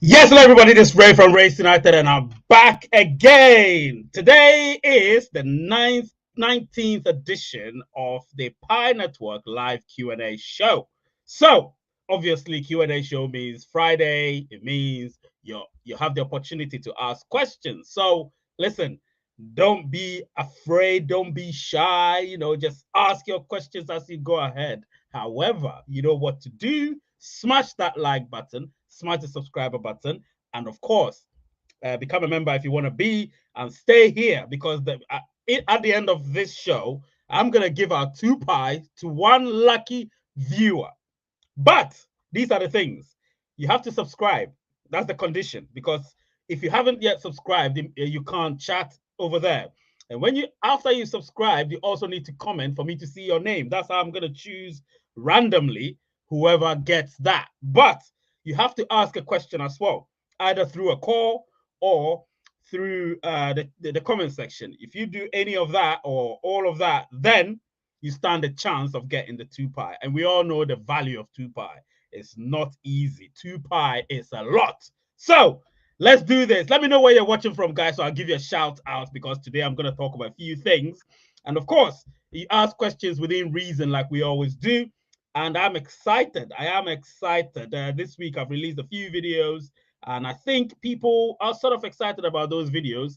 Yes, hello everybody, this is Ray from Race United and I'm back again. Today is the 19th edition of the Pi Network live Q&A show. So, obviously Q&A show means Friday, it means you have the opportunity to ask questions. So, listen, don't be afraid, don't be shy, just ask your questions as you go ahead. However, you know what to do. Smash that like button, smash the subscriber button, and of course, become a member if you want to be, and stay here because at the end of this show, I'm going to give out 2 Pi to one lucky viewer. But these are the things you have to subscribe. That's the condition because if you haven't yet subscribed, you can't chat over there. And when you after you subscribe, you also need to comment for me to see your name. That's how I'm going to choose randomly whoever gets that. But you have to ask a question as well, either through a call or through the comment section. If you do any of that or all of that, then you stand a chance of getting the 2 Pi. And we all know the value of 2 Pi. It's not easy. 2 Pi is a lot. So let's do this. Let me know where you're watching from, guys. So I'll give you a shout out because today I'm going to talk about a few things. And of course, you ask questions within reason, like we always do. And I'm excited. I am excited. This week I've released a few videos, and I think people are sort of excited about those videos.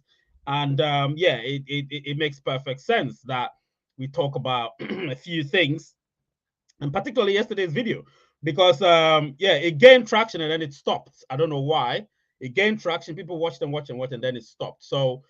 And yeah, it makes perfect sense that we talk about a few things, and particularly yesterday's video, because yeah, it gained traction and then it stopped. I don't know why. It gained traction, people watched and watched and watched, and then it stopped. So,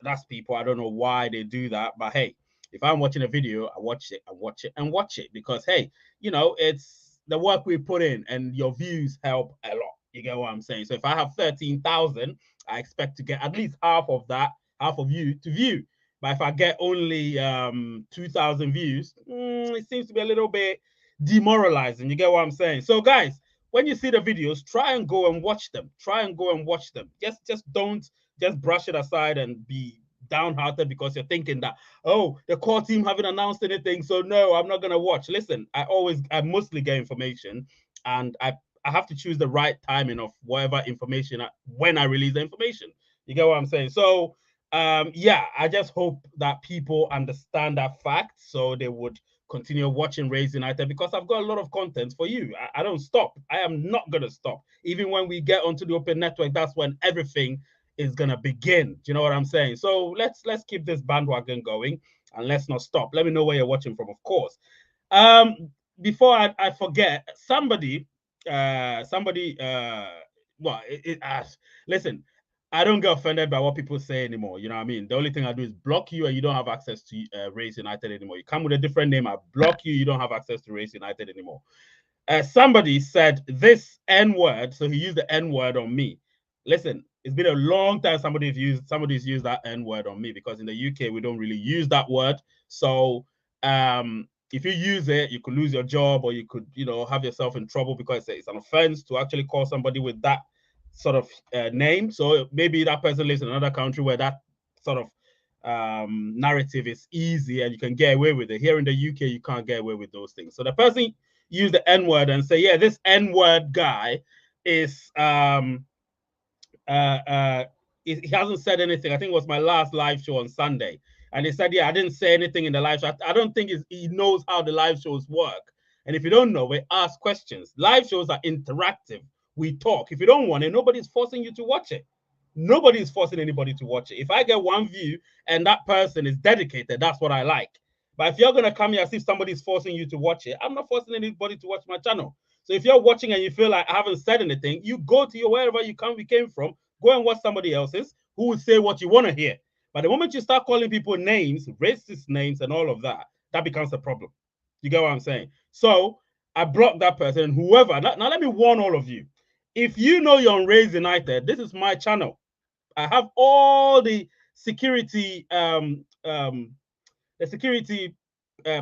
that's people. I don't know why they do that, but hey, if I'm watching a video, I watch it, and watch it because hey, it's the work we put in, and your views help a lot. You get what I'm saying? So if I have 13,000, I expect to get at least half of that, half of you to view. But if I get only 2,000 views, it seems to be a little bit demoralizing. You get what I'm saying? So, guys, when you see the videos, try and go and watch them. Try and go and watch them. Just don't just brush it aside and be downhearted because you're thinking that, oh, the core team haven't announced anything, so no, I'm not gonna watch. Listen, I mostly get information, and I have to choose the right timing of whatever information when I release the information. You get what I'm saying? So yeah, I just hope that people understand that fact so they would continue watching Raise United because I've got a lot of content for you. I don't stop. I am not going to stop. Even when we get onto the open network, that's when everything is going to begin. Do you know what I'm saying? So let's keep this bandwagon going and let's not stop. Let me know where you're watching from, of course. Um, Before I forget, somebody, well, listen, I don't get offended by what people say anymore. You know what I mean? The only thing I do is block you, and you don't have access to Race United anymore. You come with a different name, I block you. You don't have access to Race United anymore. Somebody said this N word, so he used the N word on me. Listen, it's been a long time somebody's used that N word on me because in the UK we don't really use that word. So if you use it, you could lose your job or you could, have yourself in trouble because it's an offense to actually call somebody with that sort of name. So maybe that person lives in another country where that sort of narrative is easy and you can get away with it. Here in the UK, you can't get away with those things. So the person use the N word and say, yeah, this N word guy is he hasn't said anything. I think it was my last live show on Sunday. And he said, yeah, I didn't say anything in the live show. I don't think he knows how the live shows work. And if you don't know, we ask questions. Live shows are interactive. We talk. If you don't want it, nobody's forcing you to watch it. Nobody is forcing anybody to watch it. If I get one view and that person is dedicated, that's what I like. But if you're going to come here as if somebody's forcing you to watch it, I'm not forcing anybody to watch my channel. So if you're watching and you feel like I haven't said anything, you go to your wherever we came from, go and watch somebody else's who will say what you want to hear. But the moment you start calling people names, racist names, and all of that, that becomes a problem. You get what I'm saying? So I blocked that person. Whoever. Now let me warn all of you. If you know you're on Raise United, this is my channel. I have all the security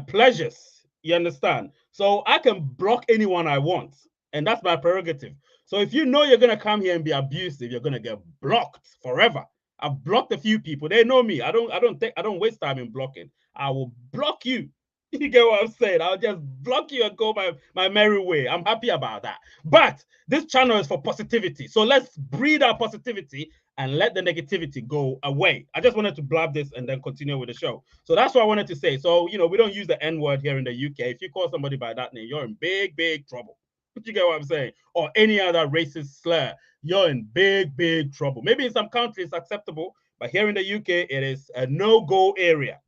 pleasures. You understand? So I can block anyone I want, and that's my prerogative. So if you know you're gonna come here and be abusive, you're gonna get blocked forever. I've blocked a few people. They know me. I don't waste time in blocking. I will block you. You get what I'm saying? I'll just block you and go my merry way. I'm happy about that. But this channel is for positivity. So let's breed our positivity and let the negativity go away. I just wanted to blab this and then continue with the show. So that's what I wanted to say. So, we don't use the N word here in the UK. If you call somebody by that name, you're in big, big trouble. You get what I'm saying? Or any other racist slur, you're in big, big trouble. Maybe in some countries it's acceptable, but here in the UK, it is a no-go area.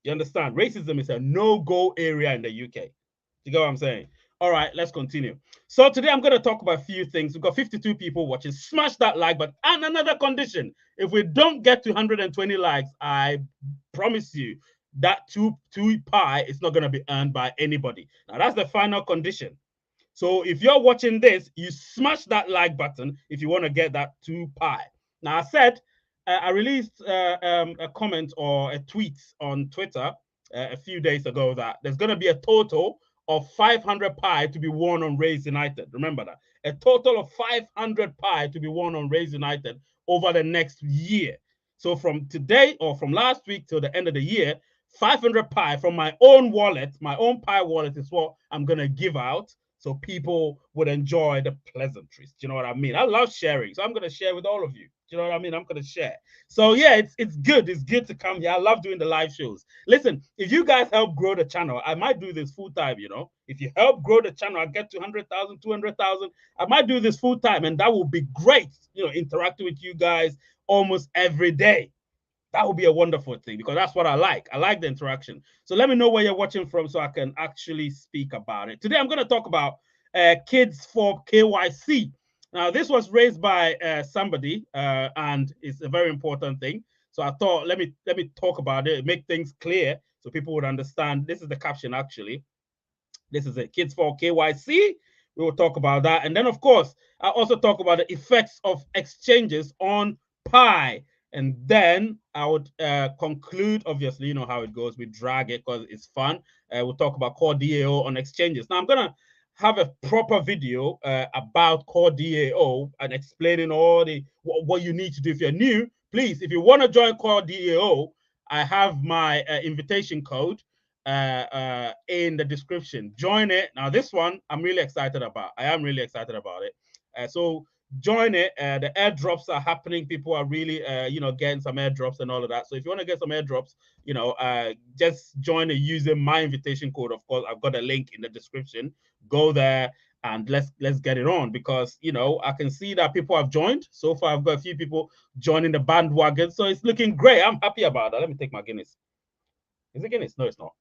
You understand? Racism is a no-go area in the UK. You get what I'm saying? All right, let's continue. So today I'm going to talk about a few things. We've got 52 people watching. Smash that like button. And another condition. If we don't get to 120 likes, I promise you that two pie is not going to be earned by anybody. Now, that's the final condition. So if you're watching this, you smash that like button if you want to get that 2 pie. Now, I said I released a comment or a tweet on Twitter a few days ago that there's going to be a total of 500 pie to be won on Raise United. Remember that. A total of 500 pie to be won on Raise United over the next year. So from today or from last week till the end of the year, 500 pie from my own wallet, my own pie wallet is what I'm going to give out so people would enjoy the pleasantries. Do you know what I mean? I love sharing, so I'm going to share with all of you. Do you know what I mean? I'm going to share. So yeah, it's good. It's good to come here. I love doing the live shows. Listen, if you guys help grow the channel, I might do this full time, If you help grow the channel, I get to 100,000, 200,000. I might do this full time, and that will be great, interacting with you guys almost every day. That would be a wonderful thing because that's what I like. I like the interaction. So let me know where you're watching from so I can actually speak about it. Today, I'm going to talk about kids for KYC. Now, this was raised by somebody, and it's a very important thing. So I thought, let me talk about it, make things clear so people would understand. This is the caption, actually. This is it, kids for KYC. We will talk about that. And then, of course, I also talk about the effects of exchanges on Pi. And then I would conclude, obviously, you know how it goes. We drag it because it's fun. We'll talk about core DAO on exchanges. Now, I'm going to have a proper video about core DAO and explaining all the what you need to do if you're new. Please, if you want to join core DAO, I have my invitation code in the description. Join it. Now, this one I'm really excited about. I am really excited about it. So join it. The airdrops are happening. People are really, getting some airdrops and all of that. So if you want to get some airdrops, just join it using my invitation code. Of course, I've got a link in the description. Go there and let's get it on because I can see that people have joined. So far, I've got a few people joining the bandwagon. So it's looking great. I'm happy about that. Let me take my Guinness. Is it Guinness? No, it's not.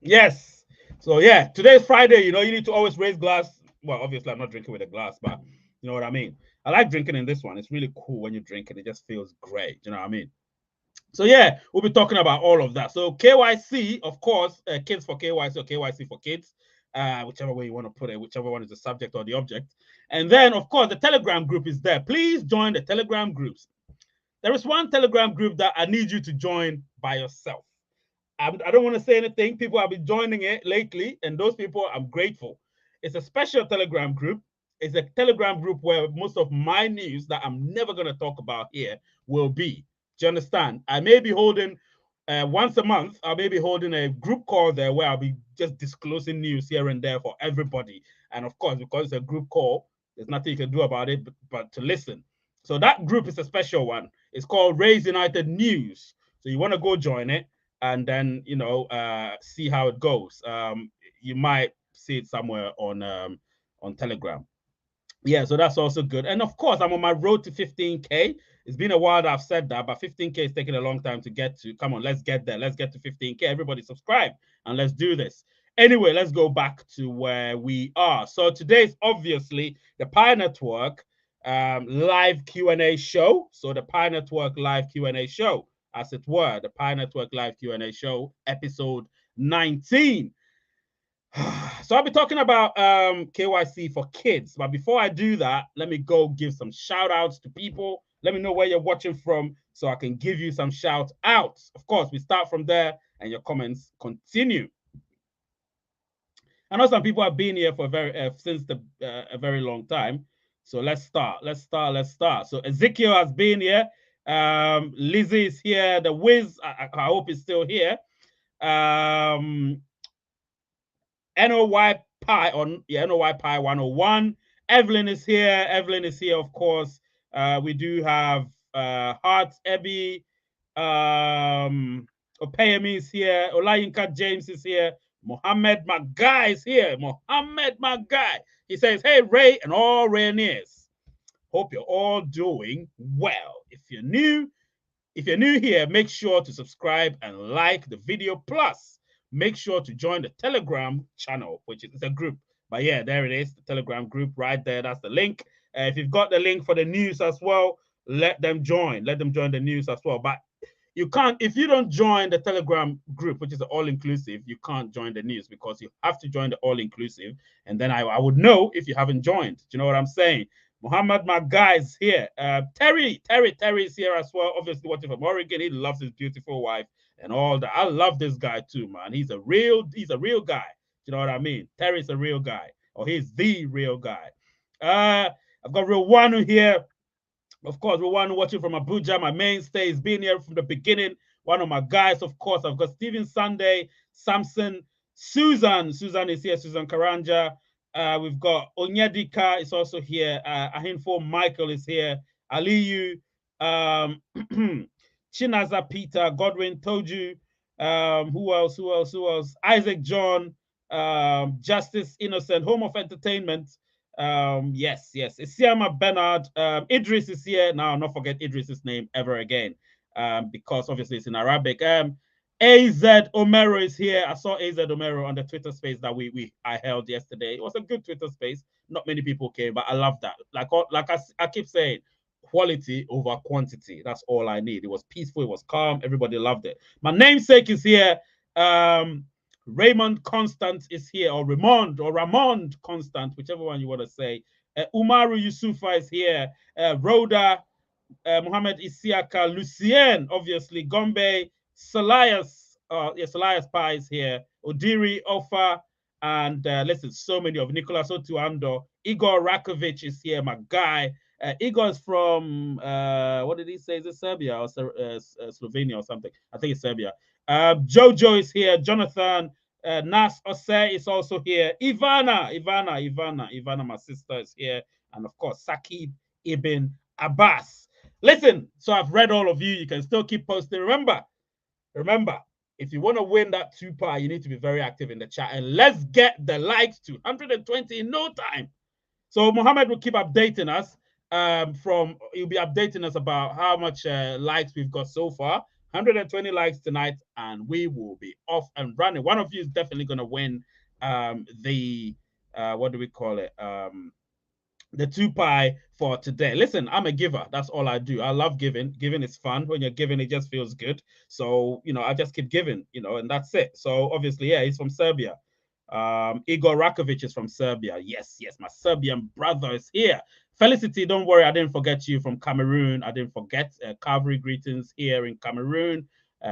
Yes. So yeah, today's Friday. You need to always raise glass. Well, obviously, I'm not drinking with a glass, but you know what I mean. I like drinking in this one. It's really cool when you drink it. It just feels great. You know what I mean? So yeah, we'll be talking about all of that. So KYC, of course, kids for KYC or KYC for kids, whichever way you want to put it, whichever one is the subject or the object. And then, of course, the Telegram group is there. Please join the Telegram groups. There is one Telegram group that I need you to join by yourself. I don't want to say anything. People have been joining it lately, and those people, I'm grateful. It's a special Telegram group. It's a Telegram group where most of my news that I'm never going to talk about here will be. Do you understand? I may be holding once a month, I may be holding a group call there where I'll be just disclosing news here and there for everybody. And of course, because it's a group call, there's nothing you can do about it but to listen. So that group is a special one. It's called Raise United News. So you want to go join it and then see how it goes. You might see it somewhere on Telegram. Yeah, so that's also good. And of course, I'm on my road to 15K. It's been a while that I've said that, but 15K is taking a long time to get to. Come on, let's get there. Let's get to 15K. Everybody subscribe and let's do this. Anyway, let's go back to where we are. So today's obviously the Pi Network live Q&A show. So the Pi Network live Q&A show, as it were, the Pi Network live Q&A show, episode 19. So I'll be talking about KYC for kids. But before I do that, let me go give some shout outs to people. Let me know where you're watching from so I can give you some shout outs. Of course, we start from there and your comments continue. I know some people have been here for since a very long time. So let's start. So Ezekiel has been here. Lizzie is here. The Wiz, I hope is still here. NOY Pi on NOY Pi 101. Evelyn is here. Of course. We do have Heart Ebby. Opeyemi is here. Olayinka James is here. Mohammed Magai is here. Mohammed Magai. He says, hey, Ray and all Rayniers. Hope you're all doing well. If you're new here, make sure to subscribe and like the video. Plus, make sure to join the Telegram channel, which is a group. But yeah, there it is, the Telegram group right there. That's the link. If you've got the link for the news as well, let them join. Let them join the news as well. But you can't, if you don't join the Telegram group, which is all-inclusive, you can't join the news because you have to join the all-inclusive. And then I would know if you haven't joined. Do you know what I'm saying? Muhammad, my guy, is here. Terry is here as well. Obviously, watching from Oregon. He loves his beautiful wife and all that. I love this guy too, man. He's a real guy. You know what I mean? Terry's a real guy, or he's the real guy. I've got Rwanu here. Of course, Rwanu watching from Abuja. My mainstay. He's been here from the beginning. One of my guys, of course. I've got Stephen Sunday, Samson, Susan. Susan is here. Susan Karanja. We've got Onyedika is also here. Ahinfo Michael is here. Aliyu, Chinaza Peter, Godwin Toju. Who else? Isaac John, Justice Innocent, Home of Entertainment. Yes. Isiama Bernard. Idris is here. Now, not forget Idris's name ever again. Because obviously it's in Arabic. AZ Omero is here. I saw AZ Omero on the Twitter space that I held yesterday. It was a good Twitter space. Not many people came, but I love that. Like I keep saying, quality over quantity. That's all I need. It was peaceful. It was calm. Everybody loved it. My namesake is here. Raymond Constant is here, or Ramond Constant, whichever one you want to say. Umaru Yusufa is here. Rhoda, Mohammed Isiaka, Lucien, obviously, Gombe, Salias Pai is here, Odiri, Ofa, and listen, so many of Nicolas Otuando. Igor Rakovic is here, my guy. Igor is from, what did he say? Is it Serbia or Slovenia or something? I think it's Serbia. Jojo is here. Jonathan, Nas Ose is also here. Ivana, my sister is here. And of course, Sakib Ibn Abbas. Listen, so I've read all of you. You can still keep posting. Remember, if you want to win that 2 you need to be very active in the chat. And let's get the likes to 120 in no time. So Mohammed will keep updating us. He'll be updating us about how much likes we've got so far. 120 likes tonight, and we will be off and running. One of you is definitely going to win the what do we call it? The 2 for today. Listen, I'm a giver. That's all I do. I love giving. Giving is fun. When you're giving, it just feels good. So, I just keep giving, and that's it. So obviously, yeah, he's from Serbia. Igor Rakovic is from Serbia. Yes, my Serbian brother is here. Felicity, don't worry, I didn't forget you from Cameroon. I didn't forget Calvary greetings here in Cameroon.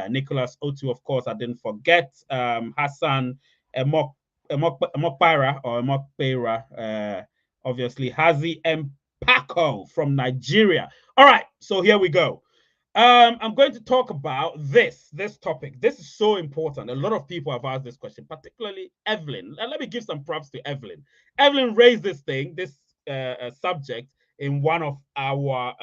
Nicholas Otu, of course, I didn't forget. Hassan Mokpara or Mokpera, obviously, Hazi Mpako from Nigeria. All right, so here we go. I'm going to talk about this topic. This is so important. A lot of people have asked this question, particularly Evelyn. Let me give some props to Evelyn. Evelyn raised this subject in one of our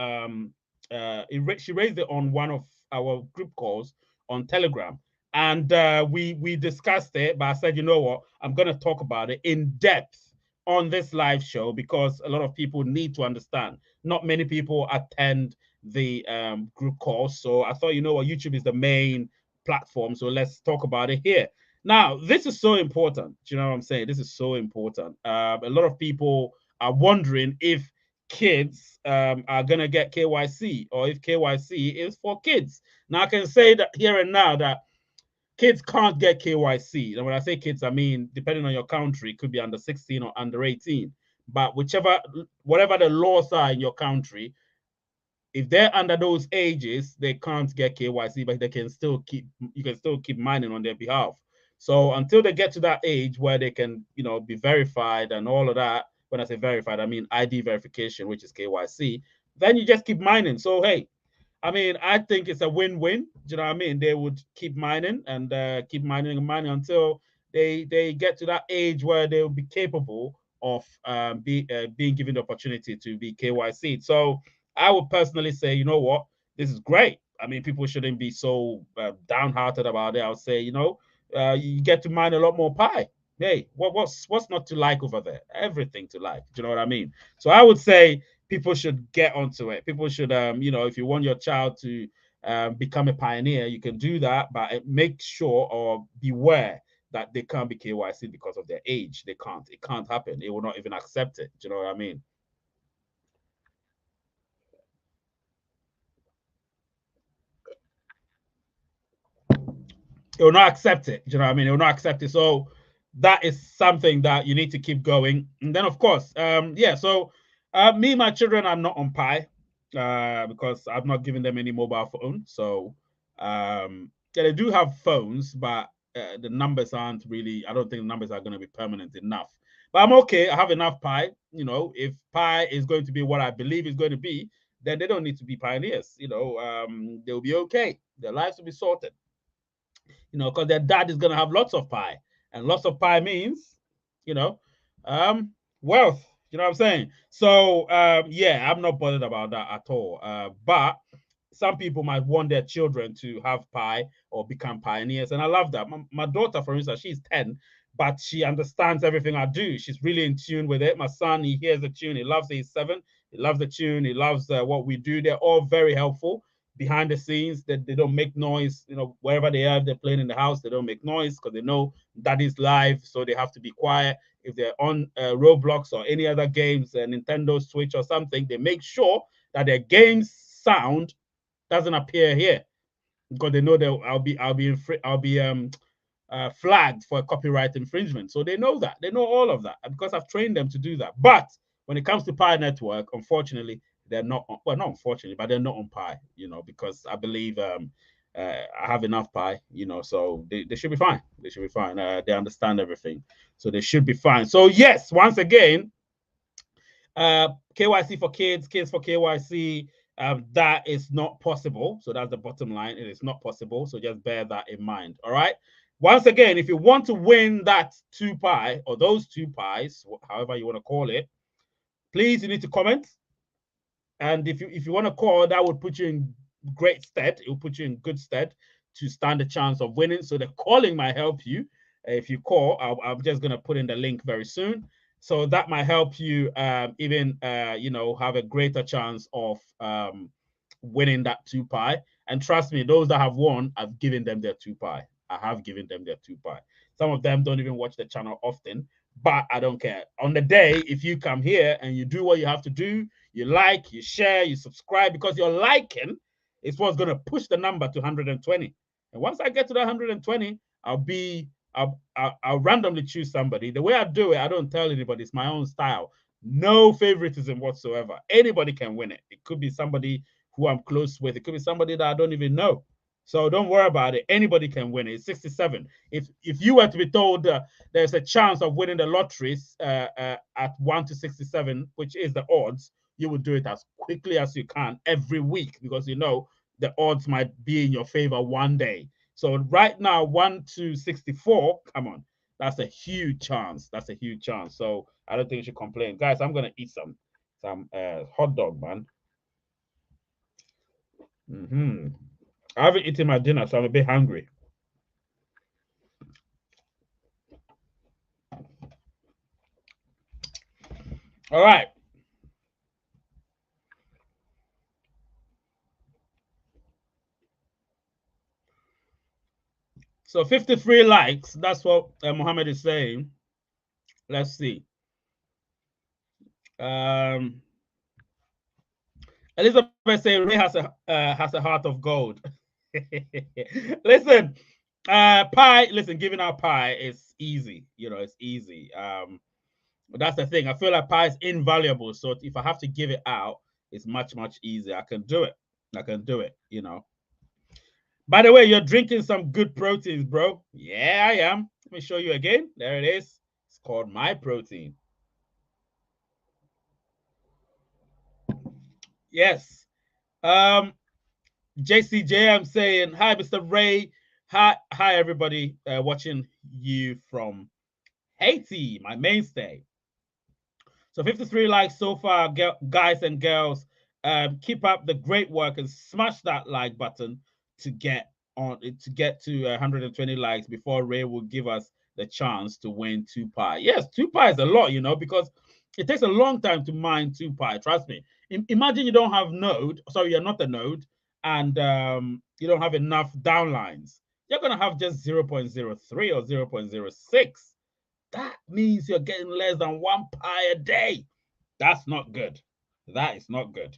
she raised it on one of our group calls on Telegram, and we discussed it. But I said, you know what, I'm going to talk about it in depth on this live show because a lot of people need to understand. Not many people attend the group calls, so I thought, you know what, YouTube is the main platform, so let's talk about it here. Now, this is so important. Do you know what I'm saying? This is so important. A lot of people are wondering if kids are going to get KYC or if KYC is for kids. Now, I can say that here and now that kids can't get KYC. And when I say kids, I mean, depending on your country, it could be under 16 or under 18. But whatever the laws are in your country, if they're under those ages, they can't get KYC, but you can still keep mining on their behalf. So until they get to that age where they can, be verified and all of that, when I say verified, I mean ID verification, which is KYC, then you just keep mining. So, hey, I mean, I think it's a win-win. Do you know what I mean? They would keep mining and keep mining and mining until they get to that age where they will be capable of being given the opportunity to be KYC. So I would personally say, you know what, this is great. I mean, people shouldn't be so downhearted about it. I would say, you know, you get to mine a lot more pie. Hey, what's not to like over there? Everything to like. Do you know what I mean? So I would say people should get onto it. People should, you know, if you want your child to become a pioneer, you can do that, but make sure or beware that they can't be KYC because of their age. They can't. It can't happen. It will not even accept it. Do you know what I mean? It will not accept it. Do you know what I mean? It will not accept it. So that is something that you need to keep going. And then, of course, yeah. So me, my children are not on Pi because I've not given them any mobile phone. So yeah, they do have phones, but the numbers aren't really. I don't think the numbers are going to be permanent enough. But I'm okay. I have enough Pi. You know, if Pi is going to be what I believe is going to be, then they don't need to be pioneers. You know, they'll be okay. Their lives will be sorted, you know, because their dad is going to have lots of pie. And lots of pie means, you know, wealth. You know what I'm saying? So, yeah, I'm not bothered about that at all. But some people might want their children to have pie or become pioneers. And I love that. My daughter, for instance, she's 10, but she understands everything I do. She's really in tune with it. My son, he hears the tune. He loves it. He's 7. He loves the tune. He loves what we do. They're all very helpful behind the scenes, that they don't make noise. You know, wherever they are, they're playing in the house, they don't make noise because they know that is live, so they have to be quiet. If they're on Roblox or any other games, Nintendo Switch or something, they make sure that their game's sound doesn't appear here because they know that I'll be flagged for a copyright infringement. So they know that. They know all of that because I've trained them to do that. But when it comes to Pi Network, unfortunately, they're not on, well, not unfortunately, but they're not on Pi, you know, because I believe I have enough Pi, you know, so they should be fine. They should be fine. They understand everything. So they should be fine. So, yes, once again, KYC for kids, kids for KYC, that is not possible. So that's the bottom line. It is not possible. So just bear that in mind. All right. Once again, if you want to win that 2 pi or those 2 pies, however you want to call it, please, you need to comment. And if you want to call, that would put you in great stead. It will put you in good stead to stand a chance of winning. So the calling might help you. If you call, I'm just going to put in the link very soon. So that might help you even, you know, have a greater chance of winning that 2 pi. And trust me, those that have won, I've given them their 2 pi. I have given them their 2 pi. Some of them don't even watch the channel often, but I don't care. On the day, if you come here and you do what you have to do, you like, you share, you subscribe, because your liking is what's going to push the number to 120. And once I get to that 120, I'll randomly choose somebody. The way I do it, I don't tell anybody. It's my own style. No favoritism whatsoever. Anybody can win it. It could be somebody who I'm close with. It could be somebody that I don't even know. So don't worry about it. Anybody can win it. It's 67. If you were to be told there's a chance of winning the lotteries at 1 to 67, which is the odds, you would do it as quickly as you can every week because you know the odds might be in your favor one day. So right now, 1 to 64, come on. That's a huge chance. That's a huge chance. So I don't think you should complain. Guys, I'm going to eat some hot dog, man. I haven't eaten my dinner, so I'm a bit hungry. All right. So 53 likes. That's what Mohammed is saying. Let's see. Elizabeth saying Ray has a heart of gold. Listen, pie. Listen, giving out pie is easy. You know, it's easy. But that's the thing. I feel like pie is invaluable. So if I have to give it out, it's much easier. I can do it. I can do it. You know. By the way, you're drinking some good proteins, bro. Yeah, I am. Let me show you again. There it is. It's called My Protein. Yes. JCJM saying, hi, Mr. Ray. Hi, everybody watching you from Haiti, my mainstay. So 53 likes so far, guys and girls. Keep up the great work and smash that like button to get to 120 likes before Ray will give us the chance to win 2 pi. Yes, 2 pi is a lot, you know, because it takes a long time to mine 2 pi. Trust me. Imagine you don't have node. Sorry, you're not a node, and you don't have enough downlines. You're gonna have just 0.03 or 0.06. That means you're getting less than 1 pi a day. That's not good. That is not good.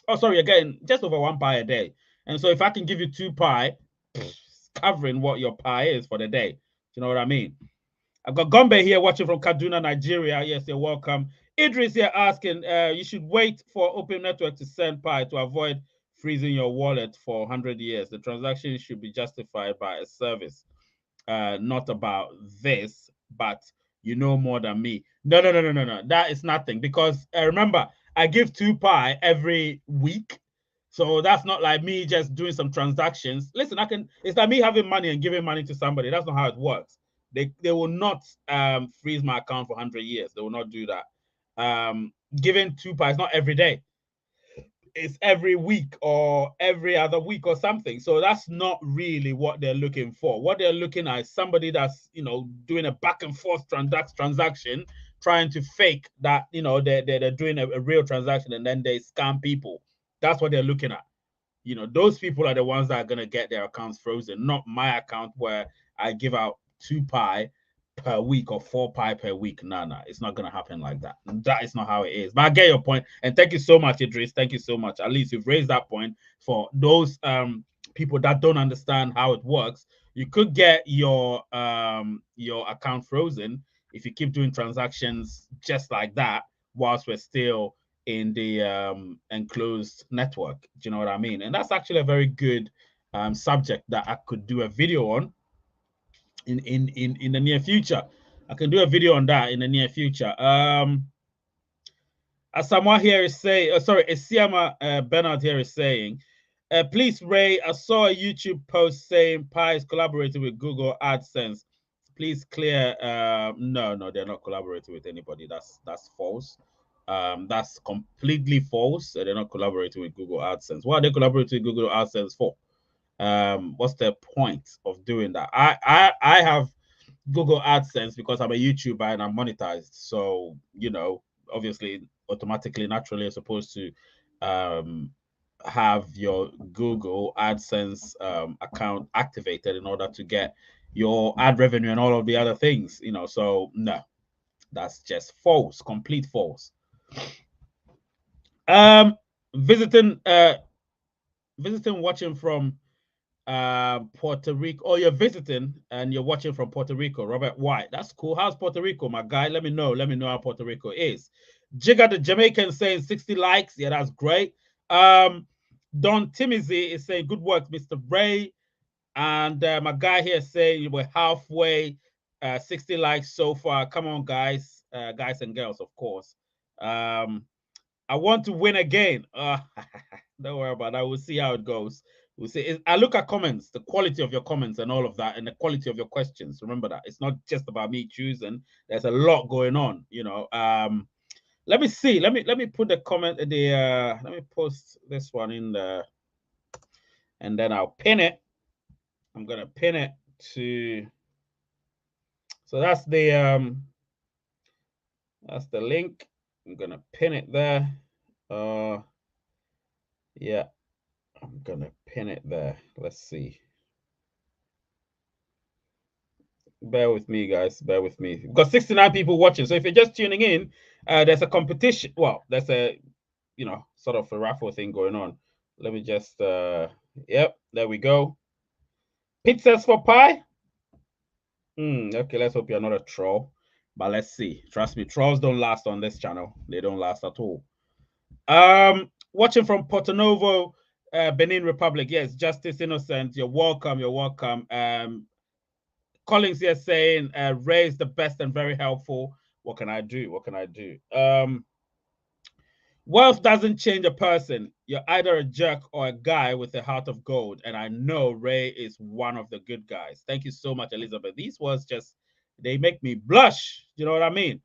Oh, sorry, you're getting just over 1 pi a day. And so if I can give you 2 pi, covering what your pi is for the day. Do you know what I mean? I've got Gombe here watching from Kaduna, Nigeria. Yes, you're welcome. Idris here asking, you should wait for Open Network to send pi to avoid freezing your wallet for 100 years. The transaction should be justified by a service, not about this, but you know more than me. No. That is nothing, because remember, I give 2 pi every week. So that's not like me just doing some transactions. Listen, it's like me having money and giving money to somebody. That's not how it works. They will not freeze my account for 100 years. They will not do that. Giving 2 pi is not every day. It's every week or every other week or something. So that's not really what they're looking for. What they're looking at is somebody that's, you know, doing a back and forth transaction, trying to fake that, you know, they're doing a real transaction, and then they scam people. That's what they're looking at. You know, those people are the ones that are going to get their accounts frozen, not my account where I give out 2 pi per week or 4 pi per week. No, it's not going to happen like that. That is not how it is. But I get your point, and thank you so much, Idris. Thank you so much. At least you've raised that point for those people that don't understand how it works. You could get your account frozen if you keep doing transactions just like that whilst we're still in the enclosed network. Do you know what I mean? And that's actually a very good subject that I could do a video on in the near future. I can do a video on that in the near future. As someone here is saying, Isiama Bernard here is saying, please, Ray, I saw a YouTube post saying Pi is collaborating with Google AdSense. Please clear. No, they're not collaborating with anybody. That's false. That's completely false. They're not collaborating with Google AdSense. What are they collaborating with Google AdSense for? What's the point of doing that? I have Google AdSense because I'm a YouTuber and I'm monetized. So, you know, obviously, automatically, naturally, you're supposed to have your Google AdSense account activated in order to get your ad revenue and all of the other things, you know. So, no, that's just false, complete false. Visiting, watching from Puerto Rico. Oh, you're visiting and you're watching from Puerto Rico. Robert White, that's cool. How's Puerto Rico, my guy? Let me know how Puerto Rico is. Jigga the Jamaican saying 60 likes. Yeah, that's great. Don Timizi is saying good work, Mr. Ray. And my guy here saying we're halfway, 60 likes so far. Come on, guys, guys and girls, of course. I want to win again. Don't worry about that. We'll see how it goes. We'll see. I look at comments, the quality of your comments and all of that, and the quality of your questions. Remember that. It's not just about me choosing. There's a lot going on, you know. Let me see. Let me put the comment, let me post this one in there, and then I'll pin it. I'm gonna pin it to, so that's the link. I'm gonna pin it there. Yeah, I'm gonna pin it there. Let's see. Bear with me, guys. Bear with me. We've got 69 people watching. So if you're just tuning in, there's a competition. Well, there's a, you know, sort of a raffle thing going on. Let me just, yep, there we go. Pizzas for Pi. Okay, let's hope you're not a troll. But let's see. Trust me, trolls don't last on this channel. They don't last at all. Watching from Porto Novo, Benin Republic. Yes, Justice Innocent. You're welcome. You're welcome. Collins here saying, Ray is the best and very helpful. What can I do? What can I do? Wealth doesn't change a person. You're either a jerk or a guy with a heart of gold. And I know Ray is one of the good guys. Thank you so much, Elizabeth. These was just, they make me blush. You know what I mean?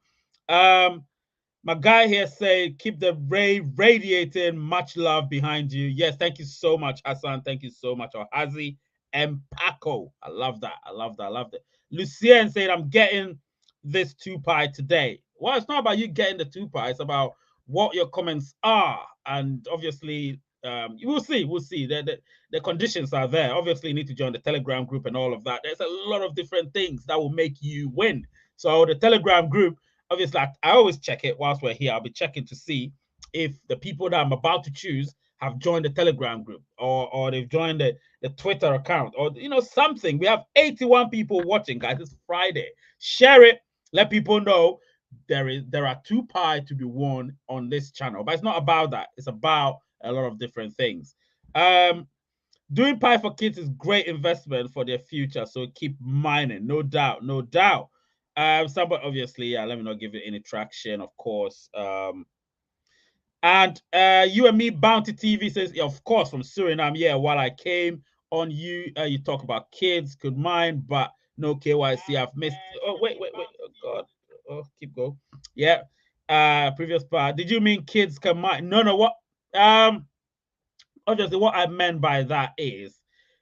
My guy here say, keep the Ray radiating. Much love behind you. Yes, thank you so much, Hassan. Thank you so much, Ohazi and Paco. I love that. I love that. I love that. Lucien said, I'm getting this 2-pie today. Well, it's not about you getting the 2-pie. It's about what your comments are. And obviously, we'll see. We'll see. The conditions are there. Obviously, you need to join the Telegram group and all of that. There's a lot of different things that will make you win. So the Telegram group, obviously, I always check it whilst we're here. I'll be checking to see if the people that I'm about to choose have joined the Telegram group or they've joined the Twitter account or, you know, something. We have 81 people watching, guys. It's Friday. Share it. Let people know there are 2-pie to be won on this channel. But it's not about that. It's about a lot of different things. Doing pie for kids is great investment for their future. So keep mining. No doubt. No doubt. Somebody obviously, yeah, let me not give it any traction, of course. And you and me Bounty TV says, yeah, of course, from Suriname. Yeah, while I came on you talk about kids could mine, but no KYC. I've missed. Oh, wait. Oh, God. Oh, keep going. Yeah. Previous part. Did you mean kids can mine? No. What? Obviously, what I meant by that is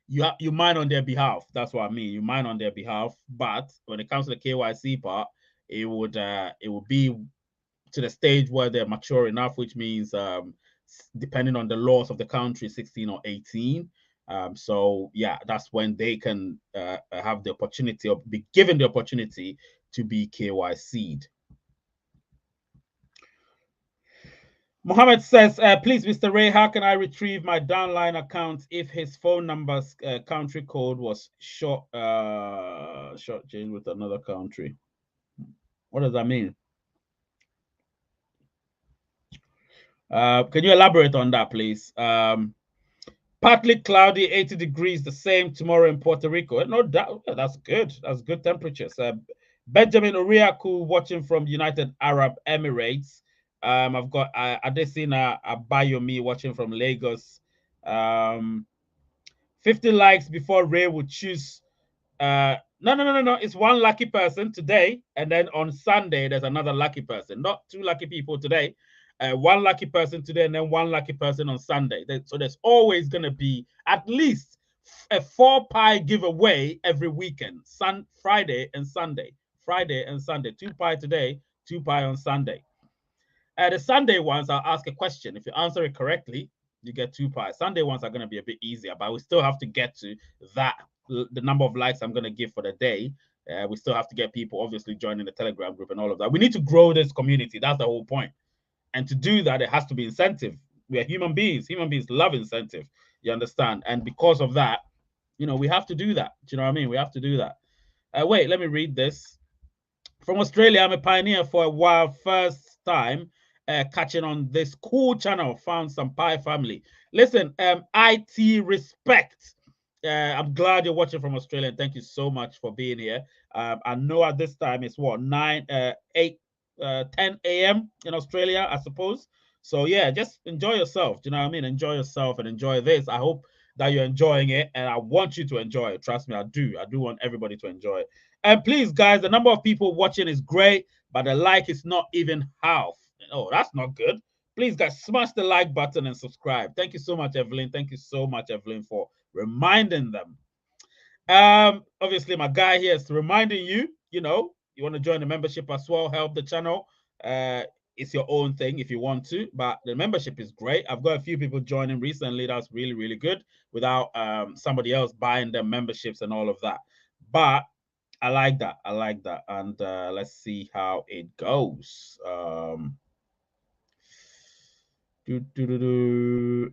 you mine on their behalf. That's what I mean. You mine on their behalf. But when it comes to the KYC part, it would be to the stage where they're mature enough, which means depending on the laws of the country, 16 or 18. So yeah, that's when they can have the opportunity or be given the opportunity to be KYC'd. Mohammed says, please, Mr. Ray, how can I retrieve my downline account if his phone number's country code was short changed with another country? What does that mean? Can you elaborate on that, please? Partly cloudy, 80 degrees, the same tomorrow in Puerto Rico. No doubt. That's good. That's good temperatures. Benjamin Uriaku watching from United Arab Emirates. I've got Adesina Abayomi watching from Lagos. 50 likes before Ray would choose. No. It's one lucky person today, and then on Sunday there's another lucky person. Not two lucky people today. One lucky person today, and then one lucky person on Sunday. So there's always going to be at least a 4-pie giveaway every weekend. Friday and Sunday. 2-pie today, 2-pie on Sunday. The Sunday ones, I'll ask a question. If you answer it correctly, you get 2-pie. Sunday ones are going to be a bit easier, but we still have to get to that, the number of likes I'm going to give for the day. We still have to get people obviously joining the Telegram group and all of that. We need to grow this community. That's the whole point. And to do that, it has to be incentive. We are human beings. Human beings love incentive. You understand? And because of that, we have to do that. Do you know what I mean? We have to do that. Wait, let me read this. From Australia, I'm a pioneer for a while. First time catching on this cool channel. Found some pie family. Listen, IT respect. I'm glad you're watching from Australia. Thank you so much for being here. I know at this time it's what 10 a.m. in Australia, I suppose. So yeah, just enjoy yourself. Do you know what I mean? Enjoy yourself and enjoy this. I hope that you're enjoying it, and I want you to enjoy it. Trust me, I do. I do want everybody to enjoy it. And please, guys, the number of people watching is great, but the like is not even half. Oh, that's not good. Please, guys, smash the like button and subscribe. Thank you so much, Evelyn. Thank you so much, Evelyn, for reminding them. Obviously, my guy here is reminding you, you want to join the membership as well, help the channel. It's your own thing if you want to, but the membership is great. I've got a few people joining recently. That's really, really good without somebody else buying their memberships and all of that. But I like that. And let's see how it goes. All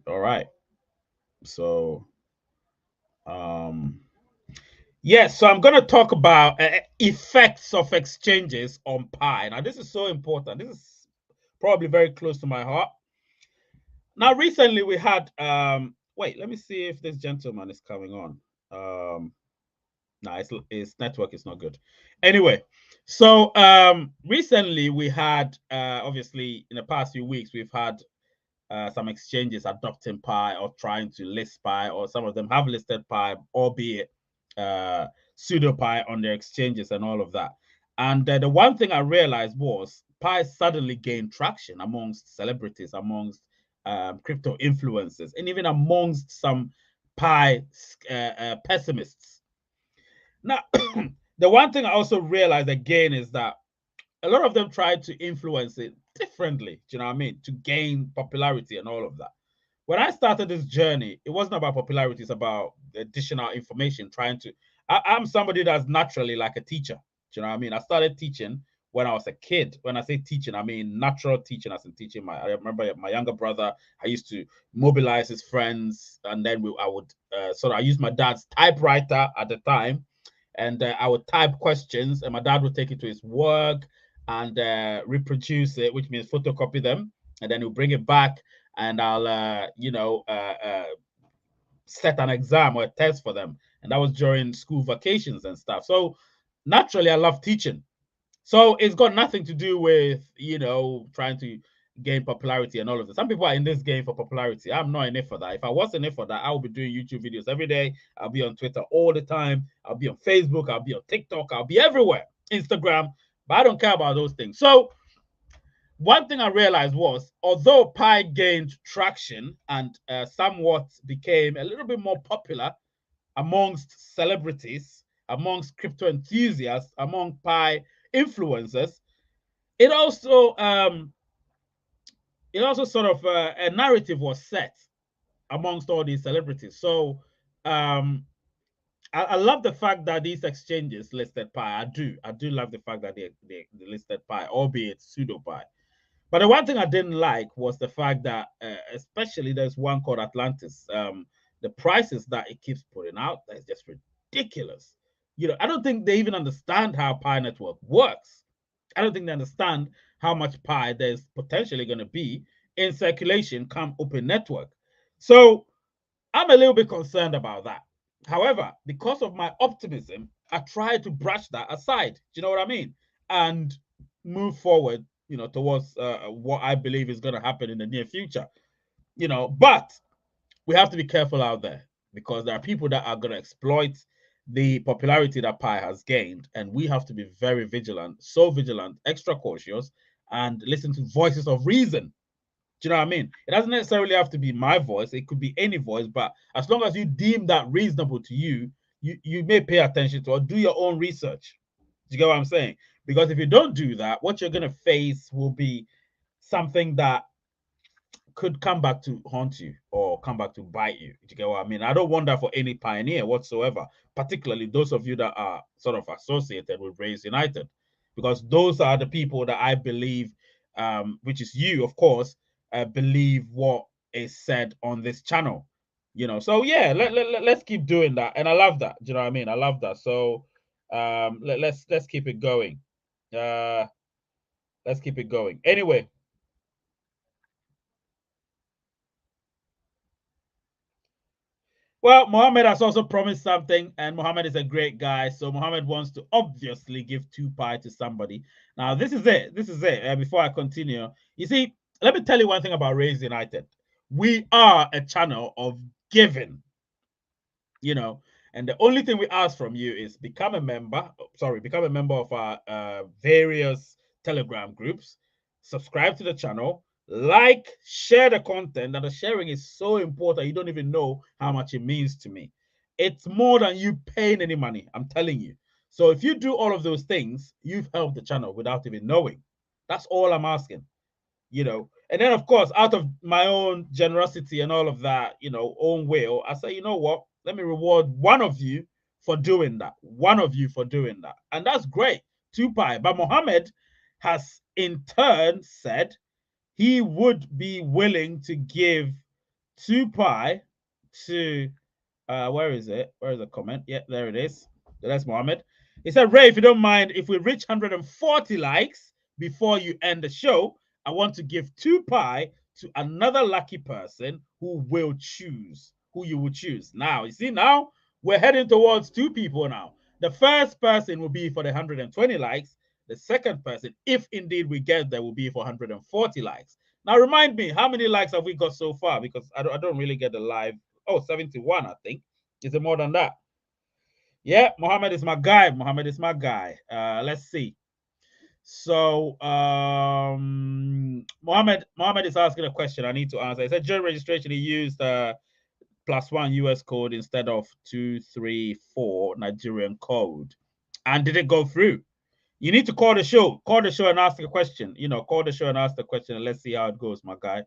right. So, yes, so I'm going to talk about effects of exchanges on Pi. Now, this is so important. This is probably very close to my heart. Now, recently we had, wait, let me see if this gentleman is coming on. No, his network is not good. Anyway, so recently we had, obviously, in the past few weeks, we've had some exchanges adopting Pi or trying to list Pi, or some of them have listed Pi, albeit pseudo Pi on their exchanges and all of that. And the one thing I realized was Pi suddenly gained traction amongst celebrities, amongst crypto influencers, and even amongst some Pi pessimists. Now, the one thing I also realized again is that a lot of them tried to influence it differently, do you know what I mean, to gain popularity and all of that. When I started this journey, it wasn't about popularity, it's about additional information, trying to. I'm somebody that's naturally like a teacher, do you know what I mean? I started teaching when I was a kid. When I say teaching, I mean natural teaching, as in teaching. I remember my younger brother, I used to mobilize his friends, and then I would I used my dad's typewriter at the time, and I would type questions, and my dad would take it to his work and reproduce it, which means photocopy them, and then he'll bring it back, and I'll set an exam or a test for them. And that was during school vacations and stuff. So naturally, I love teaching. So it's got nothing to do with, trying to gain popularity and all of this. Some people are in this game for popularity. I'm not in it for that. If I was in it for that, I would be doing YouTube videos every day. I'll be on Twitter all the time. I'll be on Facebook. I'll be on TikTok. I'll be everywhere. Instagram. But I don't care about those things. So one thing I realized was, although Pi gained traction and somewhat became a little bit more popular amongst celebrities, amongst crypto enthusiasts, among Pi influencers, it also sort of a narrative was set amongst all these celebrities. So I love the fact that these exchanges listed Pi. I do love the fact that they listed Pi, albeit pseudo Pi. But the one thing I didn't like was the fact that, especially there's one called Atlantis. The prices that it keeps putting out, that's just ridiculous. I don't think they even understand how Pi Network works. I don't think they understand how much Pi there's potentially going to be in circulation come open network. So I'm a little bit concerned about that. However, because of my optimism, I try to brush that aside. Do you know what I mean? And move forward, towards what I believe is going to happen in the near future. But we have to be careful out there, because there are people that are going to exploit the popularity that Pi has gained, and we have to be very vigilant, so vigilant, extra cautious, and listen to voices of reason. Do you know what I mean? It doesn't necessarily have to be my voice. It could be any voice, but as long as you deem that reasonable to you, you may pay attention to or do your own research. Do you get what I'm saying? Because if you don't do that, what you're going to face will be something that could come back to haunt you or come back to bite you. Do you get what I mean? I don't want that for any pioneer whatsoever, particularly those of you that are sort of associated with Raise United, because those are the people that I believe, which is you, of course, believe what is said on this channel. So yeah, let's keep doing that, and I love that. Do you know what I mean? I love that. So let's keep it going. Let's keep it going. Anyway. Well, Mohammed has also promised something, and Mohammed is a great guy. So Mohammed wants to obviously give 2 Pi to somebody. Now, this is it. This is it. Before I continue, you see, let me tell you one thing about Raise United. We are a channel of giving, and the only thing we ask from you is become a member. Become a member of our various Telegram groups, subscribe to the channel, like, share the content. And the sharing is so important. You don't even know how much it means to me. It's more than you paying any money, I'm telling you. So if you do all of those things, you've helped the channel without even knowing. That's all I'm asking. And then of course, out of my own generosity and all of that, own will, I say, you know what, let me reward one of you for doing that, and that's great. 2 Pi. But Mohammed has in turn said he would be willing to give 2 Pi to where is it? Where is the comment? Yeah, there it is. That's Mohammed. He said, Ray, if you don't mind, if we reach 140 likes before you end the show, I want to give 2 Pi to another lucky person who will choose, who you will choose. Now, you see, now we're heading towards 2 people now. The first person will be for the 120 likes. The second person, if indeed we get there, will be for 140 likes. Now, remind me, how many likes have we got so far? Because I don't really get the live. Oh, 71, I think. Is it more than that? Yeah, Mohammed is my guy. Mohammed is my guy. Let's see. So, Mohammed is asking a question I need to answer. He said during registration he used +1 US code instead of 234 Nigerian code. And did it go through? You need to call the show. Call the show and ask the question. You know, call the show and ask the question, and let's see how it goes, my guy.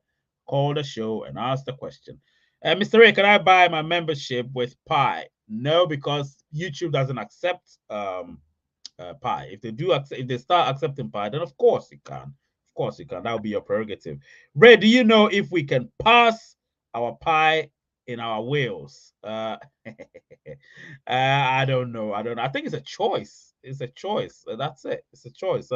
Call the show and ask the question. Mr. Ray, can I buy my membership with Pi? No, because YouTube doesn't accept Pi. If they do, if they start accepting Pi, then of course you can. Of course you can. That will be your prerogative. Ray, do you know if we can pass our Pi in our wills? I don't know. I don't know. I think it's a choice. It's a choice. That's it. It's a choice.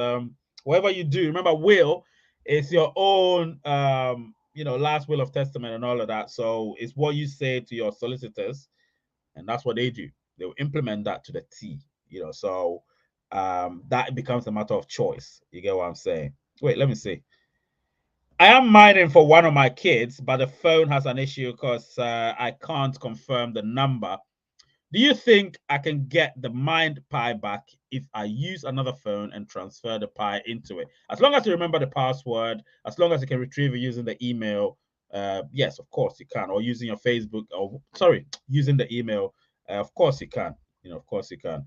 Whatever you do, remember, will is your own last will of testament and all of that. So it's what you say to your solicitors, and that's what they do. They'll implement that to the T. So that becomes a matter of choice. You get what I'm saying? Wait, let me see. I am mining for one of my kids, but the phone has an issue because I can't confirm the number. Do you think I can get the mined Pi back if I use another phone and transfer the Pi into it? As long as you remember the password, as long as you can retrieve it using the email, yes, of course you can. Or using your Facebook, or sorry, using the email, of course you can. Of course you can.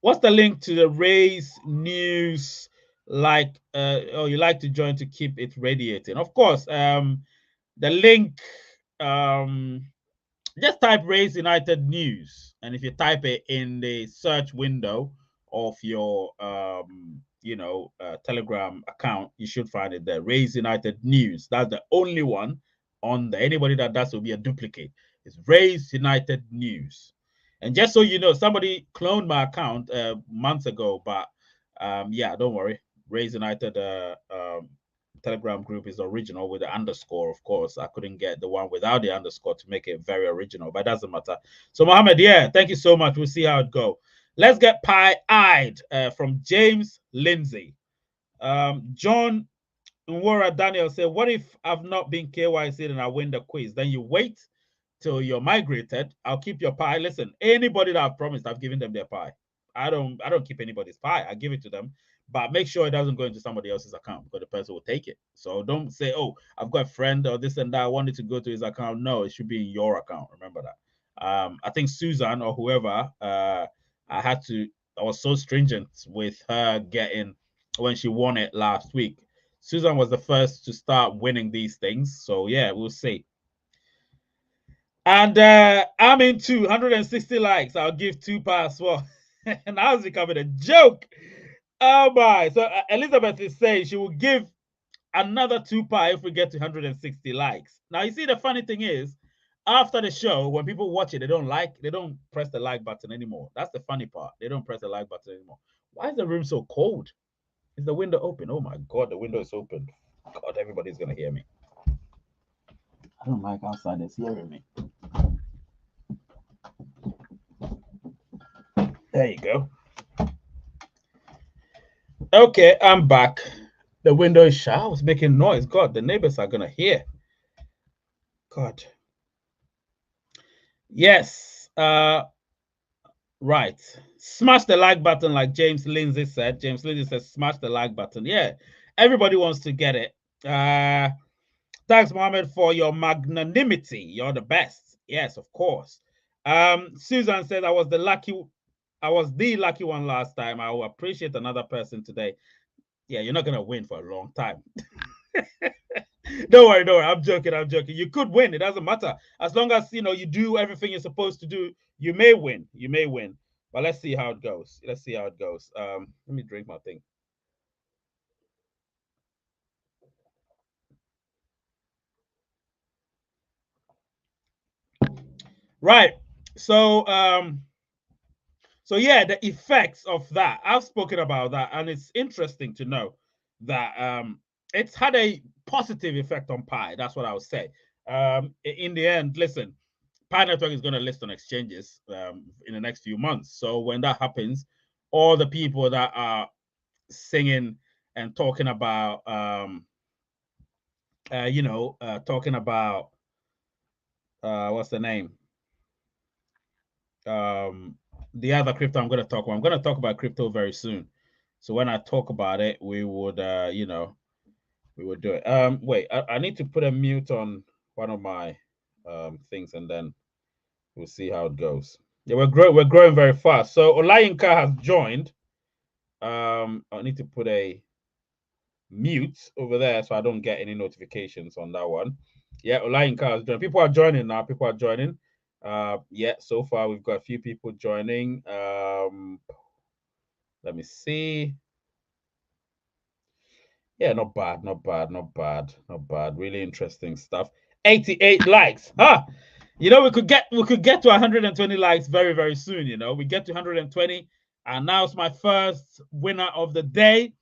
What's the link to the Raise News? You like to join to keep it radiating? Of course. The link. Just type Raise United News, and if you type it in the search window of your Telegram account, you should find it there. Raise United News. That's the only one on there. Anybody that does will be a duplicate. It's Raise United News. And just so you know, somebody cloned my account months ago, but yeah, don't worry. Raise United Telegram group is original with the underscore. Of course, I couldn't get the one without the underscore to make it very original, but it doesn't matter. So, Mohammed, yeah, thank you so much. We'll see how it goes. Let's get pie-eyed from James Lindsay. John Nwora Daniel said, what if I've not been KYC and I win the quiz? Then you wait till you're migrated. I'll keep your Pi. Listen, anybody that I've promised, I've given them their Pi. I don't keep anybody's Pi. I give it to them, but make sure it doesn't go into somebody else's account because the person will take it. So don't say, oh, I've got a friend or this and that, I want it to go to his account. No, it should be in your account. Remember that. I think Susan or whoever, I was so stringent with her getting when she won it last week. Susan was the first to start winning these things. So yeah, we'll see. And I'm in 260 likes. I'll give 2 as well. And now it's becoming a joke. Oh my. So Elizabeth is saying she will give another 2 if we get to 160 likes. Now, you see, the funny thing is, after the show, when people watch it, they don't press the like button anymore. That's the funny part. They don't press the like button anymore. Why is the room so cold? Is the window open? Oh my God, the window is open. God, everybody's going to hear me. I don't like outsiders hearing me. There you go. Okay, I'm back. The window is shut. I was making noise. God, the neighbors are going to hear. God. Yes. Right. Smash the like button like James Lindsay said. James Lindsay says smash the like button. Yeah. Everybody wants to get it. Thanks, Mohammed, for your magnanimity. You're the best. Yes, of course. Susan said I was the lucky one last time. I will appreciate another person today. Yeah, you're not gonna win for a long time. Don't worry. I'm joking. You could win. It doesn't matter. As long as you do everything you're supposed to do, you may win. But let's see how it goes. Let me drink my thing. Right. So yeah, the effects of that. I've spoken about that, and it's interesting to know that it's had a positive effect on Pi. That's what I would say. In the end, listen, Pi Network is going to list on exchanges in the next few months. So when that happens, all the people that are singing and talking about talking about what's the name? The other crypto I'm going to talk about. I'm going to talk about crypto very soon. So when I talk about it, we would we would do it. Wait, I need to put a mute on one of my things, and then we'll see how it goes. Yeah, we're growing very fast. So Olayinka has joined. I need to put a mute over there so I don't get any notifications on that one. Yeah, Olayinka has joined. People are joining now. People are joining. Yeah, so far we've got a few people joining. Let me see. Yeah, not bad, not bad, not bad, not bad. Really interesting stuff. 88 likes. Huh. You know, we could get to 120 likes very, very soon. You know, we get to 120, and now it's my first winner of the day.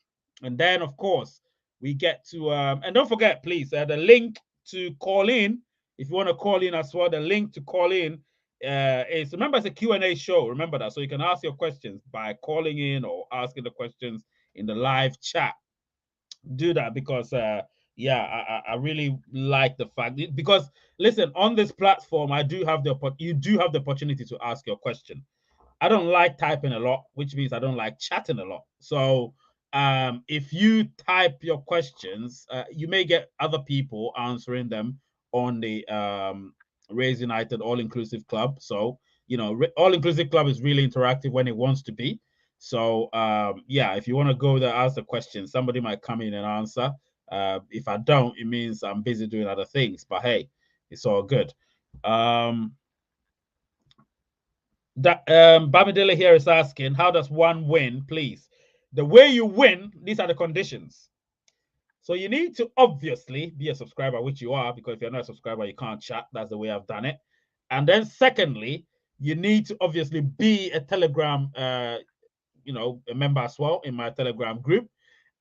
And then, of course, we get to and don't forget, please, the link to call in. If you want to call in as well, the link to call in is, remember, it's a Q&A show. Remember that. So you can ask your questions by calling in or asking the questions in the live chat. Do that because yeah, I really like the fact, because listen, on this platform you do have the opportunity to ask your question. I don't like typing a lot, which means I don't like chatting a lot. So if you type your questions, you may get other people answering them on the Raise United All Inclusive Club. So All Inclusive Club is really interactive when it wants to be. So yeah, if you want to go there, ask the question, somebody might come in and answer. If I don't, it means I'm busy doing other things. But hey, it's all good. Bamidele here is asking, how does one win, please? The way you win, these are the conditions. So you need to obviously be a subscriber, which you are, because if you're not a subscriber, you can't chat. That's the way I've done it. And then secondly, you need to obviously be a Telegram a member as well in my Telegram group.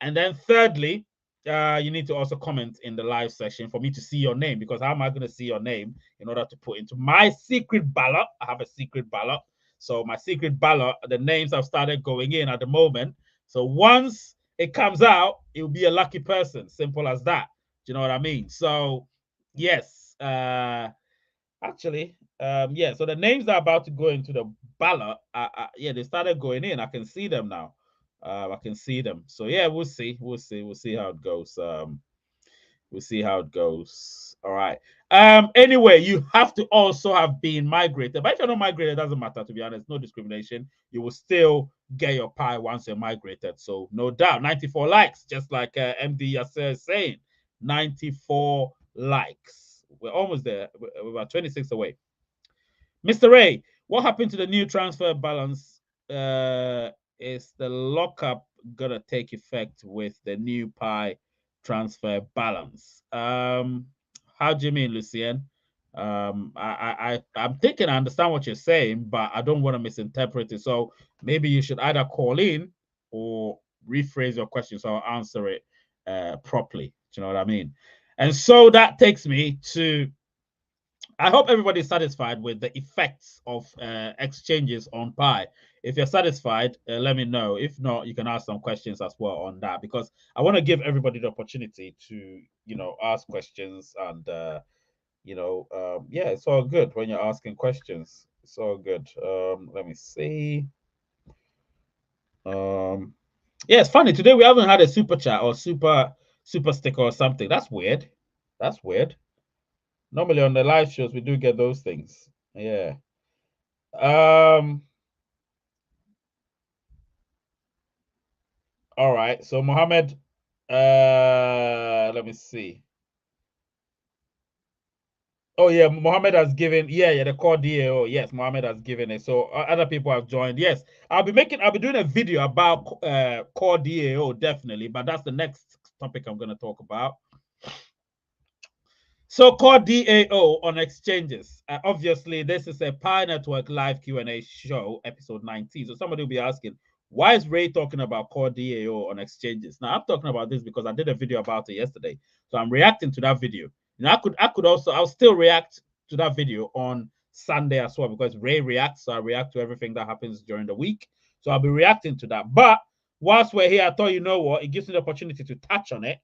And then thirdly, you need to also comment in the live session for me to see your name, because how am I going to see your name in order to put into my secret ballot? I have a secret ballot. So my secret ballot, the names have started going in at the moment. So once it comes out, it will be a lucky person. Simple as that. Do you know what I mean? So yes, actually, yeah. So the names that are about to go into the ballot, yeah, they started going in. I can see them now. I can see them. So yeah, we'll see. We'll see how it goes. We'll see how it goes. All right. Anyway, you have to also have been migrated. But if you're not migrated, it doesn't matter, to be honest. No discrimination. You will still get your pie once you're migrated. So no doubt. 94 likes, just like MD Yasser is saying. 94 likes. We're almost there. We're about 26 away. Mr. Ray, what happened to the new transfer balance? Is the lockup gonna take effect with the new pie transfer balance? How do you mean, Lucien? I'm thinking I understand what you're saying, but I don't want to misinterpret it. So maybe you should either call in or rephrase your question so I'll answer it properly. Do you know what I mean? And so that takes me to, I hope everybody's satisfied with the effects of exchanges on Pi. If you're satisfied, let me know. If not, you can ask some questions as well on that, because I want to give everybody the opportunity to, ask questions. And, yeah, it's all good when you're asking questions. It's all good. Let me see. Yeah, it's funny. Today we haven't had a super chat or super sticker or something. That's weird. That's weird. Normally on the live shows we do get those things. Yeah. All right. So Mohammed, let me see. Oh yeah, Mohammed has given. Yeah, the core DAO. Yes, Mohammed has given it. So other people have joined. Yes, I'll be doing a video about core DAO definitely, but that's the next topic I'm going to talk about. So core DAO on exchanges. Obviously, this is a Pi Network live Q&A show, episode 19. So somebody will be asking, why is Ray talking about core DAO on exchanges? Now I'm talking about this because I did a video about it yesterday. So I'm reacting to that video. Now I'll still react to that video on Sunday as well, because Ray reacts. So I react to everything that happens during the week. So I'll be reacting to that. But whilst we're here, I thought, you know what, it gives me the opportunity to touch on it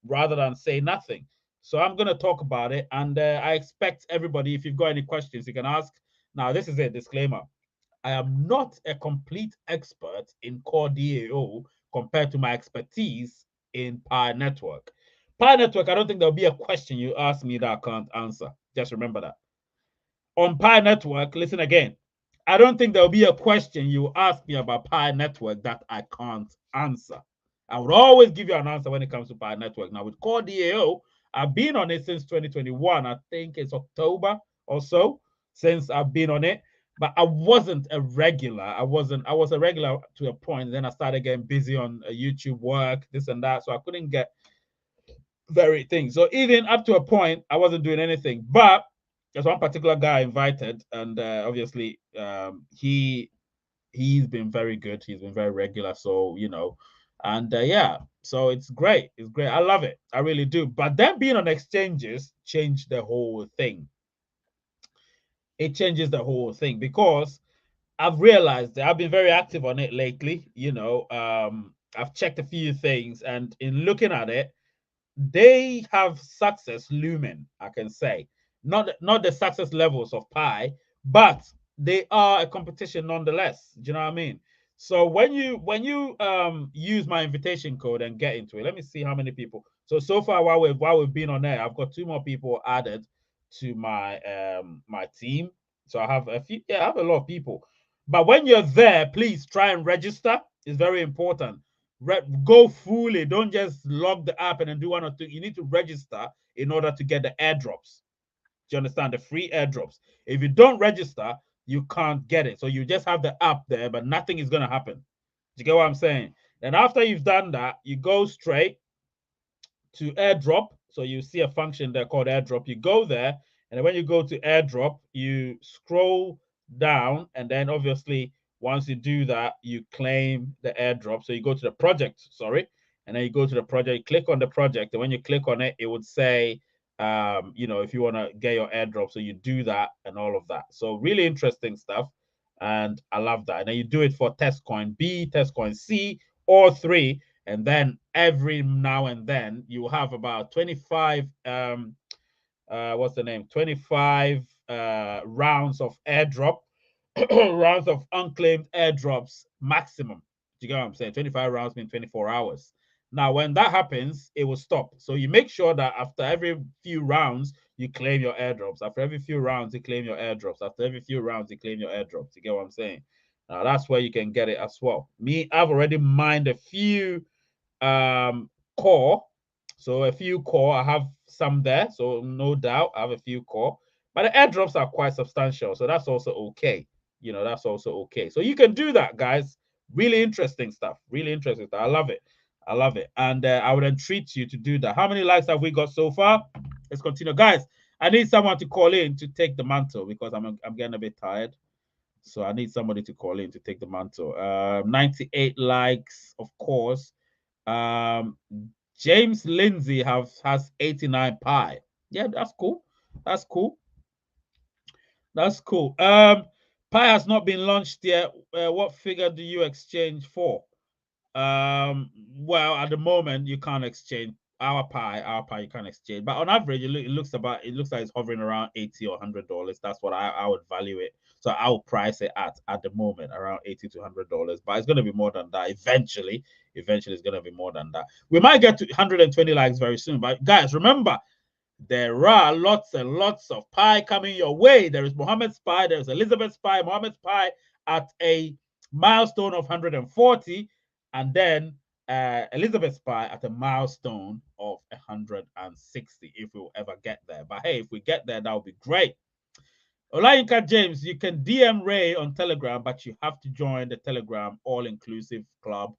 rather than say nothing. So I'm going to talk about it, and I expect everybody, if you've got any questions, you can ask. Now, this is a disclaimer. I am not a complete expert in core DAO compared to my expertise in Pi Network. Pi Network, I don't think there'll be a question you ask me that I can't answer. Just remember that. On Pi Network, listen again. I don't think there'll be a question you ask me about Pi Network that I can't answer. I would always give you an answer when it comes to Pi Network. Now, with Core DAO, I've been on it since 2021. I think it's October or so since I've been on it. But I wasn't a regular. I was a regular to a point. Then I started getting busy on YouTube work, this and that. So I couldn't get very things. So even up to a point, I wasn't doing anything. But there's one particular guy I invited, and obviously he's been very good. He's been very regular. So and yeah, so it's great. It's great. I love it. I really do. But then being on exchanges changed the whole thing. It changes the whole thing because I've realized that I've been very active on it lately. I've checked a few things, and in looking at it, they have success looming, I can say. Not the success levels of Pi, but they are a competition nonetheless. Do you know what I mean? So when you use my invitation code and get into it, let me see how many people. So far while we've been on there, I've got 2 more people added to my my team. So I have a few, I have a lot of people. But when you're there, please try and register. It's very important. Go fully. Don't just log the app and then do 1 or 2. You need to register in order to get the airdrops. Do you understand? The free airdrops. If you don't register, you can't get it. So you just have the app there, but nothing is going to happen. Do you get what I'm saying? And after you've done that, you go straight to airdrop. So you see a function there called airdrop. You go there, and when you go to airdrop, you scroll down, and then obviously once you do that, you claim the airdrop. So you go to the project, sorry, and then you go to the project, you click on the project, and when you click on it, it would say, if you want to get your airdrop. So you do that and all of that. So really interesting stuff, and I love that. And then you do it for test coin B, test coin C, or 3, and then every now and then you have about 25 what's the name 25 rounds of airdrop rounds of unclaimed airdrops maximum. Do you get what I'm saying? 25 rounds mean 24 hours. Now when that happens, it will stop. So you make sure that after every few rounds you claim your airdrops. After every few rounds you claim your airdrops. After every few rounds you claim your airdrops. You get what I'm saying? Now that's where you can get it as well. Me, I've already mined a few core. So a few core, I have some there. So no doubt I have a few core. But the airdrops are quite substantial. So that's also okay. That's also okay. So you can do that, guys. Really interesting stuff. Really interesting stuff. I love it. I love it. And I would entreat you to do that. How many likes have we got so far? Let's continue. Guys, I need someone to call in to take the mantle because I'm getting a bit tired. So I need somebody to call in to take the mantle. 98 likes, of course. James Lindsay has 89 Pi. Yeah, that's cool. That's cool. That's cool. Pi has not been launched yet. What figure do you exchange for? Well, at the moment you can't exchange our Pi you can't exchange, but on average it looks like it's hovering around $80 or $100. That's what I would value it. So I will price it at the moment around $80 to $100, but it's going to be more than that eventually. Eventually it's going to be more than that. We might get to 120 likes very soon, but guys, remember, there are lots and lots of Pi coming your way. There is Mohammed's Pi, there's Elizabeth's Pi, Mohammed's Pi at a milestone of 140, and then Elizabeth's Pi at a milestone of 160, if we'll ever get there. But hey, if we get there, that would be great. Olayinka James, you can DM Ray on Telegram, but you have to join the Telegram all-inclusive club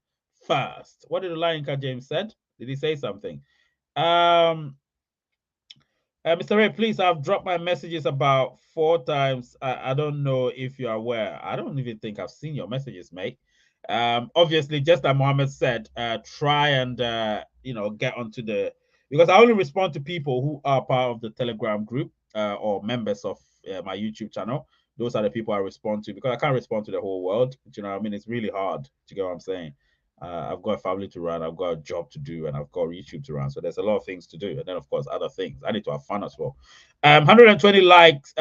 first. What did Olayinka James said? Did he say something? Mr. Ray, please, I've dropped my messages about 4 times. I don't know if you're aware. I don't even think I've seen your messages, mate. Obviously, just like Mohammed said, try and get onto because I only respond to people who are part of the Telegram group or members of my YouTube channel. Those are the people I respond to because I can't respond to the whole world. Do you know what I mean? It's really hard. Do you get what I'm saying? I've got a family to run, I've got a job to do, and I've got YouTube to run. So there's a lot of things to do. And then, of course, other things. I need to have fun as well. 120 likes,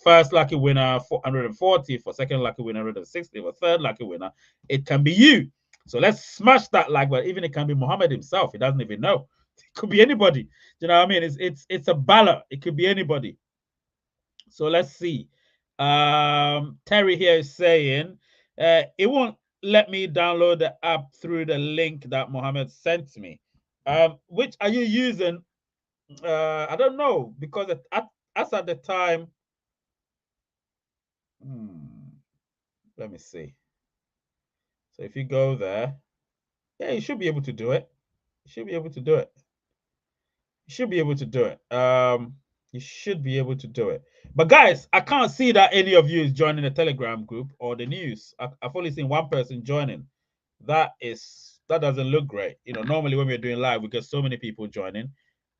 first lucky winner, 440. For second lucky winner, 160. For third lucky winner, it can be you. So let's smash that like button. Even it can be Muhammad himself. He doesn't even know. It could be anybody. You know what I mean? It's a ballot. It could be anybody. So let's see. Terry here is saying it won't let me download the app through the link that Mohammed sent me. Which are you using? I don't know, because as at the time, let me see. So if you go there, yeah, you should be able to do it. You should be able to do it. You should be able to do it. You should be able to do it. But guys, I can't see that any of you is joining the Telegram group or the news. I've only seen one person joining. That doesn't look great. You know, normally when we're doing live, we get so many people joining,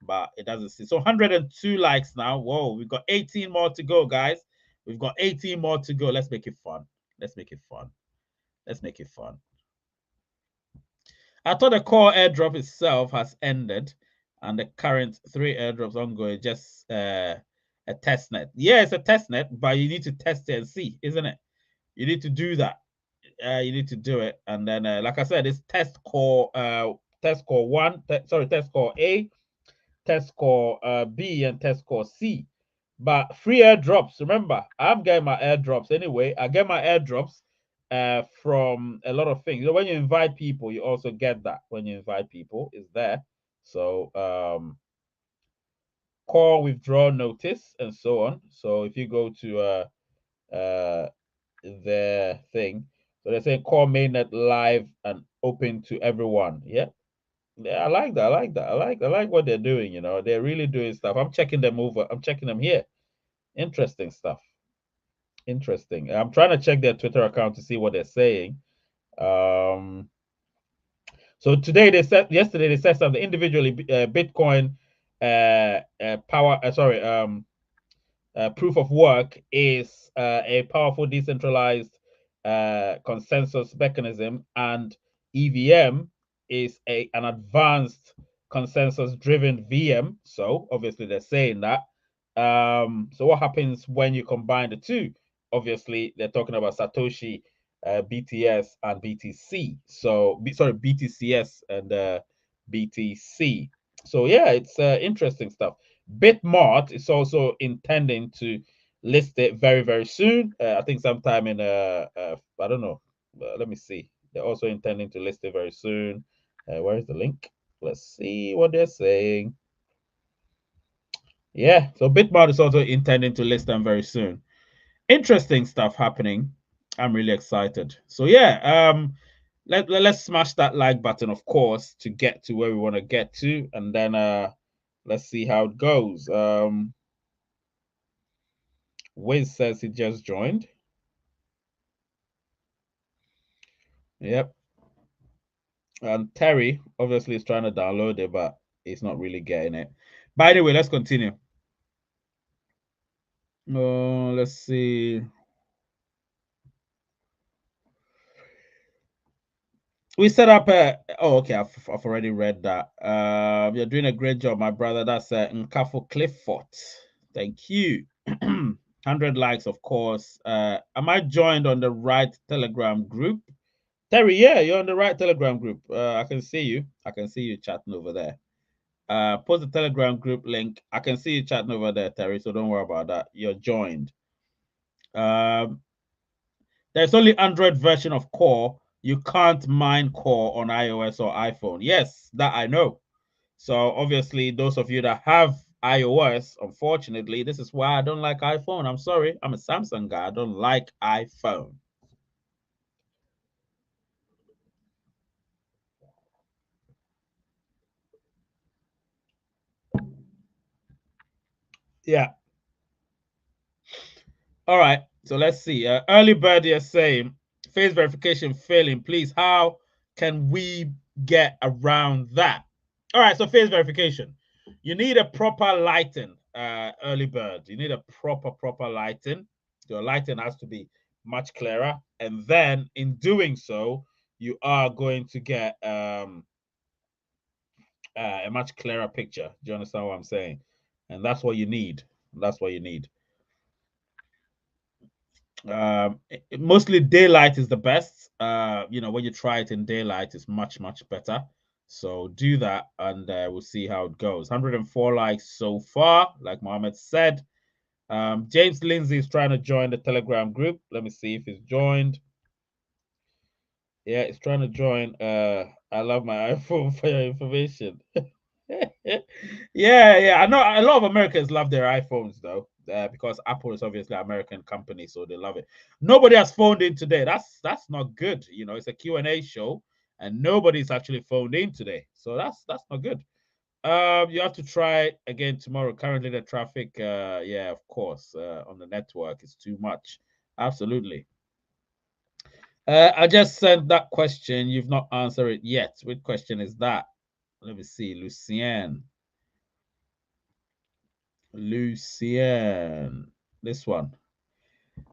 but it doesn't see. So 102 likes now. Whoa, we've got 18 more to go, guys. We've got 18 more to go. Let's make it fun. Let's make it fun. Let's make it fun. I thought the core airdrop itself has ended and the current 3 airdrops ongoing, just a test net. Yeah, it's a test net, but you need to test it and see, isn't it? You need to do that. You need to do it. And then, like I said, it's test core 1, test core A, test core B, and test core C. But free airdrops, remember, I'm getting my airdrops anyway. I get my airdrops from a lot of things. You know, when you invite people, you also get that. When you invite people, it's there. So call withdraw notice and so on. So if you go to their thing, so they say call mainnet live and open to everyone. Yeah. Yeah, I like that. I like that. I like what they're doing, you know. They're really doing stuff. I'm checking them over. I'm checking them here. Interesting stuff. Interesting. I'm trying to check their Twitter account to see what they're saying. So yesterday they said something individually. Bitcoin proof of work is a powerful decentralized consensus mechanism, and EVM is an advanced consensus driven VM. So obviously they're saying that. So what happens when you combine the two? Obviously they're talking about Satoshi, BTS, and BTC. So sorry, BTCS and BTC. So yeah, it's interesting stuff. Bitmart is also intending to list it very, very soon. I think sometime in I don't know. Let me see. They're also intending to list it very soon. Where is the link? Let's see what they're saying. Yeah, so Bitmart is also intending to list them very soon. Interesting stuff happening. I'm really excited. So yeah, let's smash that like button, of course, to get to where we want to get to, and then let's see how it goes. Wiz says he just joined. Yep. And Terry obviously is trying to download it, but he's not really getting it. By the way, let's continue. Let's see. We set up a. Oh, okay. I've already read that. You're doing a great job, my brother. That's Nkafo Clifford. Thank you. 100 likes, of course. Am I joined on the right Telegram group? Terry, yeah, you're on the right Telegram group. I can see you. I can see you chatting over there. Post the Telegram group link. I can see you chatting over there, Terry, so don't worry about that. You're joined. There's only Android version of Core. You can't mine Core on iOS or iPhone. Yes, that I know. So obviously, those of you that have iOS, unfortunately, this is why I don't like iPhone. I'm sorry. I'm a Samsung guy. I don't like iPhone. Yeah. All right. So let's see. Early Bird is saying face verification failing. Please, how can we get around that? All right. So face verification. You need a proper lighting, Early Bird. You need a proper lighting. Your lighting has to be much clearer. And then in doing so, you are going to get a much clearer picture. Do you understand what I'm saying? And that's what you need. That's what you need. Mostly daylight is the best. When you try it in daylight, it's much better. So do that, and we'll see how it goes. 104 likes so far, like Mohammed said. James Lindsay is trying to join the Telegram group. Let me see if he's joined. Yeah, he's trying to join. I love my iPhone for your information. Yeah. I know a lot of Americans love their iPhones though, because Apple is obviously an American company, so they love it. Nobody has phoned in today. That's not good. It's a Q&A show, and nobody's actually phoned in today, so that's not good. You have to try again tomorrow. Currently, the traffic, yeah, of course, on the network is too much. Absolutely. I just sent that question. You've not answered it yet. Which question is that? Let me see. Lucien. This one.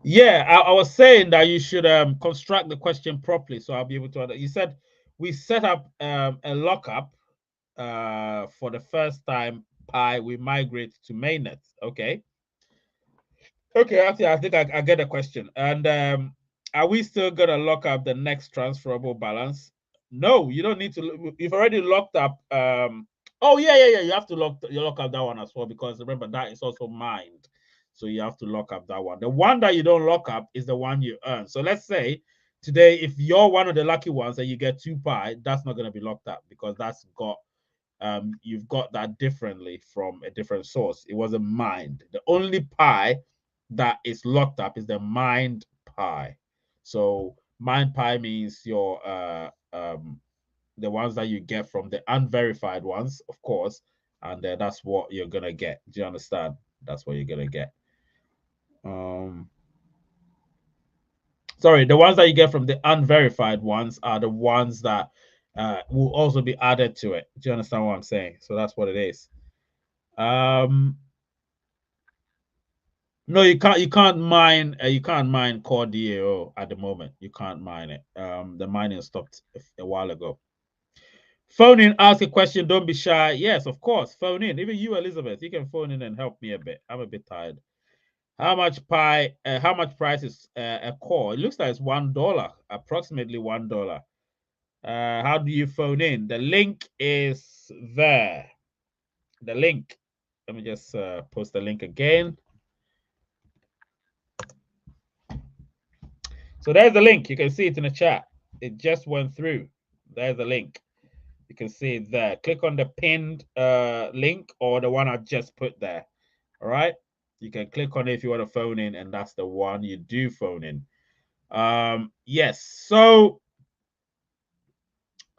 Yeah, I was saying that you should construct the question properly, so I'll be able to. You said we set up a lockup for the first time Pi. We migrate to mainnet. Okay. Actually, I think I get the question. And are we still gonna lock up the next transferable balance? No, you don't need to. You've already locked up. Oh yeah. You have to lock up that one as well, because remember that is also mined. So you have to lock up that one. The one that you don't lock up is the one you earn. So let's say today, if you're one of the lucky ones and you get 2 Pi, that's not gonna be locked up, because that's got you've got that differently from a different source. It wasn't mined. The only Pi that is locked up is the mined Pi. So mined Pi means your the ones that you get from the unverified ones, of course, and that's what you're gonna get. Do you understand? That's what you're gonna get. Sorry, the ones that you get from the unverified ones are the ones that will also be added to it. Do you understand what I'm saying? So that's what it is. No, you can't mine core DAO at the moment. You can't mine it. The mining stopped a while ago. Phone in, ask a question, don't be shy. Yes, of course. Phone in. Even you, Elizabeth, you can phone in and help me a bit. I'm a bit tired. How much price is a core? It looks like it's $1, approximately $1. How do you phone in? The link is there. The link. Let me just post the link again. So there's the link. You can see it in the chat. It just went through. There's the link. You can see it there. Click on the pinned link or the one I just put there. All right. You can click on it if you want to phone in, and that's the one you do phone in. Yes. So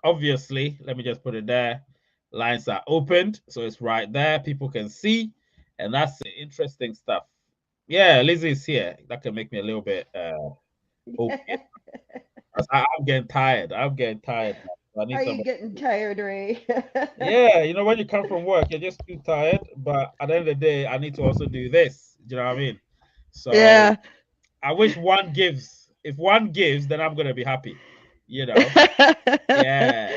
obviously, let me just put it there. Lines are opened, so it's right there. People can see, and that's the interesting stuff. Yeah, Lizzie's here. That can make me a little bit open. I'm getting tired. I need Are you getting tired, Ray? Yeah, when you come from work, you're just too tired. But at the end of the day, I need to also do this. Do you know what I mean? So Yeah. I wish one gives. If one gives, then I'm gonna be happy. Yeah,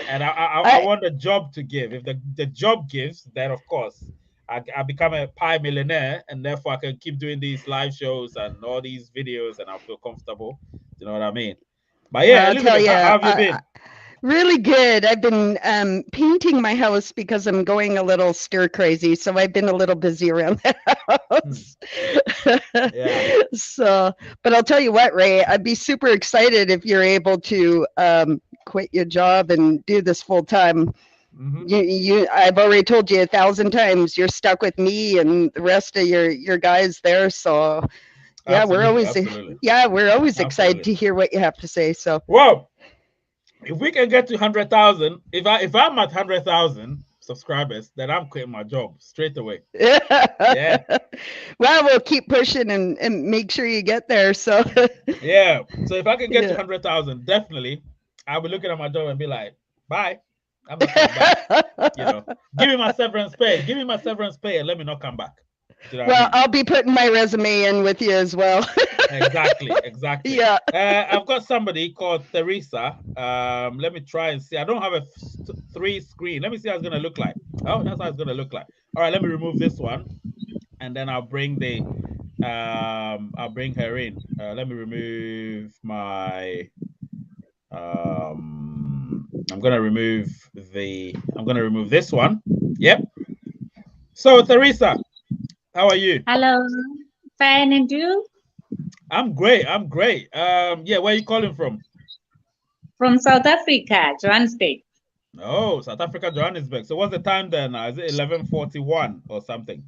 and I want the job to give. If the job gives, then of course I become a Pi millionaire, and therefore I can keep doing these live shows and all these videos, and I'll feel comfortable. You know what I mean? But yeah, I'll tell Elizabeth, you, how have you been? really good. I've been painting my house because I'm going a little stir crazy, so I've been a little busy around the house. Yeah. So, but I'll tell you what, Ray, I'd be super excited if you're able to quit your job and do this full time. I've already told you 1,000 times you're stuck with me and the rest of your guys there. So yeah, Absolutely. we're always excited to hear what you have to say. So well, if we can get to 100,000, if I'm at 100,000 subscribers, then I'm quitting my job straight away. Yeah. Well, we'll keep pushing and make sure you get there. So yeah. So if I can get to 100,000, definitely I'll be looking at my job and be like, bye. I'm not coming back. Give me my severance pay. Give me my severance pay and let me not come back. Do you know Well, what I mean? I'll be putting my resume in with you as well. Exactly. Yeah. I've got somebody called Teresa. Let me try and see. I don't have a three screen. Let me see how it's gonna look like. Oh, that's how it's gonna look like. All right, let me remove this one, and then I'll bring the I'll bring her in. Let me remove my I'm gonna remove this one. Yep. So Teresa, how are you? Hello, fine, and you? I'm great. I'm great. Yeah, where are you calling from? From South Africa, Johannesburg. Oh, South Africa, Johannesburg. So what's the time then? Is it 11:41 or something?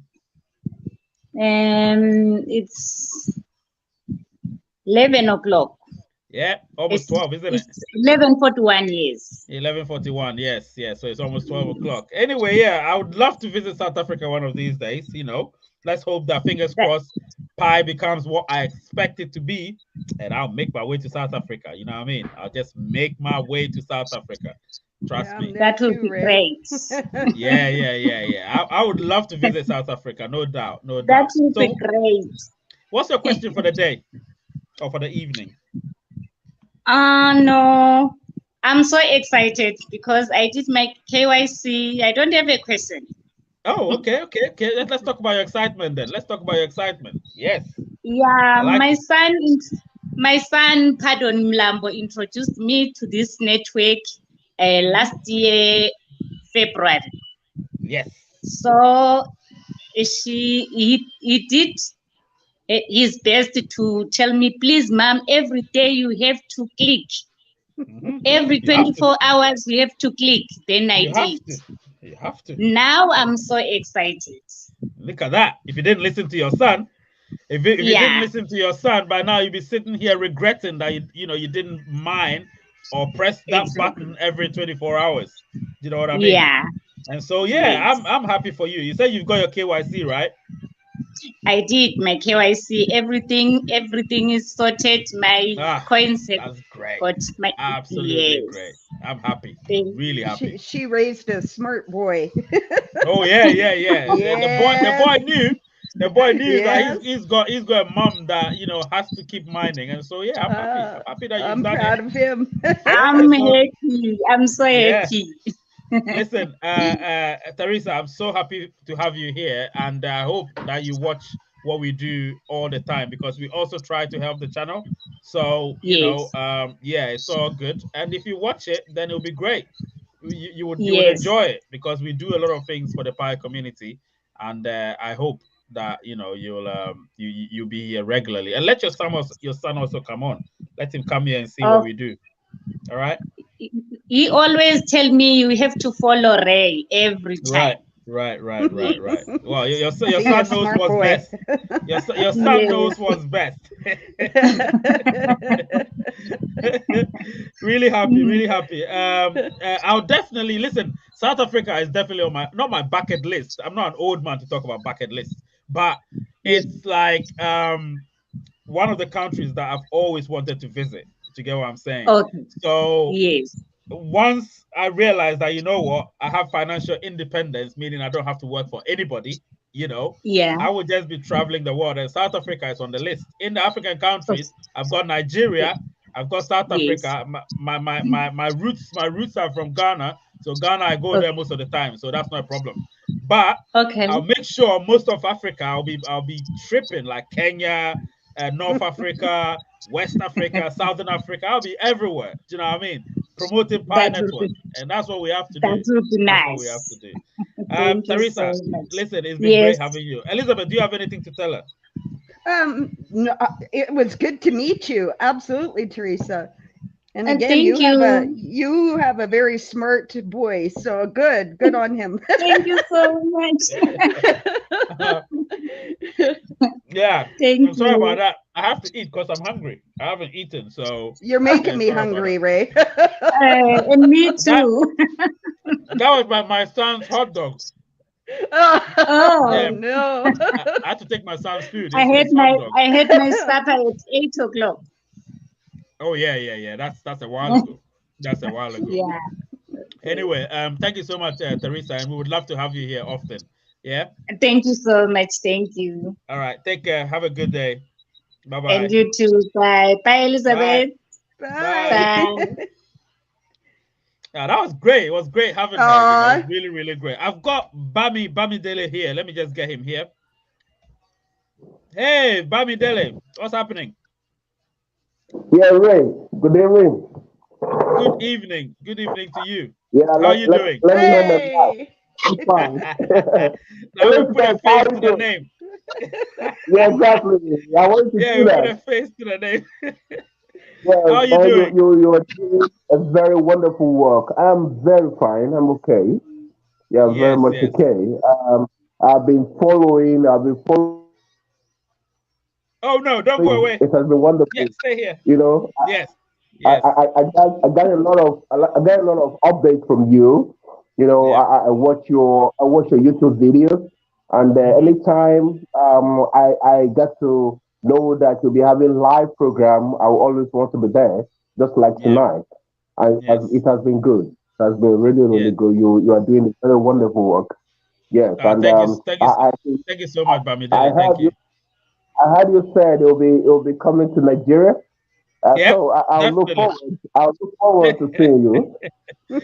It's 11 o'clock. Yeah, almost 12, isn't it? It's 11:41 years. 11:41. Yes, yes. So it's almost 12 o'clock. Anyway, yeah, I would love to visit South Africa one of these days. Let's hope that, fingers crossed, Pi becomes what I expect it to be, and I'll make my way to South Africa. You know what I mean? I'll just make my way to South Africa. Trust me. That would be great. Yeah. I would love to visit South Africa, no doubt, no doubt. That would be great. What's your question for the day or for the evening? No, I'm so excited because I did my KYC. I don't have a question. Oh, okay. Let's talk about your excitement then. Let's talk about your excitement. Yes. Yeah, my son, Pardon Mlambo, introduced me to this network last year, February. Yes. So he did his best to tell me, please, ma'am, every day you have to click. Every 24 hours you have to click. Then I did. You have to. Now I'm so excited. Look at that. If you didn't listen to your son, if you didn't listen to your son, by now you'd be sitting here regretting that you didn't mind or press that button every 24 hours. You know what I mean? Yeah. And so I'm happy for you. You said you've got your KYC, right? I did my KYC. Everything is sorted. My coins have that's great. got my Absolutely great. I'm happy. Really happy. She raised a smart boy. Oh yeah. The boy knew. The boy knew that he's got a mom that has to keep mining, and so I'm happy. I'm happy that you've done it. I'm proud of him. I'm happy. I'm so happy. Listen, Teresa, I'm so happy to have you here, and I hope that you watch what we do all the time, because we also try to help the channel. So it's all good. And if you watch it, then it'll be great. You would enjoy it, because we do a lot of things for the Pi community, and I hope that you'll be here regularly, and let your son also come on. Let him come here and see what we do. All right. He always tell me you have to follow Ray every time. Right. Well, your son knows what's best. Your son knows what's best. Really happy. I'll definitely listen. South Africa is definitely on not my bucket list. I'm not an old man to talk about bucket lists, but it's like one of the countries that I've always wanted to visit. Do you get what I'm saying? Okay. So once I realized that, I have financial independence, meaning I don't have to work for anybody, I would just be traveling the world. And South Africa is on the list. In the African countries, I've got Nigeria, I've got South Africa. My roots are from Ghana. So Ghana, I go there most of the time. So that's not a problem. But I'll make sure most of Africa, I'll be tripping, like Kenya, North Africa, West Africa, Southern Africa. I'll be everywhere. Do you know what I mean? Promoting Pi Network. And that's what we have to do. That would be nice. That's what we have to do. Teresa, listen, it's been great having you. Elizabeth, do you have anything to tell her? No, it was good to meet you. Absolutely, Teresa. And again, you have a very smart boy, so good on him. Thank you so much. I'm sorry about that. I have to eat because I'm hungry. I haven't euten, so you're making me hungry, Ray. And me too. That was my son's hot dog. Oh no! I had to take my son's food. I had my supper at 8 o'clock. Oh yeah. That's a while ago. Yeah. Anyway, thank you so much, Teresa, and we would love to have you here often. Yeah. Thank you so much. Thank you. All right. Take care. Have a good day. Bye bye. And you too. Bye. Bye, Elizabeth. Bye. Bye. Yeah, that was great. It was great having her. You know, really, really great. I've got Bami Dele here. Let me just get him here. Hey, Bami Dele, what's happening? Yeah, Ray. Good evening. Good evening. Good evening to you. Yeah, How are you doing? let me know my life. I'm fine. Now we put a face to the name. Yeah, exactly. I want to Yeah, do we that. put a face to the name. Yeah, How are you doing? you are doing a very wonderful work. I'm very fine. I'm okay. Yeah, very Yes, much yes. okay. I've been following Oh no, don't go away. it has been wonderful. Yeah, stay here. You know, Yes, yes. I got a lot of updates from you. You know, Yeah. I watch your YouTube videos, and Mm-hmm. anytime I get to know that you'll be having live program, I will always want to be there. Just like Yeah. tonight, and it Yes. has been good. It has been really really Yes. good. You are doing a very wonderful work. Yes, and Thank you, thank you so much, I Bamidele. Thank heard you. I heard you said it will be coming to Nigeria. Yep, So I'll look definitely. forward. I'll look forward to seeing you.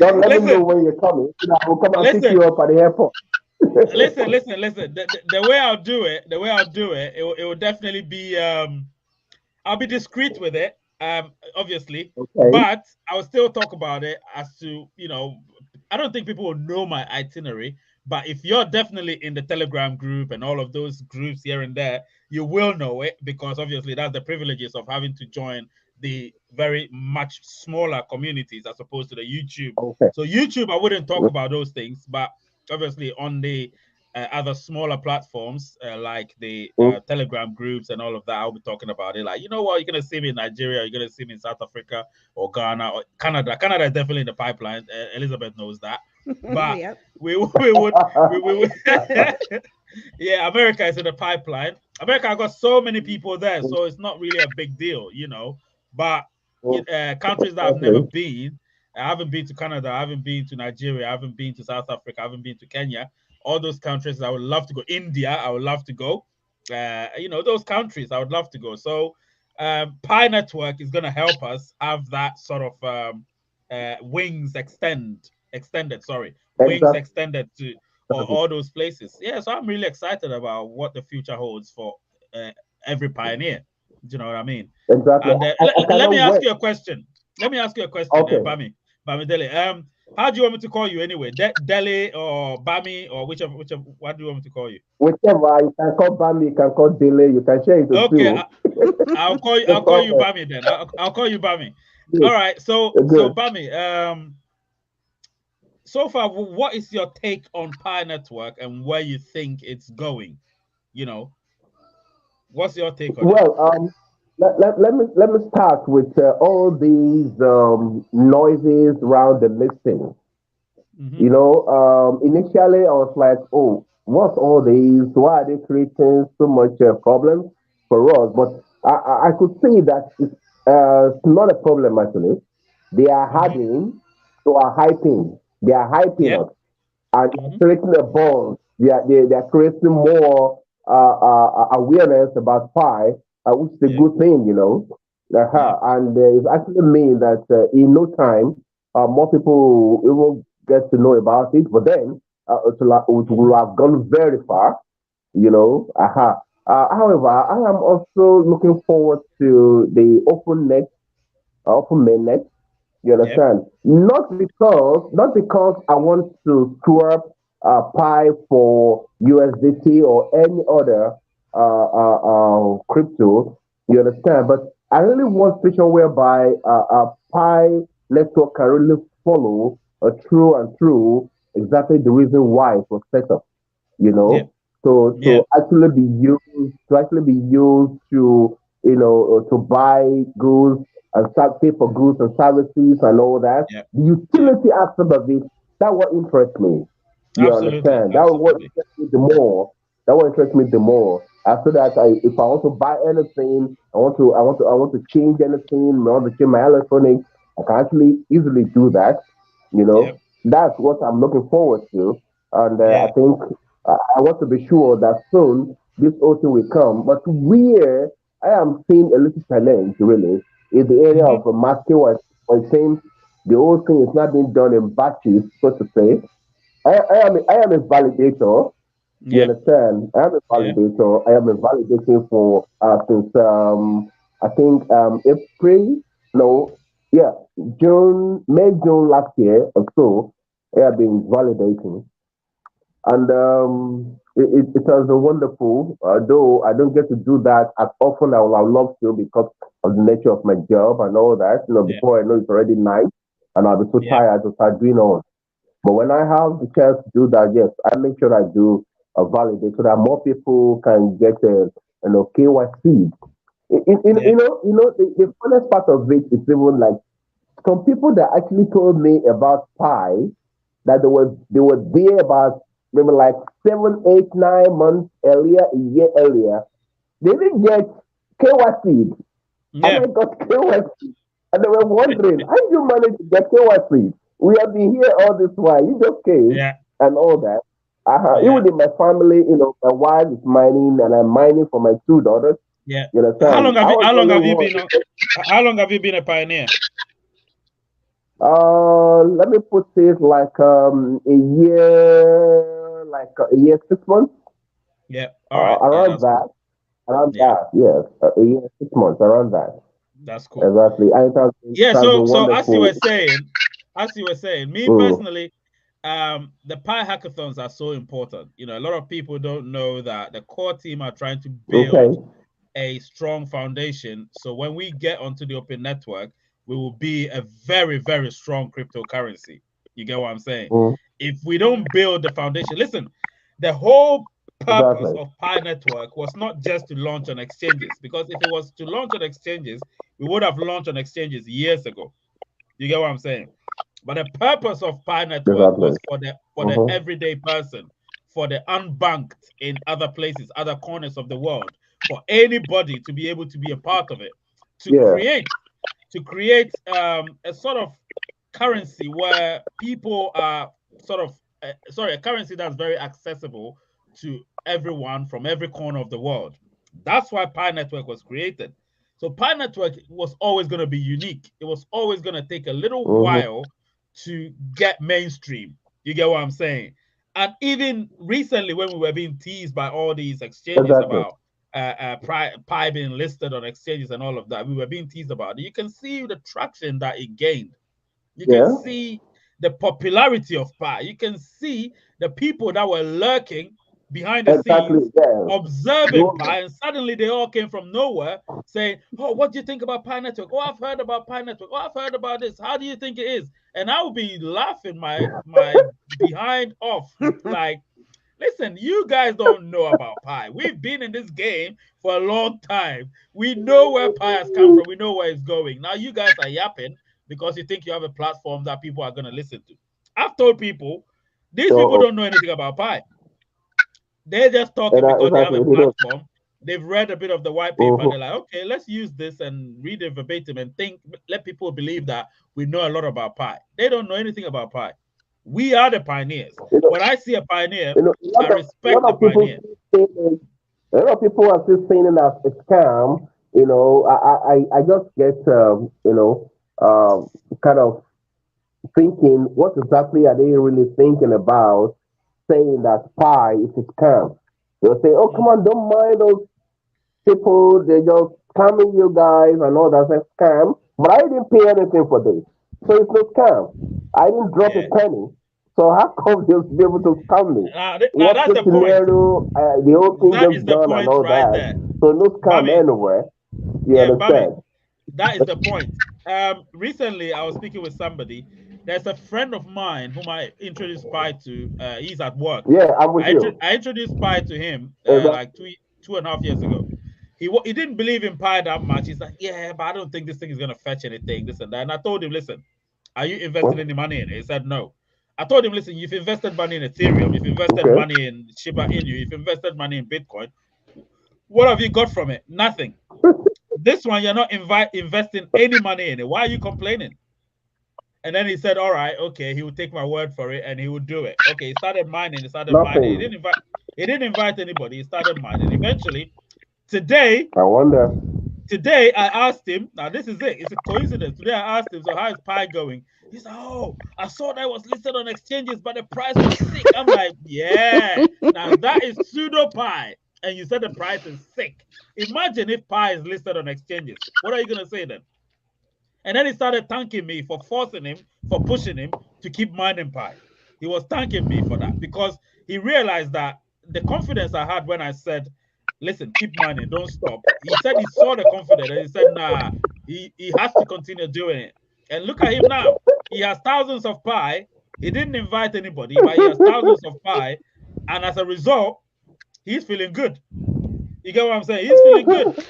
Don't let me know Listen, when you're coming. I will come and pick listen, you up at the airport. listen. The way I'll do it, it will definitely be I'll be discreet with it, obviously, Okay. but I will still talk about it as to, you know, I don't think people will know my itinerary, but if you're definitely in the Telegram group and all of those groups here and there, you will know it because obviously that's the privileges of having to join the very much smaller communities as opposed to the YouTube. Okay. So YouTube, I wouldn't talk about those things, but obviously on the other smaller platforms like the Mm. Telegram groups and all of that, I'll be talking about it. Like, you know what, you're gonna see me in Nigeria, you're gonna see me in South Africa or Ghana or Canada. Canada is definitely in the pipeline. Elizabeth knows that, but Yep. we would yeah, America is in the pipeline. America got so many people there, so it's not really a big deal, you know. But countries that I've never Okay. been, I haven't been to Canada, I haven't been to Nigeria, I haven't been to South Africa, I haven't been to Kenya. All those countries I would love to go. India, I would love to go. You know, those countries I would love to go. So Pi Network is going to help us have that sort of extended, sorry, wings Exactly. extended to all those places. Yeah, so I'm really excited about what the future holds for uh, every pioneer. Do you know what I mean? Exactly. And I let me cannot ask wait. you a question. Let me ask you a question, Okay. Bami Dele. How do you want me to call you anyway? Dele or Bami or whichever? What do you want me to call you? Whichever you can call Bambi, you can call Delay, you can share it to Okay, two. I'll call you. No I'll call you problem. Bami then. I'll call you Bami. All Good. right. So Good. Bami, so far, what is your take on Pi Network and where you think it's going? You know, what's your take on it? Well, let me start with all these noises around the listing. Mm-hmm. You know, initially I was like, oh, what's all these? Why are they creating so much problems for us? But I could see that it's not a problem actually. They are Mm-hmm. adding to our hyping. They are hyping Yep. us and Mm-hmm. creating a buzz. They are creating more awareness about Pi, which is a Yep. good thing, you know. Yep. And it actually means that in no time, more people will get to know about it. But then it will have gone very far, you know. However, I am also looking forward to the open mainnet. You Yep. understand? Not because I want to swap Pi for USDT or any other crypto. You understand? But I really want a situation whereby Pi network can really follow true and true exactly the reason why it was set up. You Yep. know, to Yep. actually be used to to buy goods and start pay for goods and services and all that. Yep. The Yep. utility aspect of it, that what interests me. You Absolutely. understand? That what Absolutely. interests me the more. That what interests me the more. After that, if I want to buy anything, I want to change anything. I want to change my electronics. I can actually easily do that. You know, Yep. that's what I'm looking forward to, and I Yeah. think I want to be sure that soon this whole thing will come. But where I am seeing a little challenge really is the area of market where it seems the whole thing is not being done in batches, so to say. I am a validator. You Yeah. understand? I am a validator. I am a validating for since I think April, no, yeah, June last year or so. I have been validating, and it has been wonderful. Though I don't get to do that as often as I would love to because of the nature of my job and all that. Before I know it's already night, and I'll be so tired to start doing all. But when I have the chance to do that, yes, I make sure I do a validate so that more people can get KYC. The funnest part of it is even like some people that actually told me about Pi that they were there about maybe like 7, 8, 9 months earlier, a year earlier. They didn't get KYC. And I got KYC. And they were wondering, how did you manage to get KYC? We have been here all this while. You just came and all that. Even in my family, my wife is mining and I'm mining for my 2 daughters. Yeah. You understand? How long have you been a pioneer? Let me put it like a year, 6 months. Yeah. All right. Around that. Cool. Around that, yes. A year, 6 months, around that. That's cool. Exactly. So as you were saying, me personally, the Pi hackathons are so important. A lot of people don't know that the core team are trying to build a strong foundation. So when we get onto the open network, we will be a very, very strong cryptocurrency. You get what I'm saying? If we don't build the foundation, listen, the whole purpose of Pi Network was not just to launch on exchanges, because if it was to launch on exchanges, we would have launched on exchanges years ago. You get what I'm saying? But the purpose of Pi Network was for the everyday person, for the unbanked in other places, other corners of the world, for anybody to be able to be a part of it, to create a sort of currency where people are a currency that's very accessible to everyone from every corner of the world. That's why Pi Network was created. So Pi Network was always going to be unique. It was always going to take a little while to get mainstream. You get what I'm saying? And even recently, when we were being teased by all these exchanges about Pi being listed on exchanges and all of that, we were being teased about it. You can see the traction that it gained. You can see the popularity of Pi. You can see the people that were lurking behind the scenes, observing Pi, and suddenly they all came from nowhere saying, "Oh, what do you think about Pi Network? Oh, I've heard about Pi Network. Oh, I've heard about this. How do you think it is?" And I will be laughing my behind off, like, listen, you guys don't know about Pi. We've been in this game for a long time. We know where Pi has come from. We know where it's going. Now you guys are yapping because you think you have a platform that people are going to listen to. I've told people, these people don't know anything about Pi. They're just talking because they have a platform. They've read a bit of the white paper. They're like, okay, let's use this and read it verbatim and let people believe that we know a lot about Pi. They don't know anything about Pi. We are the pioneers. When I see a pioneer, I respect the pioneer. A lot of people are still saying it as a scam. I just get, kind of thinking, what exactly are they really thinking about saying that Pi is a scam? They'll say, oh, come on, don't mind those people. They're just scamming you guys and all that's a scam. But I didn't pay anything for this. So it's no scam. I didn't drop a penny. So how come they'll be able to scam me? Now that's the scenario? The whole thing just done and all that. There. So no scam anywhere. You understand? Bobby, that is the point. Recently, I was speaking with somebody. There's a friend of mine whom I introduced Pi to. He's at work. Yeah, I'm with you. I introduced Pi to him like 2.5 years ago. He didn't believe in Pi that much. He's like, yeah, but I don't think this thing is going to fetch anything, this and that. And I told him, listen, are you investing any money in it? He said, no. I told him, listen, you've invested money in Ethereum. You've invested money in Shiba Inu. You've invested money in Bitcoin. What have you got from it? Nothing. This one, you're not investing any money in it. Why are you complaining? And then he said, all right, okay, he would take my word for it and he would do it. Okay, he started mining. He didn't He didn't invite anybody. He started mining. Eventually, today, I wonder. Today I asked him. Now this is it. It's a coincidence. Today I asked him, so how is Pi going? He's like, oh, I saw that was listed on exchanges, but the price was sick. I'm like, yeah. Now that is pseudo Pi, and you said the price is sick. Imagine if Pi is listed on exchanges. What are you gonna say then? And then he started thanking me for forcing him, for pushing him to keep mining Pi. He was thanking me for that because he realized that the confidence I had when I said, listen, keep mining, don't stop. He said he saw the confidence and he said, nah, he has to continue doing it. And look at him now. He has thousands of Pi. He didn't invite anybody, but he has thousands of Pi. And as a result, he's feeling good. You get what I'm saying? He's feeling good.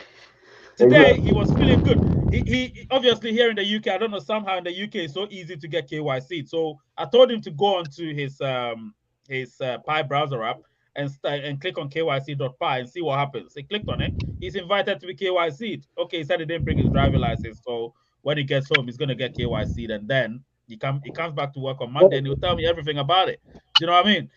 Today, he was feeling good. He obviously here in the UK, I don't know, somehow in the UK it's so easy to get KYC. So I told him to go onto his Pi browser app and click on kyc.pi and see what happens. He clicked on it. He's invited to be KYC'd. Okay, he said he didn't bring his driving license, so when he gets home, he's gonna get KYC'd, and then he comes back to work on Monday and he'll tell me everything about it. Do you know what I mean?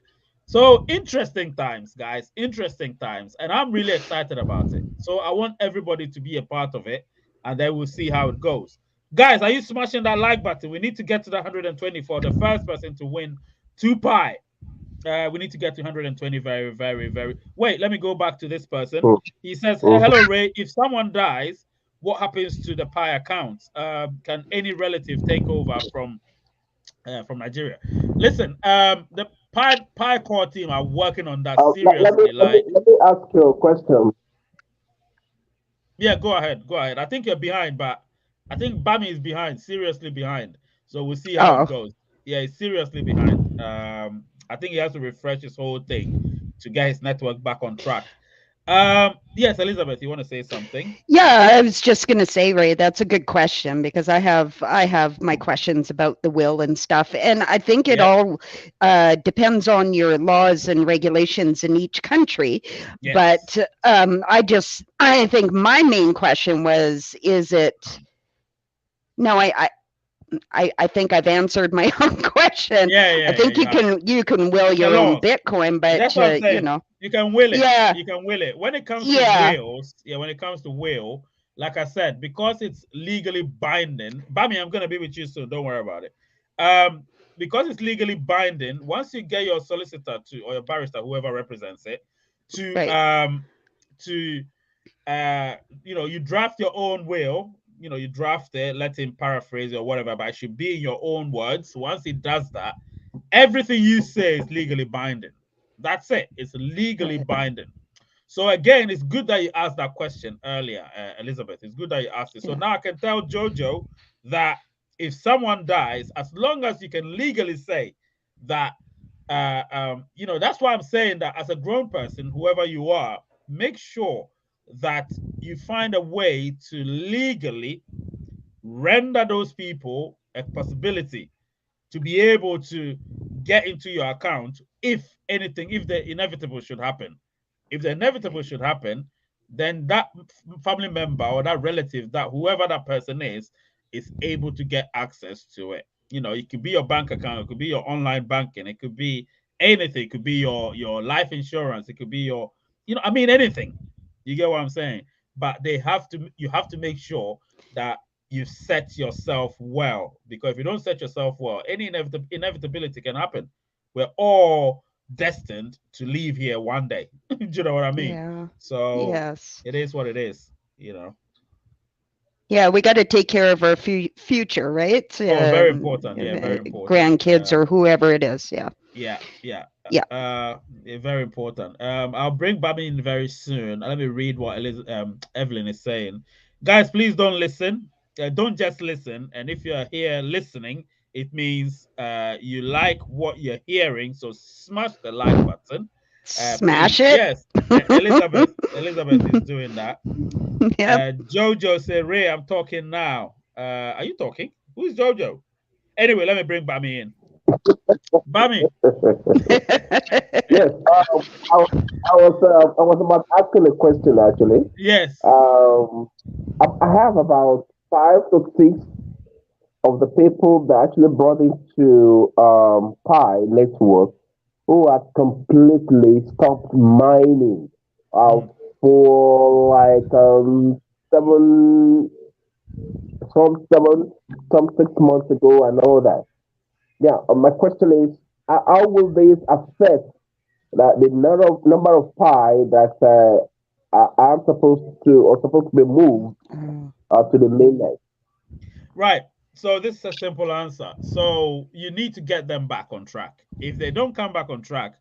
So interesting times, guys, interesting times. And I'm really excited about it. So I want everybody to be a part of it, and then we'll see how it goes. Guys, are you smashing that like button? We need to get to the 120 for the first person to win 2 Pi. We need to get to 120 very, very, very. Wait, let me go back to this person. He says, hello, Ray. If someone dies, what happens to the Pi account? Can any relative take over from Nigeria? Listen, the Pi core team are working on that seriously. Let me ask you a question. Yeah, go ahead. Go ahead. I think you're behind, but I think Bami is behind, seriously behind. So we'll see how it goes. Yeah, he's seriously behind. I think he has to refresh his whole thing to get his network back on track. Yes, Elizabeth, you want to say something? Yeah, I was just going to say, Ray, that's a good question because I have my questions about the will and stuff, and I think it all depends on your laws and regulations in each country. Yes. But I think my main question was, is it? No, I think I've answered my own question. Yeah, I think you can will your own Bitcoin, but that's what I'm saying. You know, you can will it. Yeah, you can will it. When it comes to wills, when it comes to will, like I said, because it's legally binding. Bami, I'm gonna be with you soon. Don't worry about it. Because it's legally binding. Once you get your solicitor or your barrister, whoever represents it, you draft your own will. You draft it, let him paraphrase or whatever, but it should be in your own words. Once he does that, everything you say is legally binding. That's it. It's legally binding. So again, it's good that you asked that question earlier, Elizabeth. It's good that you asked it. So now I can tell Jojo that if someone dies, as long as you can legally say that, that's why I'm saying that as a grown person, whoever you are, make sure that you find a way to legally render those people a possibility to be able to get into your account if the inevitable should happen. If the inevitable should happen, then that family member or that relative, that whoever that person is able to get access to it. It could be your bank account, it could be your online banking, it could be anything, it could be your life insurance, it could be anything. You get what I'm saying? But you have to make sure that you set yourself well, because if you don't set yourself well, any inevitability can happen. We're all destined to leave here one day. Do you know what I mean? Yeah. So yes, it is what it is. Yeah, we got to take care of our future, right? Very important. Yeah, very important. Grandkids or whoever it is. Yeah. Yeah. Very important. I'll bring Bobby in very soon. Let me read what Evelyn is saying. Guys, please don't listen. Don't just listen. And if you're here listening, it means you like what you're hearing. So smash the like button. Smash please. it. Yes. Elizabeth is doing that. Yep. Jojo said, Ray, I'm talking now. Are you talking? Who's Jojo? Anyway, let me bring Bami in. Bami. Yes, I was about asking a question actually. Yes. I have about 5 to 6 of the people that actually brought into Pi Network who had completely stopped mining for like seven, some 6 months ago and all that. Yeah, my question is, how will this affect the number of pi that are supposed to or supposed to be moved to the mainnet? Right. So this is a simple answer. So you need to get them back on track. If they don't come back on track,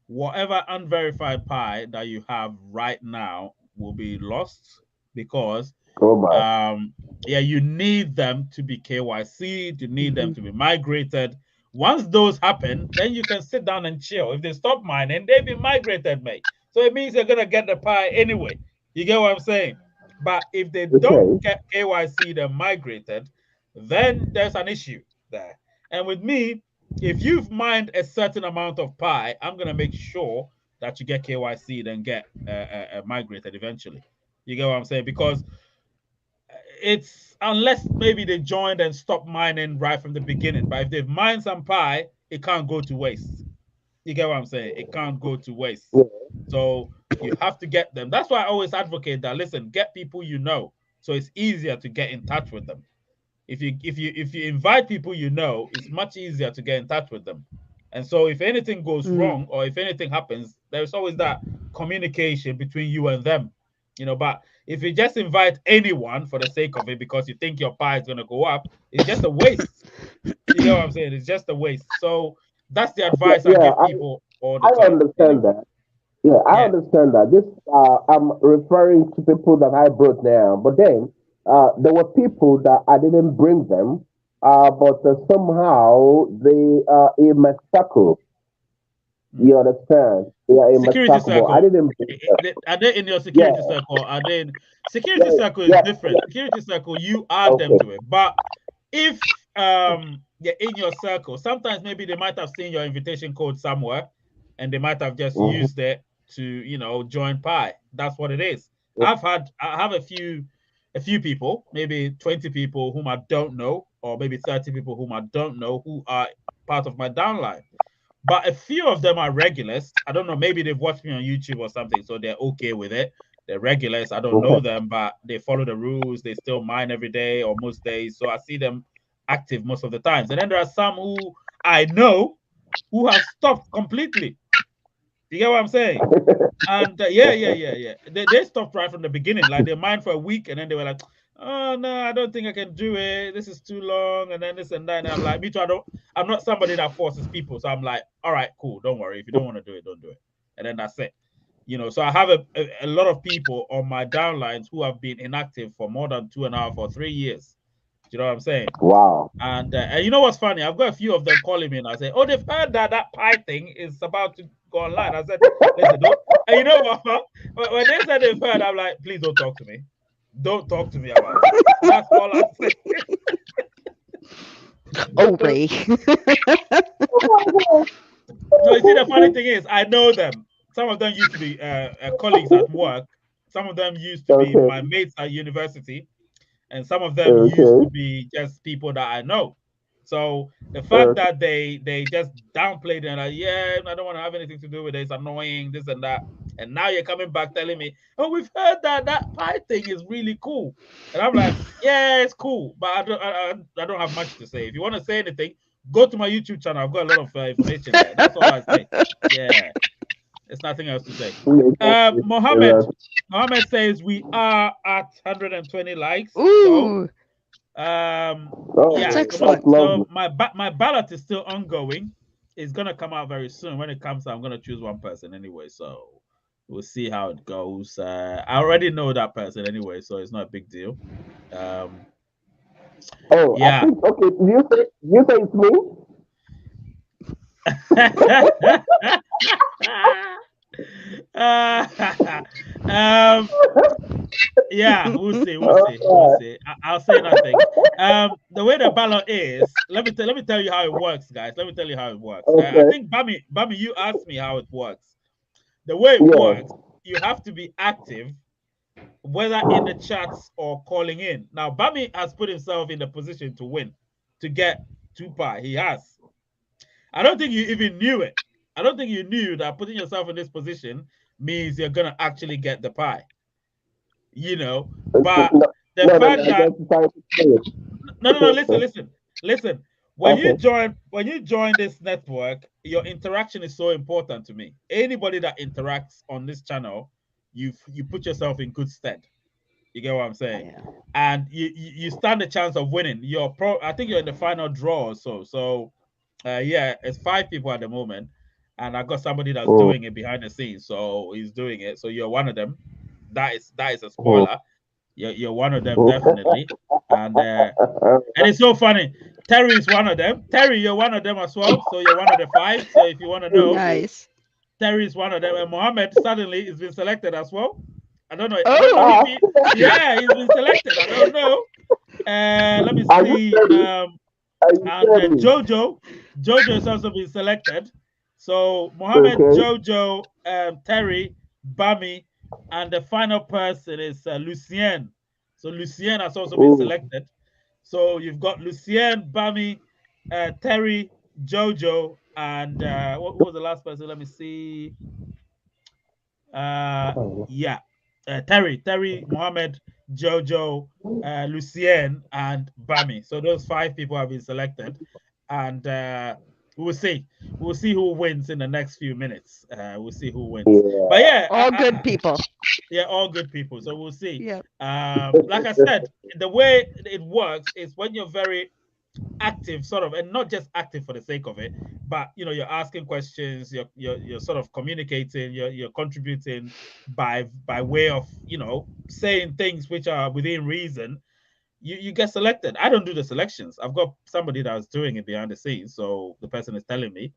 whatever unverified pi that you have right now will be lost because Oh my. yeah, you need them to be KYC, you need them to be migrated. Once those happen, then you can sit down and chill. If they stop mining, they've been migrated, mate. So it means they're gonna get the pie anyway. You get what I'm saying? But if they don't Okay. get KYC and migrated, then there's an issue there. And with me, if you've mined a certain amount of pi, I'm gonna make sure that you get KYC and get migrated eventually. You get what I'm saying? Because it's unless maybe they joined and stopped mining right from the beginning. But if they've mined some pi, it can't go to waste. You get what I'm saying? It can't go to waste. Yeah. So you have to get them. That's why I always advocate that. Listen, get people you know, so it's easier to get in touch with them. If you invite people you know, it's much easier to get in touch with them. And so if anything goes wrong or if anything happens, there's always that communication between you and them. But if you just invite anyone for the sake of it because you think your pie is gonna go up, it's just a waste. You know what I'm saying? It's just a waste. So that's the Yeah, advice I yeah, give people all the I time. understand that. Yeah, I Yeah. understand that. This I'm referring to people that I brought down, but then there were people that I didn't bring them, but somehow they are in my circle. You understand? They are in my Security circle, but I circle. didn't bring them. Are they in your Yeah, security circle? Are they in security yeah, circle is yeah, different. yeah. Security circle, you add them Okay. to it. But if they're in your circle, sometimes maybe they might have seen your invitation code somewhere and they might have just Mhm. used it to join Pi. That's what it is. I have a few people, maybe 20 people whom I don't know, or maybe 30 people whom I don't know who are part of my downline. But a few of them are regulars. I don't know. Maybe they've watched me on YouTube or something, so they're okay with it. They're regulars. I don't know Okay. them, but they follow the rules. They still mine every day or most days. So I see them active most of the times. And then there are some who I know who have stopped completely. You get what I'm saying? And yeah. They stopped right from the beginning. Like they mined for a week and then they were like, oh no, I don't think I can do it. This is too long, and then this and that. And I'm like, me too. I'm not somebody that forces people. So I'm like, all right, cool, don't worry. If you don't want to do it, don't do it. And then that's it. So I have a lot of people on my downlines who have been inactive for more than 2.5 or 3 years. Do you know what I'm saying? Wow. And you know what's funny? I've got a few of them calling me and I say, "Oh, they've heard that pie thing is about to go online." I said, "Listen, don't." And you know what? When they said they've heard, I'm like, "Please don't talk to me. Don't talk to me about it." That's all I say. Oh, Ray. No, you see, the funny thing is, I know them. Some of them used to be colleagues at work. Some of them used to be Okay. my mates at university. And some of them used to Okay. be just people that I know. So the fact Uh, that they just downplayed and like, yeah, I don't want to have anything to do with it. It's annoying, this and that. And now you're coming back telling me, oh, we've heard that pie thing is really cool. And I'm like, yeah, it's cool, but I don't have much to say. If you want to say anything, go to my YouTube channel. I've got a lot of information there. That's all I say. Yeah, there's nothing else to say. exactly. Mohammed says we are at 120 likes. So Ooh, yeah, that's Oh, that's excellent. lovely. so my ballot is still ongoing. It's gonna come out very soon. When it comes out, I'm gonna choose one person anyway. So we'll see how it goes. I already know that person anyway, so it's not a big deal. Um, Oh, I yeah. think okay. You say it's me? um, yeah, we'll see, we'll see, we'll Uh, see. I'll say nothing. The way the ballot is, let me tell you how it works, guys. Let me tell you how it works. I okay. think Bami, you asked me how it works. The way it Yeah. works, you have to be active, whether in the chats or calling in. Now, Bami has put himself in the position to win, to get 2 pi. He has. I don't think you even knew it. I don't think you knew that putting yourself in this position means you're gonna actually get the pie. You know, but the fact that no, listen. When you join this network, your interaction is so important to me. Anybody that interacts on this channel, you put yourself in good stead. You get what I'm saying? Yeah. And you stand a chance of winning. I think you're in the final draw or so. So yeah, it's 5 people at the moment. And I got somebody that's doing it behind the scenes. So he's doing it. So you're one of them. That is a spoiler. You're one of them, definitely. And it's so funny. Terry is one of them. Terry, you're one of them as well. So you're one of the 5. So if you want to know, nice. Terry is one of them. And Mohammed suddenly has been selected as well. I don't know. Oh. Yeah, he's been selected. I don't know. Let me see. And Jojo has also been selected. So Mohammed, Jojo, Terry, Bami, and the final person is Lucien. So Lucien has also been selected. So you've got Lucien, Bami, Terry, Jojo, and what was the last person? Let me see. Yeah. Terry, Mohammed, Jojo, Lucien, and Bami. So those 5 people have been selected, and we'll see. We'll see who wins in the next few minutes. We'll see who wins. Yeah. But yeah, all good people. Yeah, all good people. So we'll see. Yeah. Like I said, the way it works is when you're very active, sort of, and not just active for the sake of it, but you're asking questions, you're sort of communicating, you're contributing by way of saying things which are within reason. You get selected. I don't do the selections. I've got somebody that's doing it behind the scenes, so the person is telling me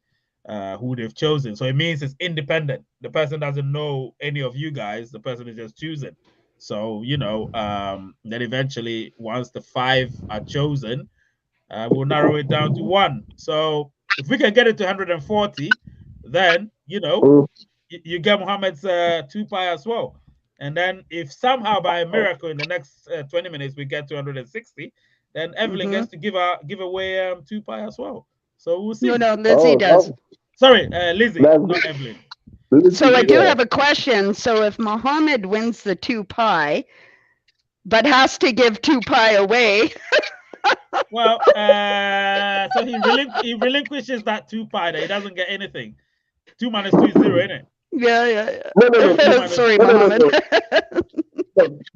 who they've chosen. So it means it's independent. The person doesn't know any of you guys. The person is just choosing. So then eventually, once the 5 are chosen, we'll narrow it down to 1. So if we can get it to 140, then you get Mohammed's 2 pie as well. And then if somehow by a miracle in the next 20 minutes we get to 160, then Evelyn gets to give away 2 pie as well. So we'll see. No, Lizzie does. Sorry, Lizzie, not Evelyn. So I do have a question. So if Mohammed wins the 2 pie, but has to give 2 pie away. Well, so he relinquishes that 2 pie that he doesn't get anything. 2 minus 2 is 0, isn't it? Yeah. No. Sorry, Mohammed.